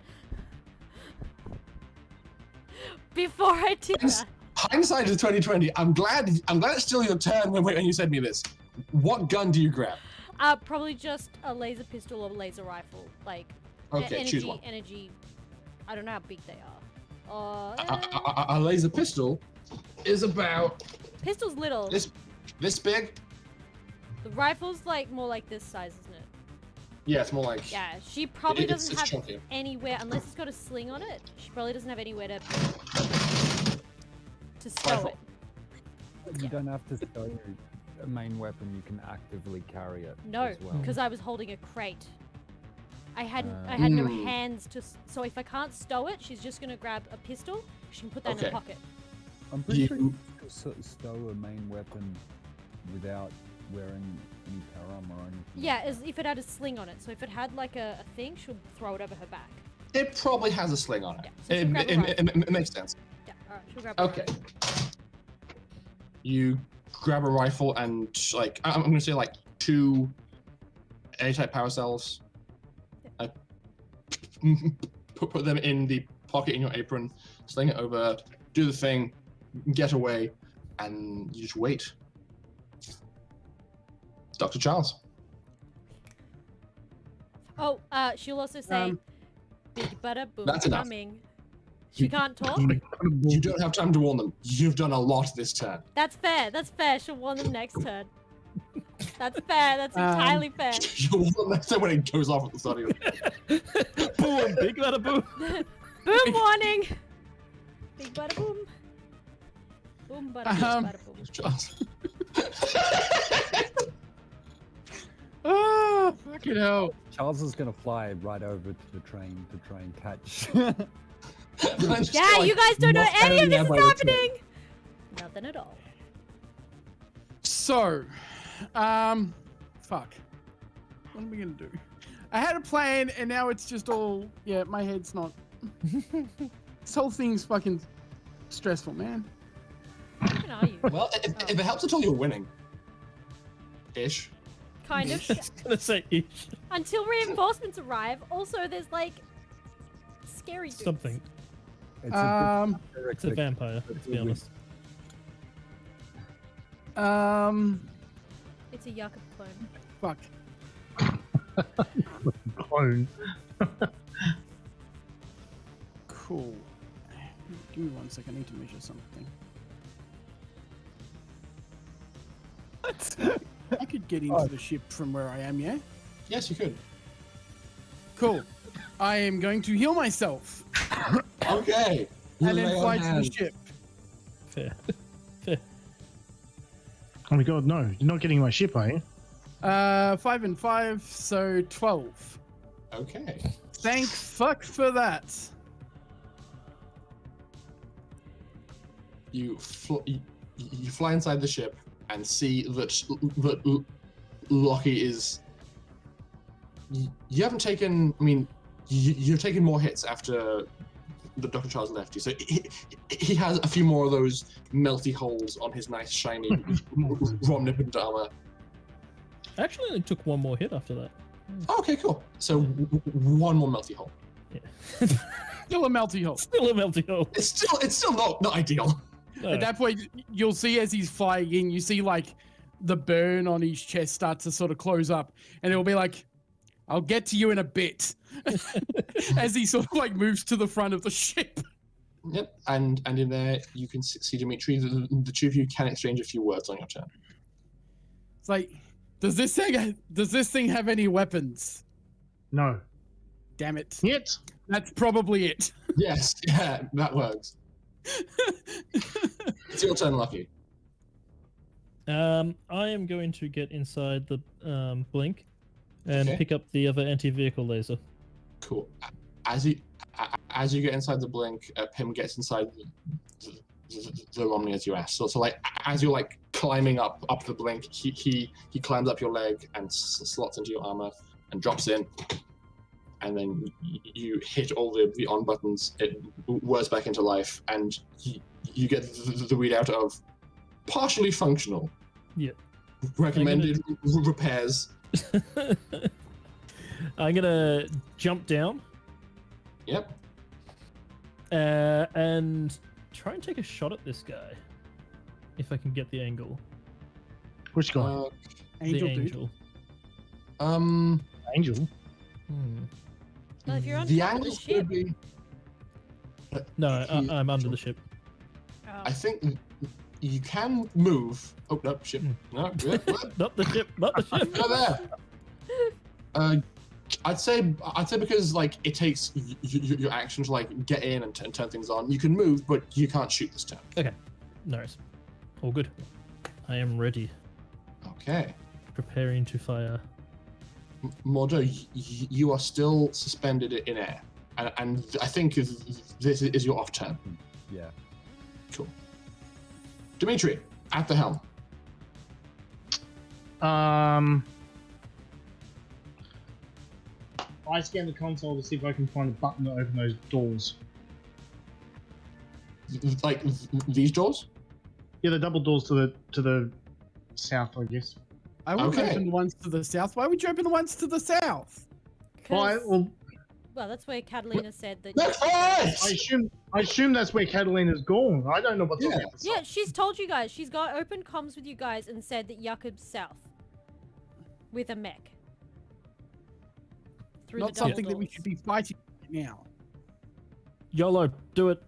before I did that? Hindsight is 2020. I'm glad it's still your turn when you said me this. What gun do you grab? Probably just a laser pistol or laser rifle. Like, Okay, energy, choose one. energy. I don't know how big they are. A laser pistol is about Pistol's little. this big. The rifle's like more like this size, isn't it? Yeah, it's more like. Yeah, she probably It's doesn't have chunky. anywhere, unless it's got a sling on it. She probably doesn't have anywhere to stow Rifle. it. You don't have to stow a main weapon. You can actively carry it. No, as well. because I was holding a crate. I had no Mm. hands to. So if I can't stow it, she's just gonna grab a pistol. She can put that in Okay. her pocket. I'm pretty sure You- you can stow a main weapon without wearing any power armor or anything. Yeah, as if it had a sling on it. So if it had like a thing, she'll throw it over her back. It probably has a sling on it. Yeah, so she'll grab a rifle. It makes sense. Yeah, alright, she'll grab a Okay. rifle. You grab a rifle and like I'm gonna say like 2 A-type power cells. Put them in the pocket in your apron, sling it over, do the thing, get away, and you just wait. Dr. Charles. Oh, she'll also say, "Big butter boom That's enough. coming." She can't talk. You don't have time to warn them. You've done a lot this turn. That's fair. That's fair. She'll warn them next turn. That's fair. That's entirely fair. You'll warn them next time when it goes off at the start of your Boom! Big bada boom! Boom warning. Big butter boom. Boom butter boom. Charles. Oh, fucking hell. Charles is gonna fly right over to the train to try and catch. Yeah, you guys don't know any of this is happening. Nothing at all. So, fuck. What are we gonna do? I had a plan, and now it's just all. Yeah, my head's not. This whole thing's fucking stressful, man. How good are you? Well, if it helps at all, you're winning. Ish. Kind of. I was gonna say ish. Until reinforcements arrive. Also, there's like scary dudes. Something. It's It's a vampire, to be honest. It's a Jakob clone. Fuck. Clone. Cool. Give me 1 second. I need to measure something. I could get into the ship from where I am, yeah? Yes, you could. Cool. I am going to heal myself Okay. and then fly to the ship. Fair. Oh my god, no. You're not getting my ship, are you? 5 and 5, so 12. Okay. Thank fuck for that. You fly inside the ship and see that Lockie is. You haven't taken. I mean, you've taken more hits after the Dr. Charles left you, so he has a few more of those melty holes on his nice shiny omnipotent armor. I actually only took one more hit after that. Okay, cool. So one more melty hole. Yeah. Still a melty hole. Still a melty hole. It's still not ideal. No. At that point, you'll see as he's flying in, you see like the burn on his chest start to sort of close up, and it'll be like, "I'll get to you in a bit," as he sort of like moves to the front of the ship. Yep, and in there you can see Dimitri. The two of you can exchange a few words on your turn. It's like, does this thing have any weapons? No. Damn it! Yet. That's probably it. Yes, yeah, that works. It's your turn, Lucky. I am going to get inside the blink and Okay. pick up the other anti-vehicle laser. Cool. As you get inside the blink, Pim gets inside the Romney as you asked. So like as you're like climbing up the blink, he climbs up your leg and slots into your armor and drops in. And then you hit all the on buttons, it whirs back into life, and you get the readout of partially functional. Yeah. Recommended repairs. I'm gonna jump down Yep. and try and take a shot at this guy, if I can get the angle. Which guy? Angel the dude. angel. Angel? Hmm. Well, if you're on The top of the angle's ship, gonna be. No, I'm under the ship. I think you can move. Oh no, ship. No, Not the ship. Not the ship. go there. I'd say because like it takes your action to like get in and turn things on. You can move, but you can't shoot this turn. Okay, no worries. All good. I am ready. Okay. Preparing to fire. Mordo, you are still suspended in air, and I think this is your off turn. Yeah. Cool. Dimitri, at the helm. I scan the console to see if I can find a button to open those doors. Like these doors? Yeah, the double doors to the south, I guess. I would Okay. open the ones to the south. Why would you open the ones to the south? Well, Well, that's where Catalina said that. That's I assume that's where Catalina's gone. I don't know what's on the other Yeah, side. she's told you guys. She's got open comms with you guys and said that Jakob's south with a mech. Through Not the double something that we doors. should be fighting now. YOLO, do it.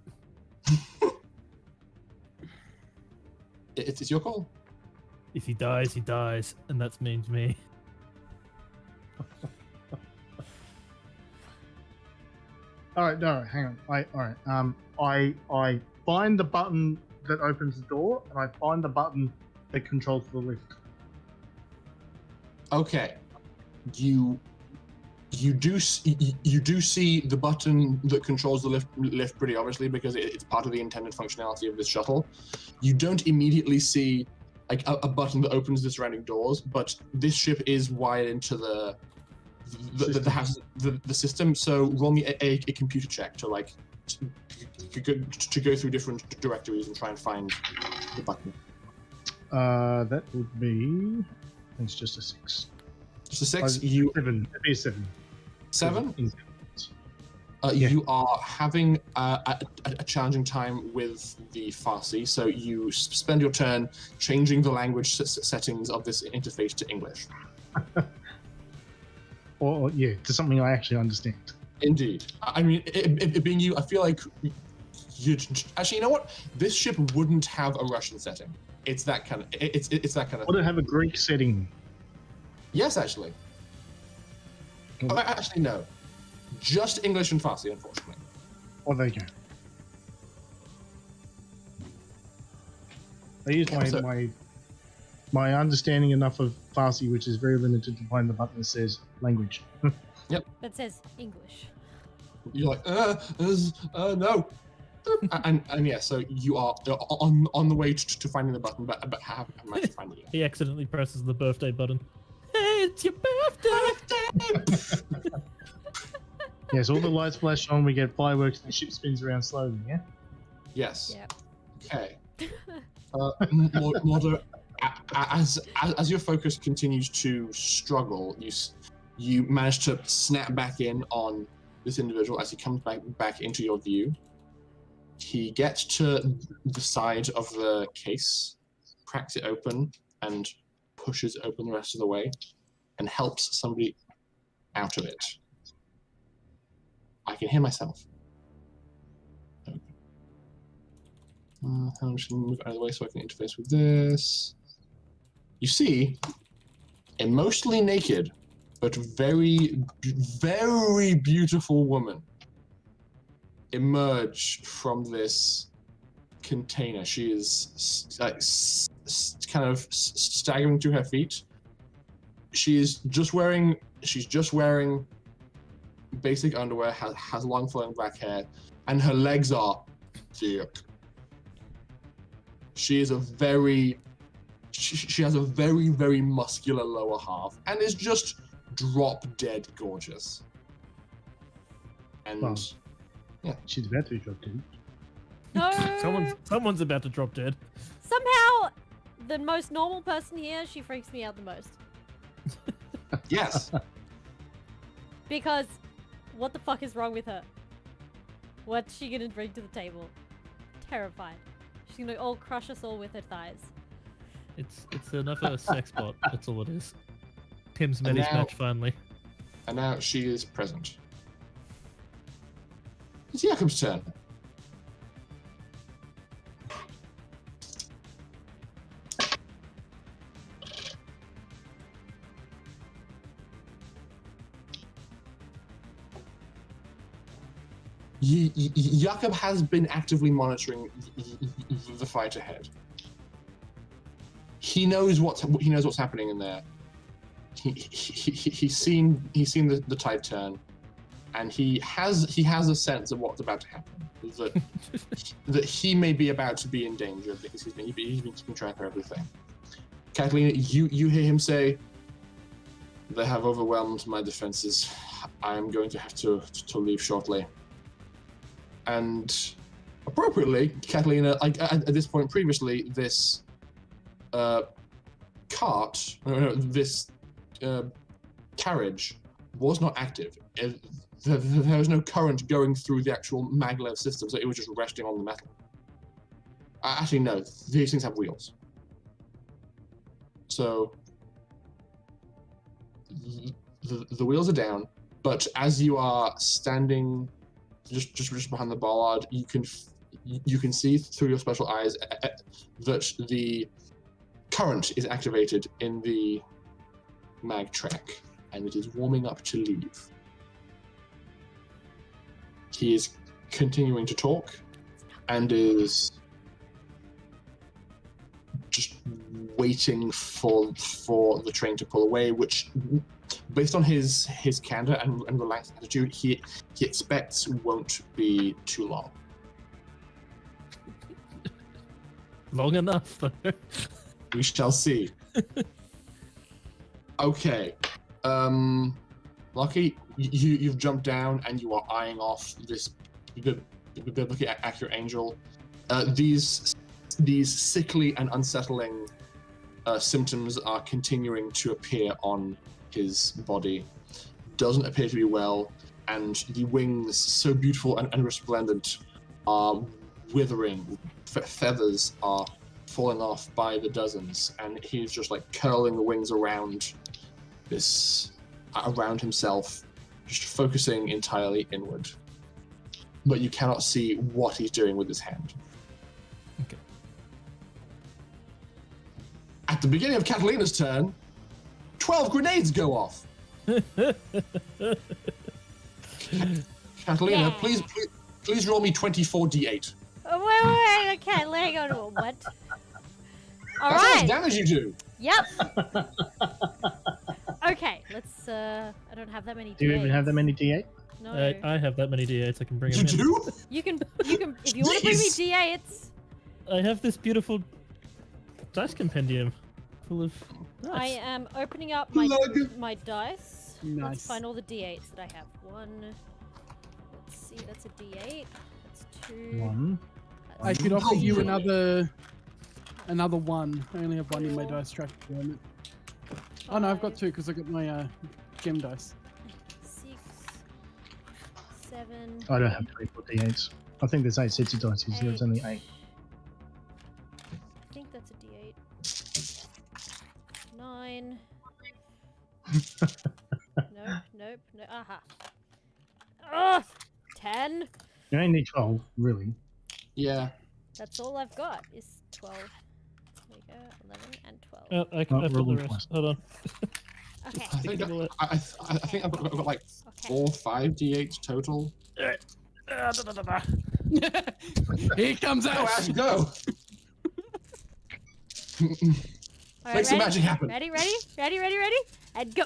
It's your call. If he dies, and that means me. All right, no, hang on. I find the button that opens the door, and I find the button that controls the lift. Okay. You do see the button that controls the lift pretty obviously because it's part of the intended functionality of this shuttle. You don't immediately see like a button that opens the surrounding doors, but this ship is wired into the system. So roll me a computer check to like to go through different directories and try and find the button. That would be. It's just a 6. Just a 6. 7. It'd be a 7. 7. Yeah. You are having a challenging time with the Farsi, so you spend your turn changing the language settings of this interface to English. Or yeah, to something I actually understand. Indeed. I mean, it being you, I feel like you'd actually. You know what? This ship wouldn't have a Russian setting. It's that kind of. It's that kind of. Would it have a Greek setting? Yes, actually. Oh, actually, no. Just English and Farsi, unfortunately. Oh, there you go. I use my understanding enough of Farsi, which is very limited, to find the button that says language. That says English. You're like, no. and yeah, so you are on the way to finding the button, but haven't managed to find it yet. He accidentally presses the birthday button. Hey, it's your birthday! Yes, all the lights flash on, we get fireworks, and the ship spins around slowly, yeah? Yes. Yep. Okay. Mordo, as your focus continues to struggle, you manage to snap back in on this individual as he comes back into your view. He gets to the side of the case, cracks it open, and pushes open the rest of the way, and helps somebody out of it. I can hear myself. I'm just going to move out of the way so I can interface with this. You see a mostly naked but very, very beautiful woman emerge from this container. She is kind of staggering to her feet. She's just wearing basic underwear, has long flowing black hair, and her legs are thick. She has a very, very muscular lower half and is just drop dead gorgeous. And Wow. yeah, She's about to drop dead. No. Someone's about to drop dead. Somehow, the most normal person here, she freaks me out the most. yes. Because, what the fuck is wrong with her? What's she gonna bring to the table? Terrified. She's gonna all crush us all with her thighs. It's another sex bot. That's all it is. Tim's met And his now- match finally. And now she is present. It's Jakob's turn. Jakob has been actively monitoring the fight ahead. He knows what's happening in there. He's seen the tide turn, and he has a sense of what's about to happen. That he may be about to be in danger because he's been keeping track of everything. Catalina, you hear him say, "They have overwhelmed my defenses. I am going to have to leave shortly." And appropriately, Catalina, like at this point previously, this carriage was not active. There was no current going through the actual maglev system, so it was just resting on the metal. Actually, no, these things have wheels. So the wheels are down, but as you are standing just behind the bollard, you can see through your special eyes that the current is activated in the mag track, and it is warming up to leave. He is continuing to talk and is just waiting for the train to pull away, which, based on his candor and relaxed attitude, he expects won't be too long. Long enough, though. We shall see. Okay. Lucky, you've jumped down and you are eyeing off this biblically accurate angel. These sickly and unsettling symptoms are continuing to appear on his body. Doesn't appear to be well, and the wings, so beautiful and resplendent, are withering. Feathers are falling off by the dozens, and he's just like curling the wings around himself, just focusing entirely inward. But you cannot see what he's doing with his hand. Okay. At the beginning of Catalina's turn, 12 grenades go off. Catalina, Yeah. please roll me 24d8. Oh, wait, okay, hang on. What? All That's how right. much damage you do. Yep. Okay, let's. I don't have that many. Do you D8s. even have that many D8? No. I have that many D8s. I can bring You them in. do? You can. If you want to bring me Jeez. D8s, I have this beautiful dice compendium full of. I Nice. am opening up my Plug. my dice. Let's Nice. find all the D8s that I have. One. Let's see. That's a D8. That's two. One. I That's could offer you three. another one. I only have one in my Cool. dice track at the moment. Oh no, I've got 2 because I got my gem dice. 6, 7. I don't have 24 D8s. I think there's 8 sets of dice. There's only 8. I think that's a D8. 9. Nope. No. Aha. Oh, 10. You only need 12, really. Yeah. That's all I've got is 12. There we go. 11 and 12. Oh, Oh, I've got roll the them rest. Hold on. Okay. I think I've got like Okay. 4 5d8s total. Here comes Go, Ash, Ash. go! All right, Make some ready? magic happen. Ready, and go.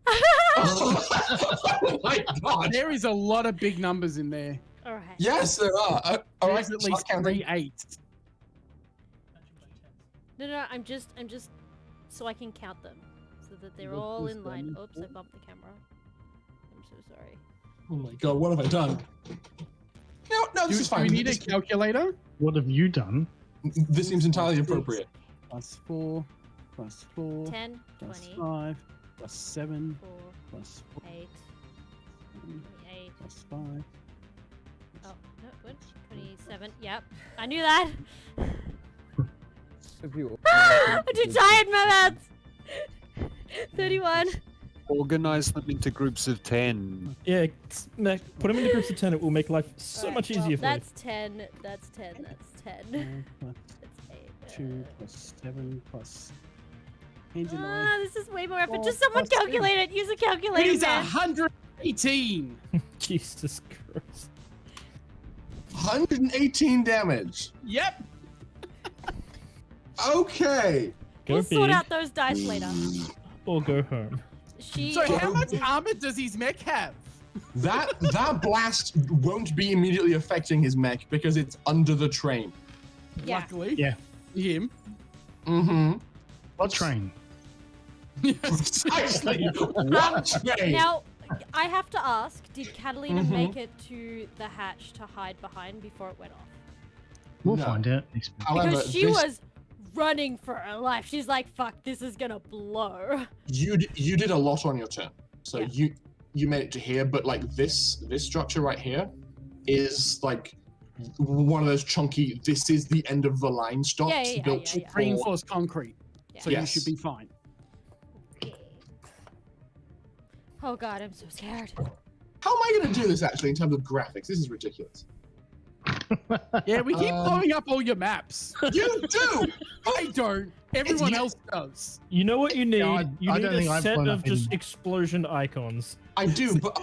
Oh my god! There is a lot of big numbers in there. All right. Yes, there are. All right, There's at least start counting. 3 8s. No, I'm just so I can count them, so that they're What all is in line. them? Oops, I bumped the camera. I'm so sorry. Oh my god, what have I done? No, this is Do we fine. need a calculator? What have you done? This seems entirely appropriate. Plus 4, plus 4, 10, plus 20, 5, plus 7, 4, plus 4, 8, 28. plus 5. Oh, no, what? 27. Yep. I knew that. If you I'm too tired, my lads. 31. organize them into groups of 10. Yeah, Mac, put them into groups of 10. It will make life so Alright, much well, easier for you. That's 10. That's 10. That's 10. Plus That's 8. 2, plus 7, plus. Hands in the way. Ah, this is way more effort. Four Just someone plus calculate it. Use a calculator, He's man. 118. Jesus Christ. 118 damage. Yep. Okay. Go We'll big sort out those dice later. or go home. So how much armor does his mech have? That blast won't be immediately affecting his mech because it's under the train. Yeah. Luckily. Yeah. Him. Mm-hmm. What train? Precisely. What train? Now, I have to ask, did Catalina make it to the hatch to hide behind before it went off? We'll No. find out next week. However, Because she this- was running for her life. She's like, fuck, this is gonna blow. you did a lot on your turn, so Yeah. you made it to here. But like this structure right here is like one of those chunky. This is the end of the line stops Yeah, built for- Reinforced concrete. Yeah. So Yes. you should be fine. Oh god, I'm so scared. How am I going to do this actually in terms of graphics? This is ridiculous. Yeah, we keep Um, blowing up all your maps. You do. I don't. Everyone you- else does. You know what you need? I you need don't a think I've set blown of up just any. explosion icons. I do, but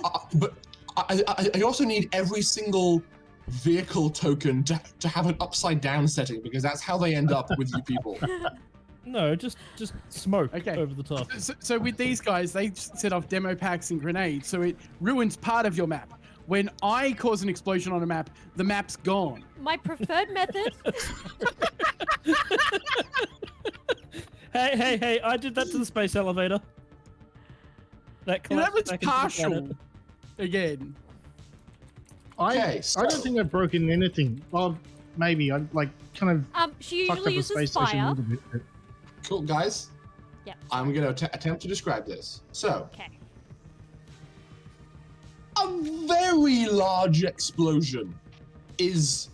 I also need every single vehicle token to have an upside down setting because that's how they end up with you people. No, just smoke Okay. over the top. So with these guys, they set off demo packs and grenades, so it ruins part of your map. When I cause an explosion on a map, the map's gone. My preferred method. Hey! I did that to the space elevator. That And that collapsed was back into the partial. planet. Again. Okay, I so- don't think I've broken anything. Well, maybe I like kind of She fucked usually up the space uses station a fire. little bit. But Cool, guys. Yeah. I'm going to attempt to describe this. So, Okay. a very large explosion is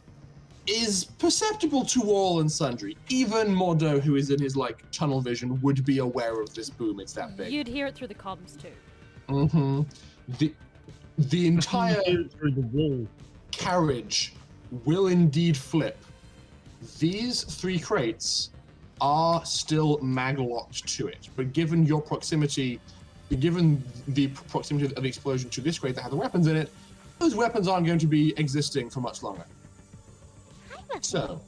perceptible to all and sundry. Even Mordo, who is in his like tunnel vision, would be aware of this boom. It's that big. You'd hear it through the comms too. Mm-hmm. The entire through the wall. carriage will indeed flip. These 3 crates are still maglocked to it, but given your proximity, given the proximity of the explosion to this crate that has the weapons in it, those weapons aren't going to be existing for much longer. So,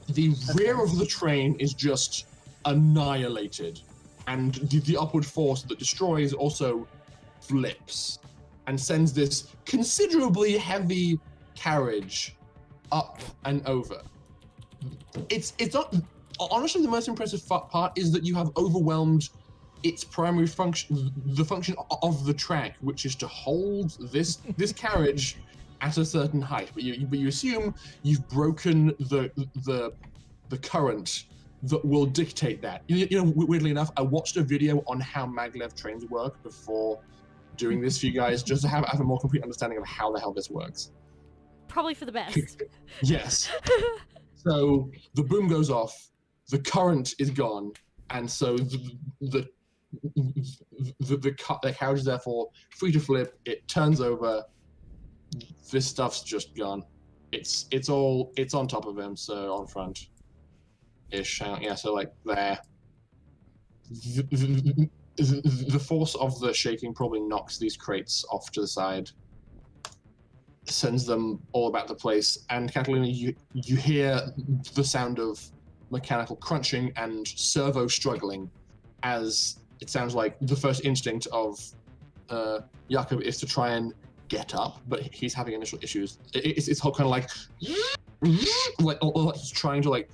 the rear of the train is just annihilated, and the upward force that destroys also flips and sends this considerably heavy carriage up and over. It's not honestly the most impressive part is that you have overwhelmed its primary function, the function of the track, which is to hold this carriage at a certain height. But you assume you've broken the current that will dictate that. You know, weirdly enough, I watched a video on how maglev trains work before doing this for you guys, just to have a more complete understanding of how the hell this works. Probably for the best. Yes. So the boom goes off, the current is gone, and so the carriage is therefore free to flip. It turns over. This stuff's just gone. It's on top of him, so on front ish. Yeah, so like there. The force of the shaking probably knocks these crates off to the side, sends them all about the place, and Catalina, you hear the sound of mechanical crunching and servo struggling, as it sounds like the first instinct of Jakob is to try and get up, but he's having initial issues. It's kind of like he's trying to like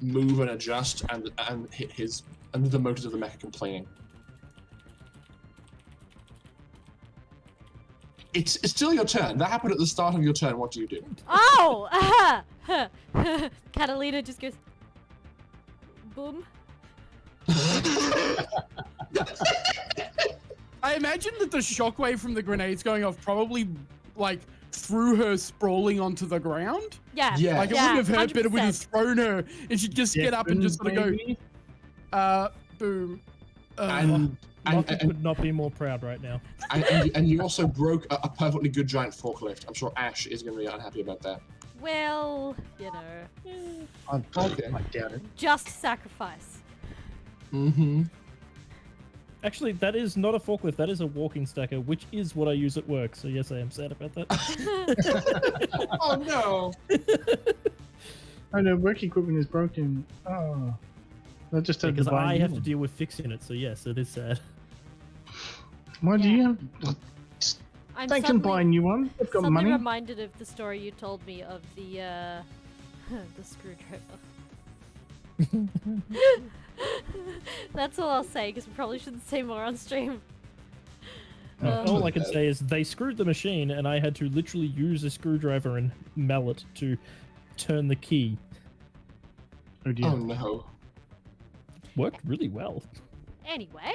move and adjust, and hit his and the motors of the mecha complaining. It's still your turn. That happened at the start of your turn. What do you do? Oh! Catalina just goes, boom. I imagine that the shockwave from the grenades going off probably like threw her sprawling onto the ground. Yeah. Yeah. Like it wouldn't have hurt, but it would have 100%. thrown her, and she'd just get up and just sort of go, boom. And Lockie could not be more proud right now. and you also broke a perfectly good giant forklift. I'm sure Ash is going to be unhappy about that. Well, you know, I doubt it. just sacrifice. Mm-hmm. Actually, that is not a forklift. That is a walking stacker, which is what I use at work. So yes, I am sad about that. Oh no! Oh no, work equipment is broken. Oh, I just had to Because buy I a new have to one. deal with fixing it. So yes, it is sad. Why do you have? I'm They can buy a new one. They've got suddenly money. reminded of the story you told me of the the screwdriver. That's all I'll say, because we probably shouldn't say more on stream. All I can say is they screwed the machine, and I had to literally use a screwdriver and mallet to turn the key. Oh dear. Oh no! Worked really well. Anyway.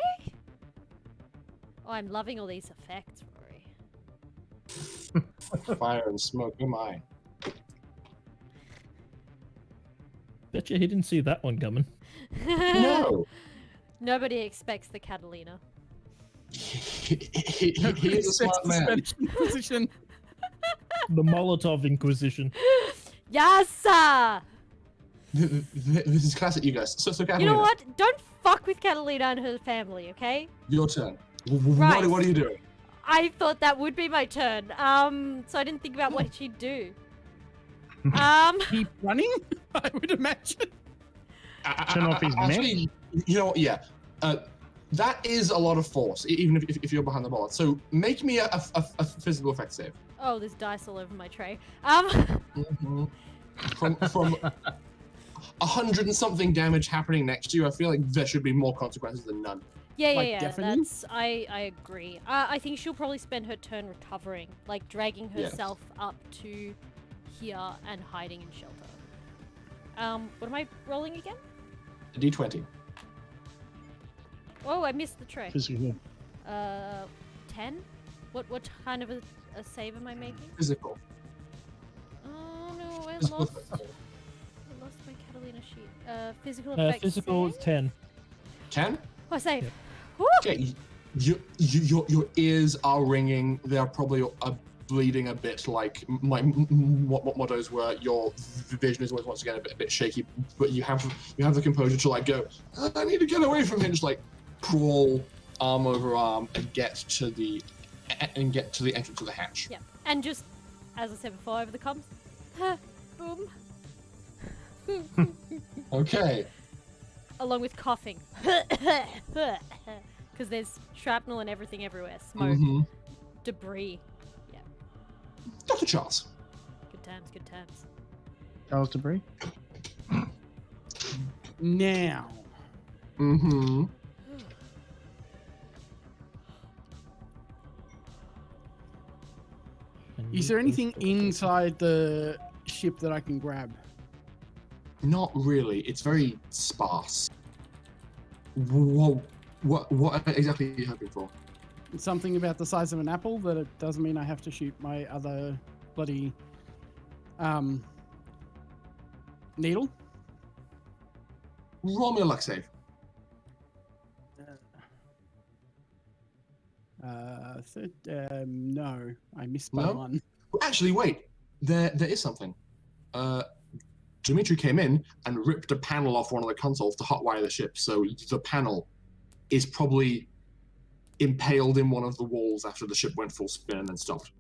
Oh, I'm loving all these effects, Rory. Fire and smoke. Oh my! Bet you he didn't see that one coming. No! Nobody expects the Catalina. He is a smart man. Spanish Inquisition. The Molotov Inquisition. Yes, sir! This is classic, you guys. So You Catalina, know what? Don't fuck with Catalina and her family, okay? your turn. Right. What are you doing? I thought that would be my turn. So I didn't think about what she'd do. Keep running, I would imagine. Turn off his Actually, you know what? Yeah. That is a lot of force, even if you're behind the ball. So make me a physical effect save. Oh, there's dice all over my tray. Mm-hmm. From 100 and something damage happening next to you, I feel like there should be more consequences than none. Yeah, Like yeah. deafening? That's I agree. I think she'll probably spend her turn recovering, like dragging Yes. herself up to here and hiding in shelter. What am I rolling again? A D20. Oh, I missed the tray. Physical. 10? What kind of a save am I making? Physical. Oh no, I Physical lost effect. my Catalina sheet. Physical effects. Physical save? 10. 10? Oh, save. Yep. Woo! Okay. Your ears are ringing. They are probably bleeding a bit. Like what mottos were. Your vision is always once again a bit shaky, but you have the composure to like go. I need to get away from him. Just like crawl arm over arm and get to the entrance of the hatch. Yeah, and just as I said before, over the comms. Boom. Okay. Along with coughing. Because there's shrapnel and everything everywhere. Smoke, Mhm. debris. Yeah, Dr. Charles. good times, good times. Charles Debris. Now, Mm-hmm. is there anything inside the ship that I can grab? Not really. It's very sparse. Whoa. What exactly are you hoping for? Something about the size of an apple that it doesn't mean I have to shoot my other bloody needle. Roll me a luck save. No, I missed by No? one. Well, actually, wait. There is something. Dimitri came in and ripped a panel off one of the consoles to hotwire the ship, so the panel is probably impaled in one of the walls after the ship went full spin and then stopped.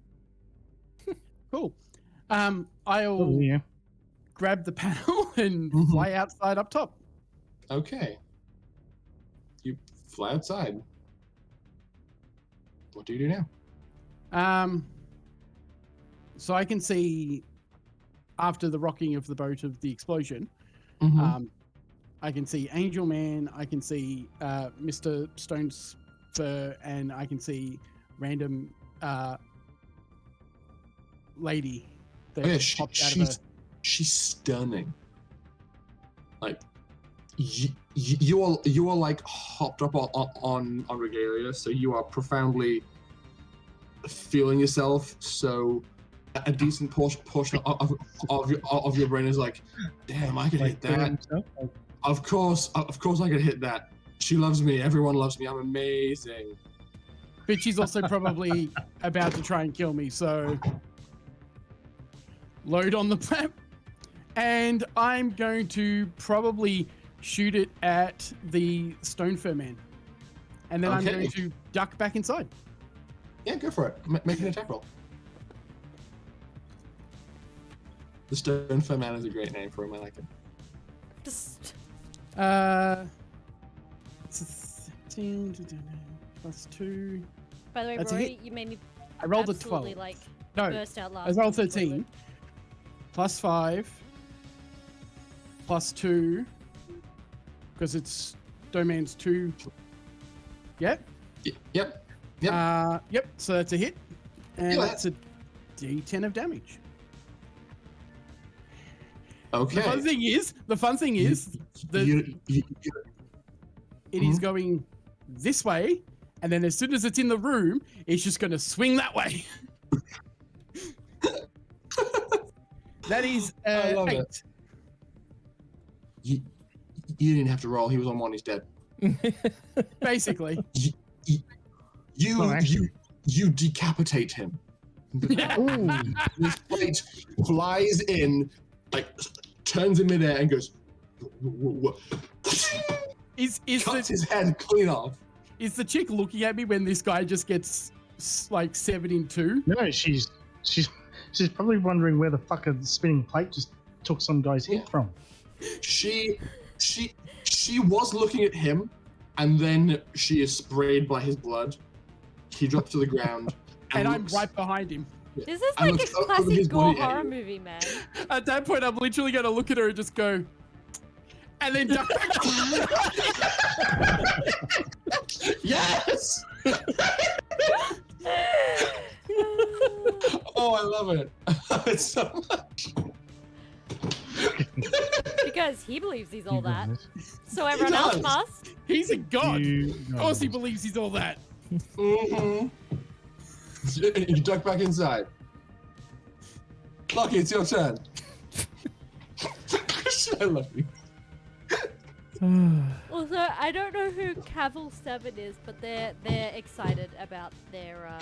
Cool. Oh I'll yeah. grab the panel and Mhm. fly outside up top. Okay. You fly outside. What do you do now? So I can see after the rocking of the boat of the explosion, Mhm. I can see Angel Man, I can see Mr. Stone's fur, and I can see random lady that Oh, yeah, popped out of her. she's stunning. Like you are like hopped up on regalia, so you are profoundly feeling yourself. So a decent portion of your brain is like, damn, I could hit that. Of course I could hit that. She loves me. Everyone loves me. I'm amazing. But she's also probably about to try and kill me, so load on the prep. And I'm going to probably shoot it at the Stone Fur Man. and then I'm Okay. going to duck back inside. Yeah, go for it. Make an attack roll. The Stone Fair Man is a great name for him. I like it. Just It's a 13 plus 2. by the way, That's a Rory, hit. you made me I rolled a absolutely 12. like No, burst out I laughing. rolled completely. 13 plus 5 plus 2 because it's domain's 2. Yep. Yep. Yep. So that's a hit, and Yeah. that's a D10 of damage. Okay. The fun thing is, You- it is going this way, and then as soon as it's in the room, it's just going to swing that way. That is I love 8. it. You didn't have to roll. He was on one. He's dead. Basically. You decapitate him. This plate flies in, like turns in midair and goes. Cuts his head clean off. Is the chick looking at me when this guy just gets like severed in two? No, she's probably wondering where the fuck the spinning plate just took some guy's head from. She was looking at him, and then she is sprayed by his blood. He drops to the ground, and I'm looks- right behind him. This is And like a looks over his classic gore body at horror you. movie, man. At that point, I'm literally going to look at her and just go, and then duck back. Yes! Oh, I love it. I love it so much. Because he believes he's all that. goodness. So everyone else does. must. He's a god. You Of course he believes he's all that. Mm-hmm. You duck back inside. Lucky, it's your turn. I love you. Also, I don't know who Cavill 7 is, but they're excited about their.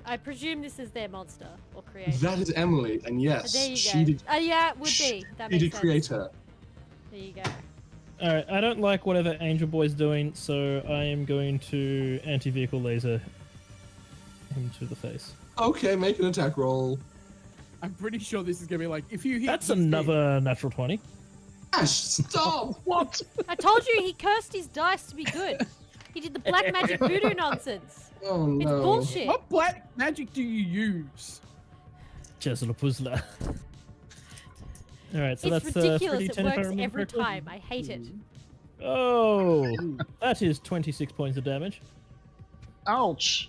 I presume this is their monster or creator. That is Emily, and yes, There you go. she did. Yeah, it would be. That She makes did sense. create her. There you go. Alright, I don't like whatever Angel Boy's doing, so I am going to anti-vehicle laser him to the face. Okay, make an attack roll. I'm pretty sure this is going to be like, if you hit. That's this another natural 20. Ash, stop! What? I told you he cursed his dice to be good. He did the black magic voodoo nonsense. Oh It's no. bullshit. game, what black magic do you use? Chisel puzzler. Alright, so It's that's ridiculous. 3d10 It if I works remember every correctly. time. I hate it. Oh, that is 26 points of damage. Ouch.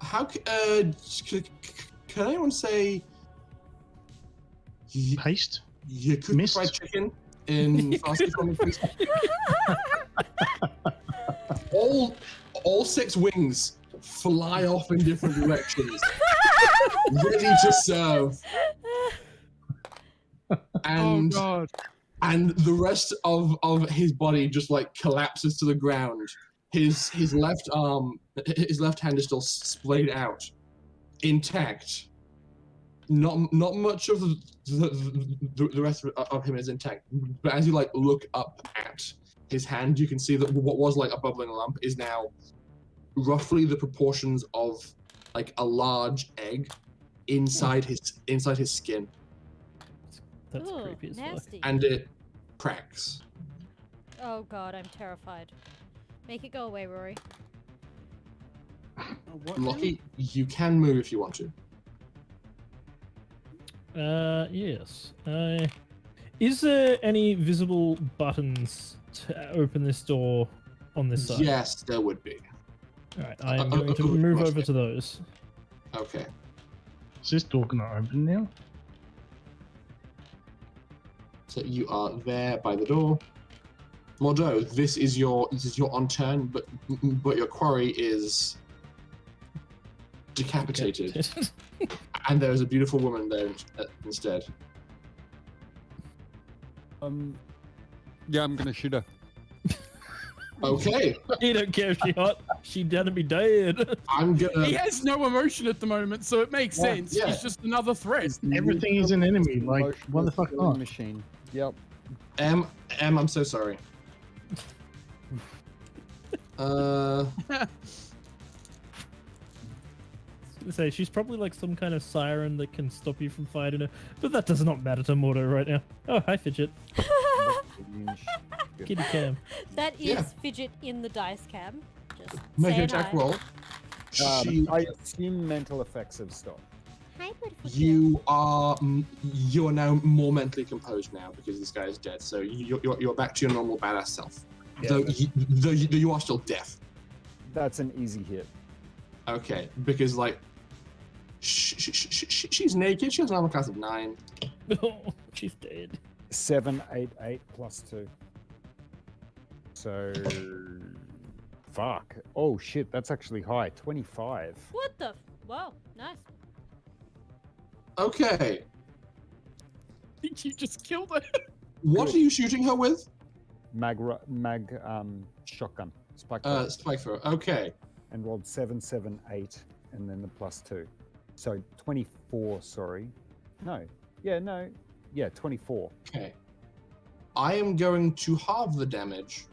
How can anyone say Paste? you cook Missed. fried chicken in fast food? Please? all 6 wings fly off in different directions, ready to serve. And Oh god. and the rest of his body just like collapses to the ground. His left hand is still splayed out, intact. Not much of the rest of him is intact. But as you like look up at his hand, you can see that what was like a bubbling lump is now roughly the proportions of like a large egg inside his skin, That's Ooh, creepy as fuck. nasty. and it cracks. Oh god, I'm terrified. Make it go away, Rory. What now? Lucky, you can move if you want to. Yes. Is there any visible buttons to open this door on this side? Yes, there would be. Alright, I'm going to move over to those. Okay. Is this door gonna open now? So you are there by the door. Mordo, this is your on turn, but your quarry is decapitated, and there is a beautiful woman there instead. Yeah, I'm gonna shoot her. Okay, You don't care if she's hot. She'd gonna be dead. I'm He gonna. has no emotion at the moment, so it makes Yeah, sense. yeah. He's just another threat. Everything is an enemy. Like, Motionless what the fuck killing not? machine. Yep. I'm so sorry. Say she's probably like some kind of siren that can stop you from fighting her, but that does not matter to Mordo right now. Oh, hi, Fidget. Kitty cam. That is Yeah. Fidget in the dice cam. Just Make an saying attack hi. roll. I assume mental effects have stopped. Hi, beautiful You are now more mentally composed now because this guy is dead. So you're back to your normal badass self. Yeah, though you are still deaf. That's an easy hit. Okay, because like she's naked. She has an armor class of 9. Oh, she's dead. 7, 8, 8 plus 2. So, fuck. Oh shit, that's actually high. 25. What the? Whoa, nice. Okay, Think you just killed her? what are you shooting her with? Shotgun. Spike. Spike throw. Okay, And rolled 7, 7, 8, and then the plus 2. So 24. Sorry. No. Yeah. No. Yeah. 24. okay. I am going to halve the damage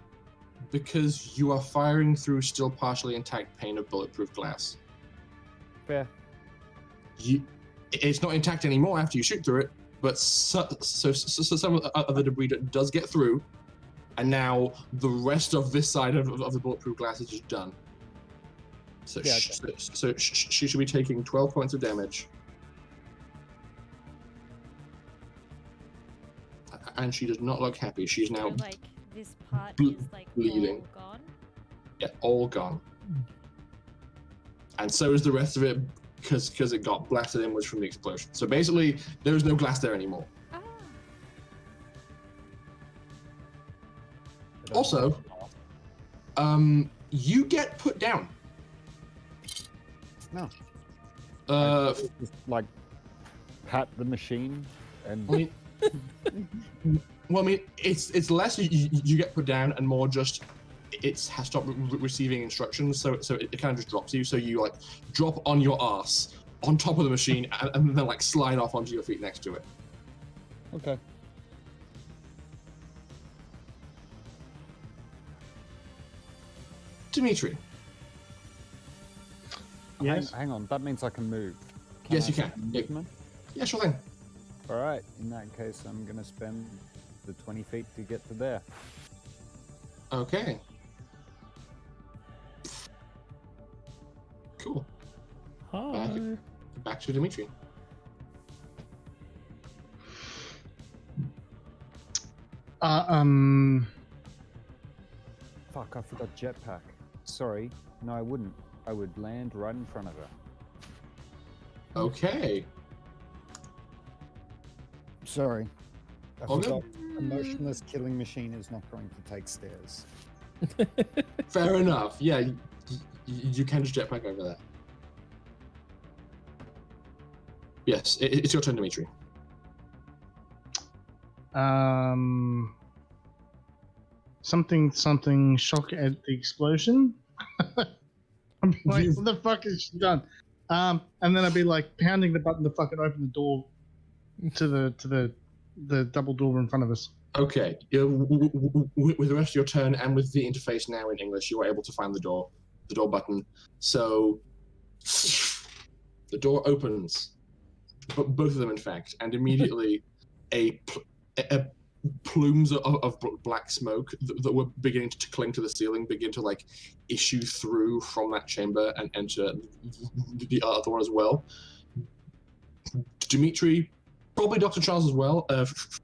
because you are firing through still partially intact pane of bulletproof glass. Fair. It's not intact anymore after you shoot through it, but so some of the debris does get through, and now the rest of this side of the bulletproof glass is just done. So, Yeah, she should be taking 12 points of damage. And she does not look happy. She's now So, like this part ble- is like bleeding. all gone. all gone. And so is the rest of it because it got blasted inwards from the explosion. So basically, there is no glass there anymore. Ah. Also, you get put down. No. F- Just pat the machine and I mean, well, I mean, it's less you get put down and more just it has stopped receiving instructions, so it kind of just drops you. So you like drop on your ass on top of the machine and then like slide off onto your feet next to it. okay. Dimitri. Yes. Hang on. That means I can move. Yes, I you can. have Yeah. movement? Yeah, sure thing. All right. In that case, I'm gonna spend the 20 feet to get to there. Okay. Cool. Hi. Back to Dimitri. Fuck! I forgot jetpack. Sorry. No, I wouldn't. I would land right in front of her. Okay. Sorry. I All good. forgot. A motionless killing machine is not going to take stairs. Fair enough. Yeah, you can just jetpack over there. Yes, it's your turn, Dimitri. Something shock at the explosion. I'm like, what the fuck is she done? And then I'd be like pounding the button to fucking open the door to the double door in front of us. Okay. With the rest of your turn and with the interface now in English, you are able to find the door button. So the door opens, but both of them, in fact, and immediately a plumes of black smoke that were beginning to cling to the ceiling begin to like issue through from that chamber and enter the other one as well. Dimitri, probably Dr. Charles as well,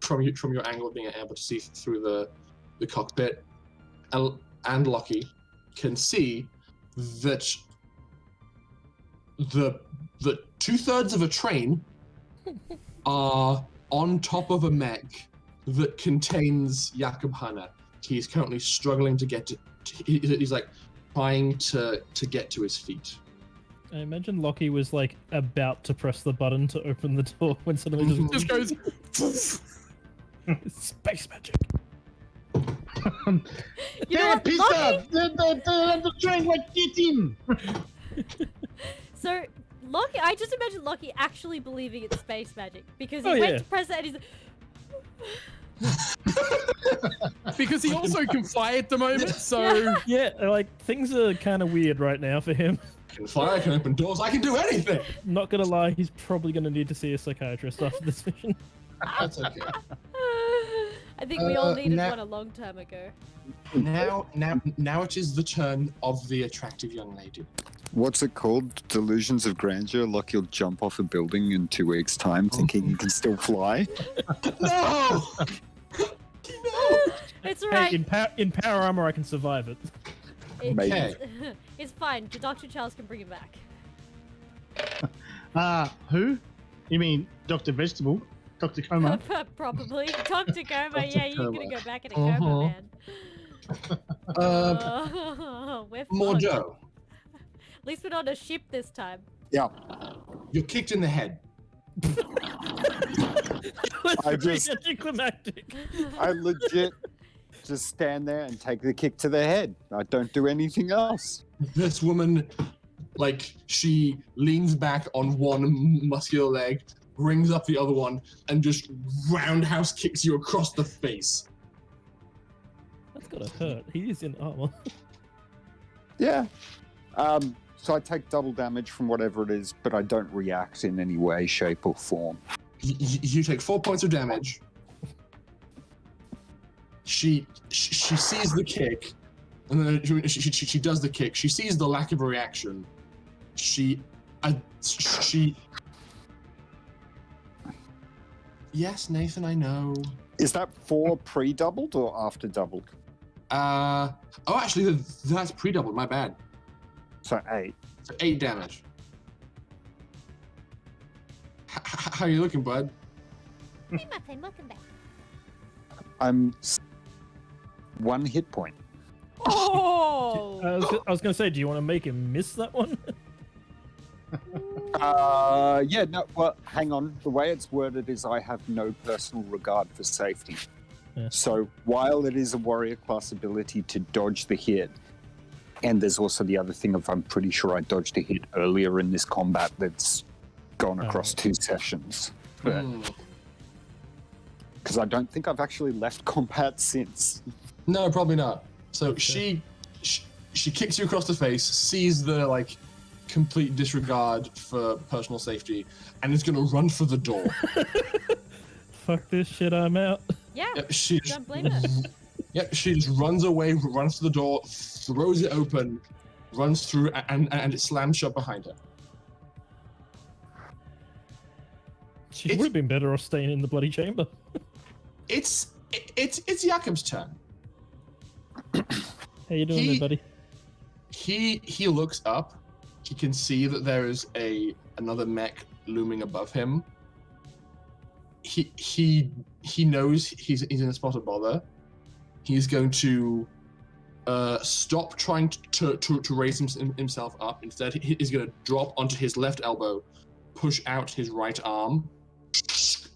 from your angle of being able to see through the cockpit, and Lucky can see that the 2/3 of a train are on top of a mech that contains Jakob Hanna. He's currently struggling to get to. He's like trying to get to his feet. I imagine Lockie was like about to press the button to open the door when suddenly Just goes. space magic. You know what, Lockie? The train, like, get in! So Lockie, I just imagine Lockie actually believing it's space magic because he Oh, went yeah. to press it and he's Because he also can fly at the moment, so... Yeah, like, things are kind of weird right now for him. I can fly, I can open doors, I can do anything! Not gonna lie, he's probably gonna need to see a psychiatrist after this mission. That's okay. I think we all needed now- one a long time ago. Now it is the turn of the attractive young lady. What's it called? Delusions of grandeur? Like you'll jump off a building in 2 weeks' time thinking you can still fly? No! No! It's Hey, right. in power armor, I can survive it. Maybe. Okay. It's fine. Dr. Charles can bring him back. Who? You mean Dr. Vegetable? Dr. Coma? Probably. Dr. Coma, Dr. yeah, you're Coma. gonna go back in a coma, man. We're More fucked. dough. At least we're not on a ship this time. Yeah. You're kicked in the head. I just- anticlimactic. I legit just stand there and take the kick to the head. I don't do anything else. This woman, like, she leans back on one muscular leg, brings up the other one, and just roundhouse kicks you across the face. That's gotta hurt. He is in armor. Yeah. So I take double damage from whatever it is, but I don't react in any way, shape, or form. You take 4 points of damage. She sees the kick, and then she does the kick. She sees the lack of reaction. Yes, Nathan, I know. Is that 4 pre-doubled or after doubled? Oh, actually, that's pre-doubled. My bad. So 8. So 8 damage. How you looking, bud? Hey, my friend, welcome back. I'm 1 hit point. Oh! I was gonna say, do you want to make him miss that one? Yeah, no, well, hang on. The way it's worded is I have no personal regard for safety. Yeah. So while it is a warrior class ability to dodge the hit, and there's also the other thing of I'm pretty sure I dodged a hit earlier in this combat that's gone across 2 sessions. Because I don't think I've actually left combat since. No, probably not. So she kicks you across the face, sees the like complete disregard for personal safety, and is gonna run for the door. Fuck this shit, I'm out. Yeah, She don't blame her. Yep, she just runs away, runs to the door, throws it open, runs through, and it slams shut behind her. She would have been better off staying in the bloody chamber. It's Jakob's turn. How you doing there, buddy? He looks up. He can see that there is another mech looming above him. He knows he's in a spot of bother. He's going to stop trying to raise himself up. Instead, he's going to drop onto his left elbow, push out his right arm,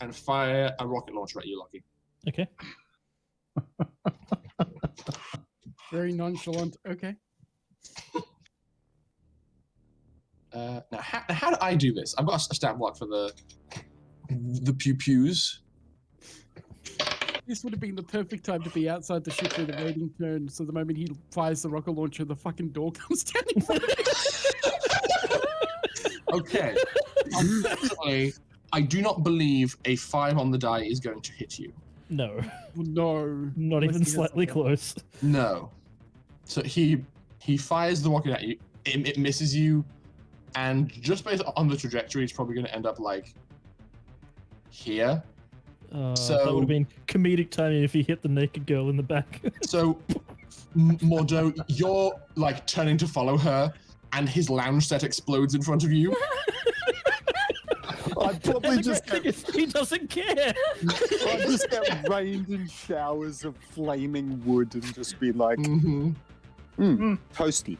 and fire a rocket launcher at you, Lockie. Okay. Very nonchalant. Okay. Now, how do I do this? I've got a stat block for the pew-pews. This would have been the perfect time to be outside the ship with a waiting turn, so the moment he fires the rocket launcher, the fucking door comes down in front of him. Okay. Unfortunately, I do not believe a 5 on the die is going to hit you. No. No. Not even slightly close. No. So he fires the rocket at you. It misses you, and just based on the trajectory, it's probably going to end up like here. So that would have been comedic timing if he hit the naked girl in the back. So, Mordo, you're like turning to follow her, and his lounge set explodes in front of you. I'd probably just he doesn't care. I'd just get rained in showers of flaming wood and just be like, toasty.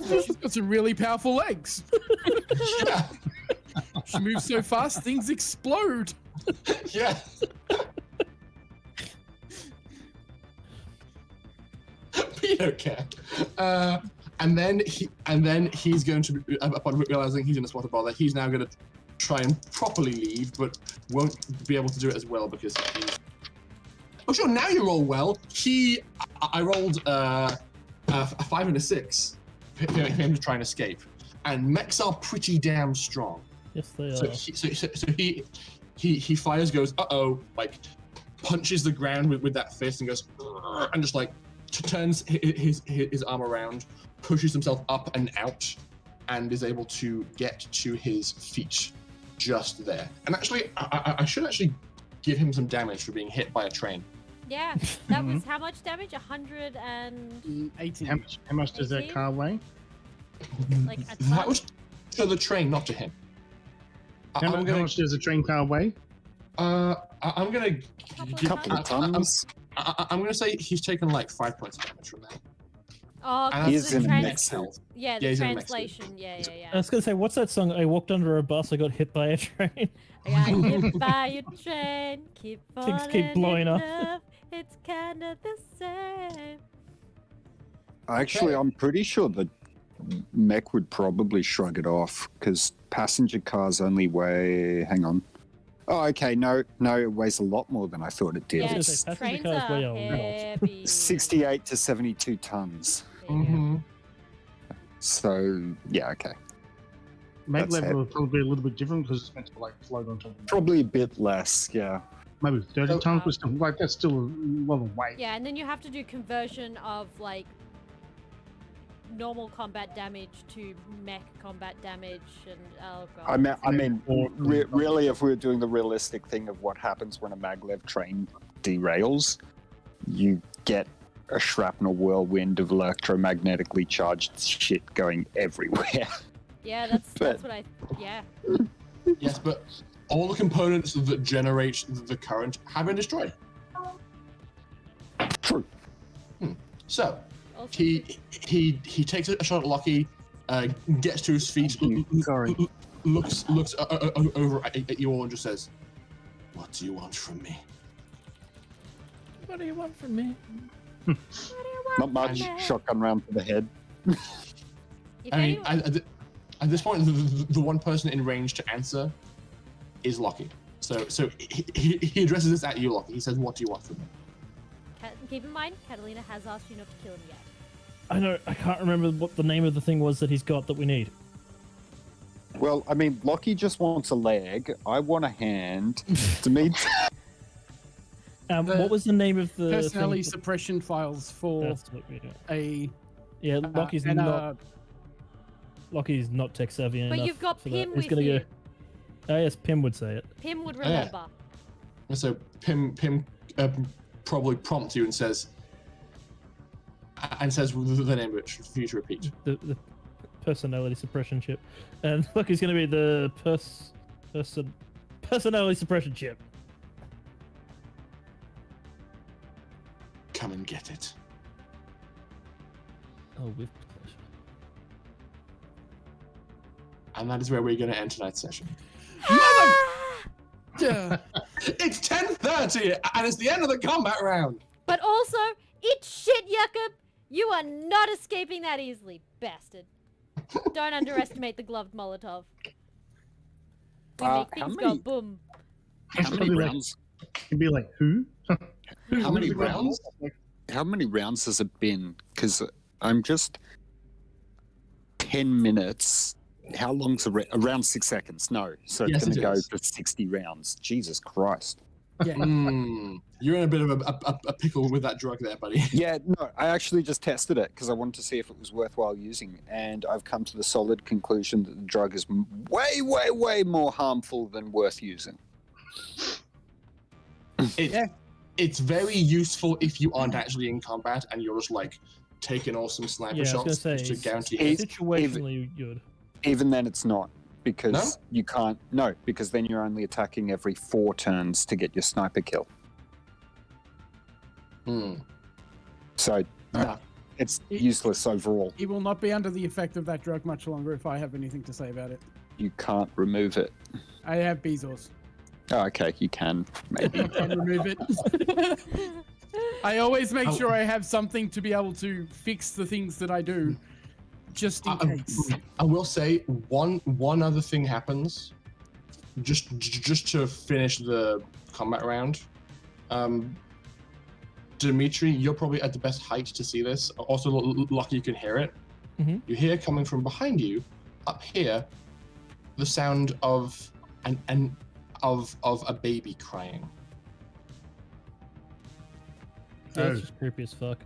She's got some really powerful legs. Yeah. She moves so fast, things explode. Yeah. Peter cat. And then he's going to, upon realizing he's in a spot of bother, he's now going to try and properly leave, but won't be able to do it as well because he's... Oh, sure, now you roll well. I rolled a 5 and a 6 for him to try and escape. And mechs are pretty damn strong. Yes, they So are. he fires, goes, uh-oh, like, punches the ground with that fist and goes, "Urgh," and just like turns his arm around, pushes himself up and out, and is able to get to his feet just there. And actually, I should actually give him some damage for being hit by a train. Yeah, that was how much damage? 118. How much does that car weigh? Like a That ton? was to the train, not to him. How much does a train car weigh? I'm gonna Couple of tons. I'm gonna say he's taken like 5 points of damage from that. Oh, And because He's the in trans- next health. Yeah, Yeah, the he's in next translation. Yeah. I was gonna say, what's that song? I walked under a bus. I got hit by a train. I got hit by a train, keep Things falling keep blowing in up. love. It's kinda the same. Actually, I'm pretty sure the mech would probably shrug it off because passenger cars only weigh. Hang on. Oh, okay. No, it weighs a lot more than I thought it did. Yeah, was gonna say, It's passenger trains cars are weigh a lot. heavy. 68 to 72 tons. Mm-hmm. So yeah, okay. Mag That's level it. will probably be a little bit different because it's meant to like float on top of the Probably a bit less. Yeah. maybe 30 Oh, tons, but still, like that's still a lot of weight. Yeah, and then you have to do conversion of like normal combat damage to mech combat damage, and oh god. I mean, really, if we were doing the realistic thing of what happens when a maglev train derails, you get a shrapnel whirlwind of electromagnetically charged shit going everywhere. Yeah, that's what I. Yeah. Yes, but all the components that generate the current have been destroyed. True. So Also, he takes a shot at Lucky, gets to his feet, Sorry. looks over at you all and just says, "What do you want from me?" What do you want from me? what do you want Not much. from me? Shotgun round to the head. If I mean, anyone- at this point, the one person in range to answer is Lucky. So he addresses this at you, Lucky. He says, "What do you want from me?" Keep in mind, Catalina has asked you not to kill him yet. I know. I can't remember what the name of the thing was that he's got that we need. Well, I mean, Lockie just wants a leg. I want a hand. To me, What was the name of the Personality thing? suppression files for That's what we do. a Yeah, Lockie's and, not. Lockie's not tech savvy enough. But you've got for Pim that. He's with gonna you. go. Oh yes, Pim would say it. Pim would yeah. remember. And so Pim probably prompts you and says the name of it for you to repeat. The personality suppression chip, and Lockie's gonna be the personality suppression chip. Come and get it. Oh, with pleasure. And that is where we're going to end tonight's session. It's 10:30 and it's the end of the combat round. But also, it's shit, Jakob. You are not escaping that easily, bastard. Don't underestimate the Gloved Molotov. We make how things many- go boom. how many rounds? You'd be like, who? How many Who's the rounds? Like, How many rounds has it been? Because I'm just 10 minutes. How long's around 6 seconds? No, so it's Yes, going to it go is. for 60 rounds. Jesus Christ! yeah. You're in a bit of a pickle with that drug there, buddy. Yeah, no, I actually just tested it because I wanted to see if it was worthwhile using, and I've come to the solid conclusion that the drug is way, way, way more harmful than worth using. It's very useful if you aren't actually in combat and you're just like taking awesome sniper Yeah, I was gonna shots say, just to guarantee it's- hit. Situationally good. Even then, it's not because No? you can't. No, because then you're only attacking every 4 turns to get your sniper kill. So Ah. it's useless overall. He will not be under the effect of that drug much longer if I have anything to say about it. You can't remove it. I have Bezos. Oh, okay, you can maybe. I can remove it. I always make sure I have something to be able to fix the things that I do, just in case. I will say one other thing happens just to finish the combat round, Dimitri, you're probably at the best height to see this. Also, lucky you can hear it. Mhm. You hear coming from behind you, up here, the sound of of a baby crying. That's just creepy as fuck.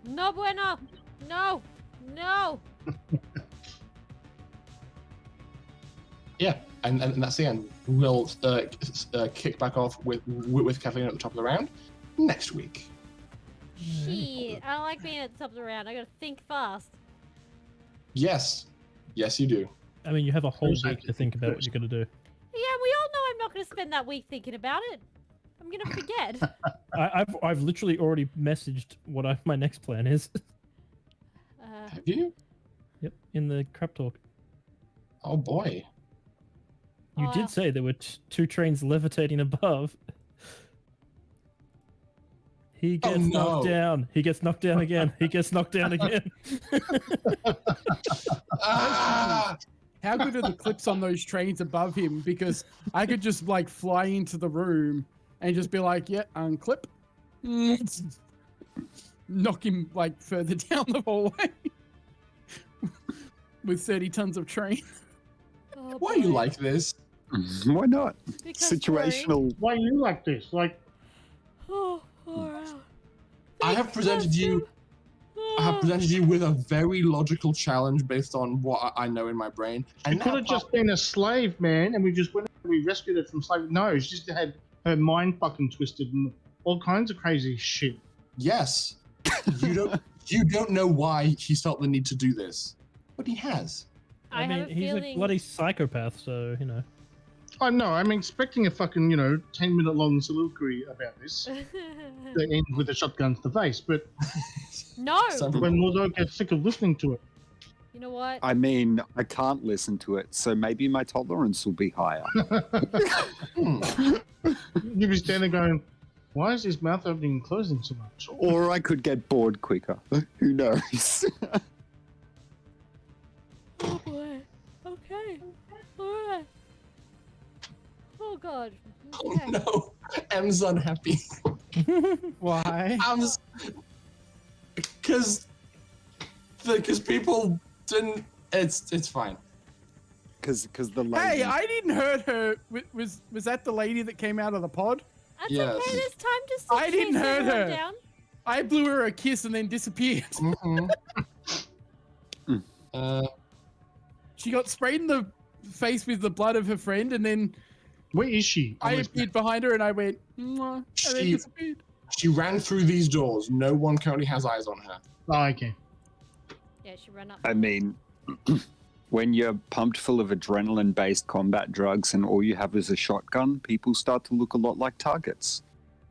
No bueno. No. No. Yeah, and that's the end. We'll kick back off with Kathleen at the top of the round next week. Shit. I don't like being at the top of the round. I gotta think fast. Yes, you do. I mean, you have a whole Who's week that? to think about what you're gonna do. Yeah, we all know I'm not gonna spend that week thinking about it. I'm gonna forget. I've literally already messaged what my next plan is. Have you? Yep, in the crap talk. Oh boy. You did say there were two trains levitating above. He gets knocked down. He gets knocked down again. He gets knocked down again. Ah! How good are the clips on those trains above him? Because I could just like fly into the room and just be like, yeah, unclip. Knock him like further down the hallway with 30 tons of train. Oh, Why are you boy. like this? Why not? Because Situational. Why are you like this? Like, Oh, alright. I have presented you with a very logical challenge based on what I know in my brain. And she could have just been a slave, man, and we just went and we rescued her from slavery. No, she just had her mind fucking twisted and all kinds of crazy shit. Yes. You don't know why he felt the need to do this. But he has. I mean, have a he's feeling. a bloody psychopath, so, you know. I know, I'm expecting a fucking, 10-minute long soliloquy about this that ends with a shotgun to the face, but No. when Mordo gets sick of listening to it, You know what? I mean, I can't listen to it, so maybe my tolerance will be higher. you'll be standing going, why is his mouth opening and closing so much? Or I could get bored quicker. Who knows? Oh boy. Okay. Alright. Oh god. Oh Okay. no. M's unhappy. Why? Because people didn't. It's fine. Because the lady. Hey, I didn't hurt her. Was that the lady that came out of the pod? That's Yes. okay, there's time to still I didn't chase hurt everyone her. down. I blew her a kiss and then disappeared. She got sprayed in the face with the blood of her friend, and then Where is she? I appeared behind her and I went, "Mwah," and then She- disappeared. She ran through these doors. No one currently has eyes on her. Oh, okay. Yeah, she ran up. I mean, when you're pumped full of adrenaline-based combat drugs and all you have is a shotgun, people start to look a lot like targets.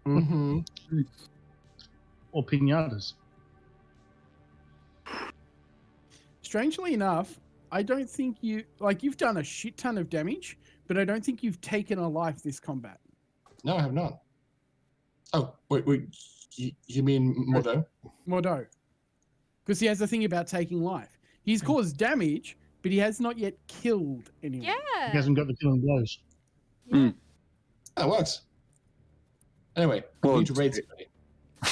Mm-hmm. Or pinatas. Strangely enough, I don't think you've done a shit ton of damage, but I don't think you've taken a life this combat. No, I have not. Oh, wait. You mean Mordo? Mordo. Because he has a thing about taking life. He's caused damage, but he has not yet killed anyone. He Yeah. hasn't got the killing blows. Yeah. That works. Anyway, we need to raid somebody.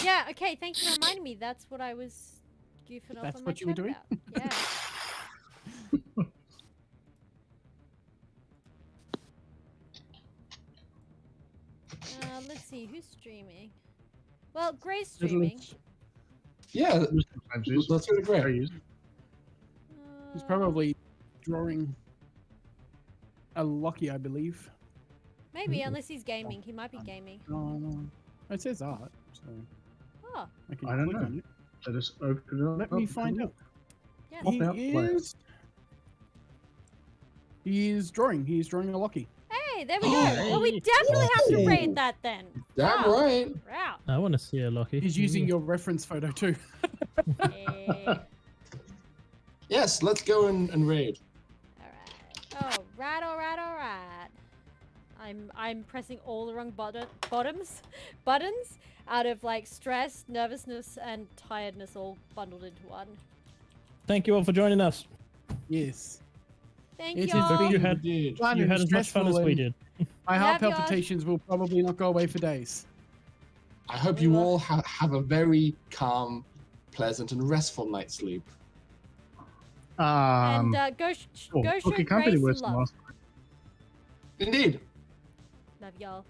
Yeah, okay, thanks for reminding me. That's what I was goofing off That's on my what you were chat doing? about. Yeah. Let's see, who's streaming? Well, Gray's streaming. Yeah, Sometimes it is. let's go to There Greg. he is. He's probably drawing a Lucky, I believe. Maybe, unless he's gaming. He might be gaming. No. It says art, so Oh, I can I don't click know. on it. Let us open it up. Let me find out. yes. Pop out He player. is. He is drawing. He is drawing a Lucky. Hey, there we go. Well, we definitely have to raid that then. Damn Wow. right. Wow. I want to see a Lockie. He's using your reference photo too. Eh, Yes, let's go and raid. all right. I'm pressing all the wrong buttons out of like stress, nervousness, and tiredness all bundled into one. Thank you all for joining us. Yes. Thank It y'all. has been You had- Indeed. fun You and had as much fun as stressful we and did. My heart Love y'all. palpitations will probably not go away for days. I hope We you will. all have a very calm, pleasant, and restful night's sleep. And go cool. show Okay, company Grace worse some than love. last. Indeed. Love y'all.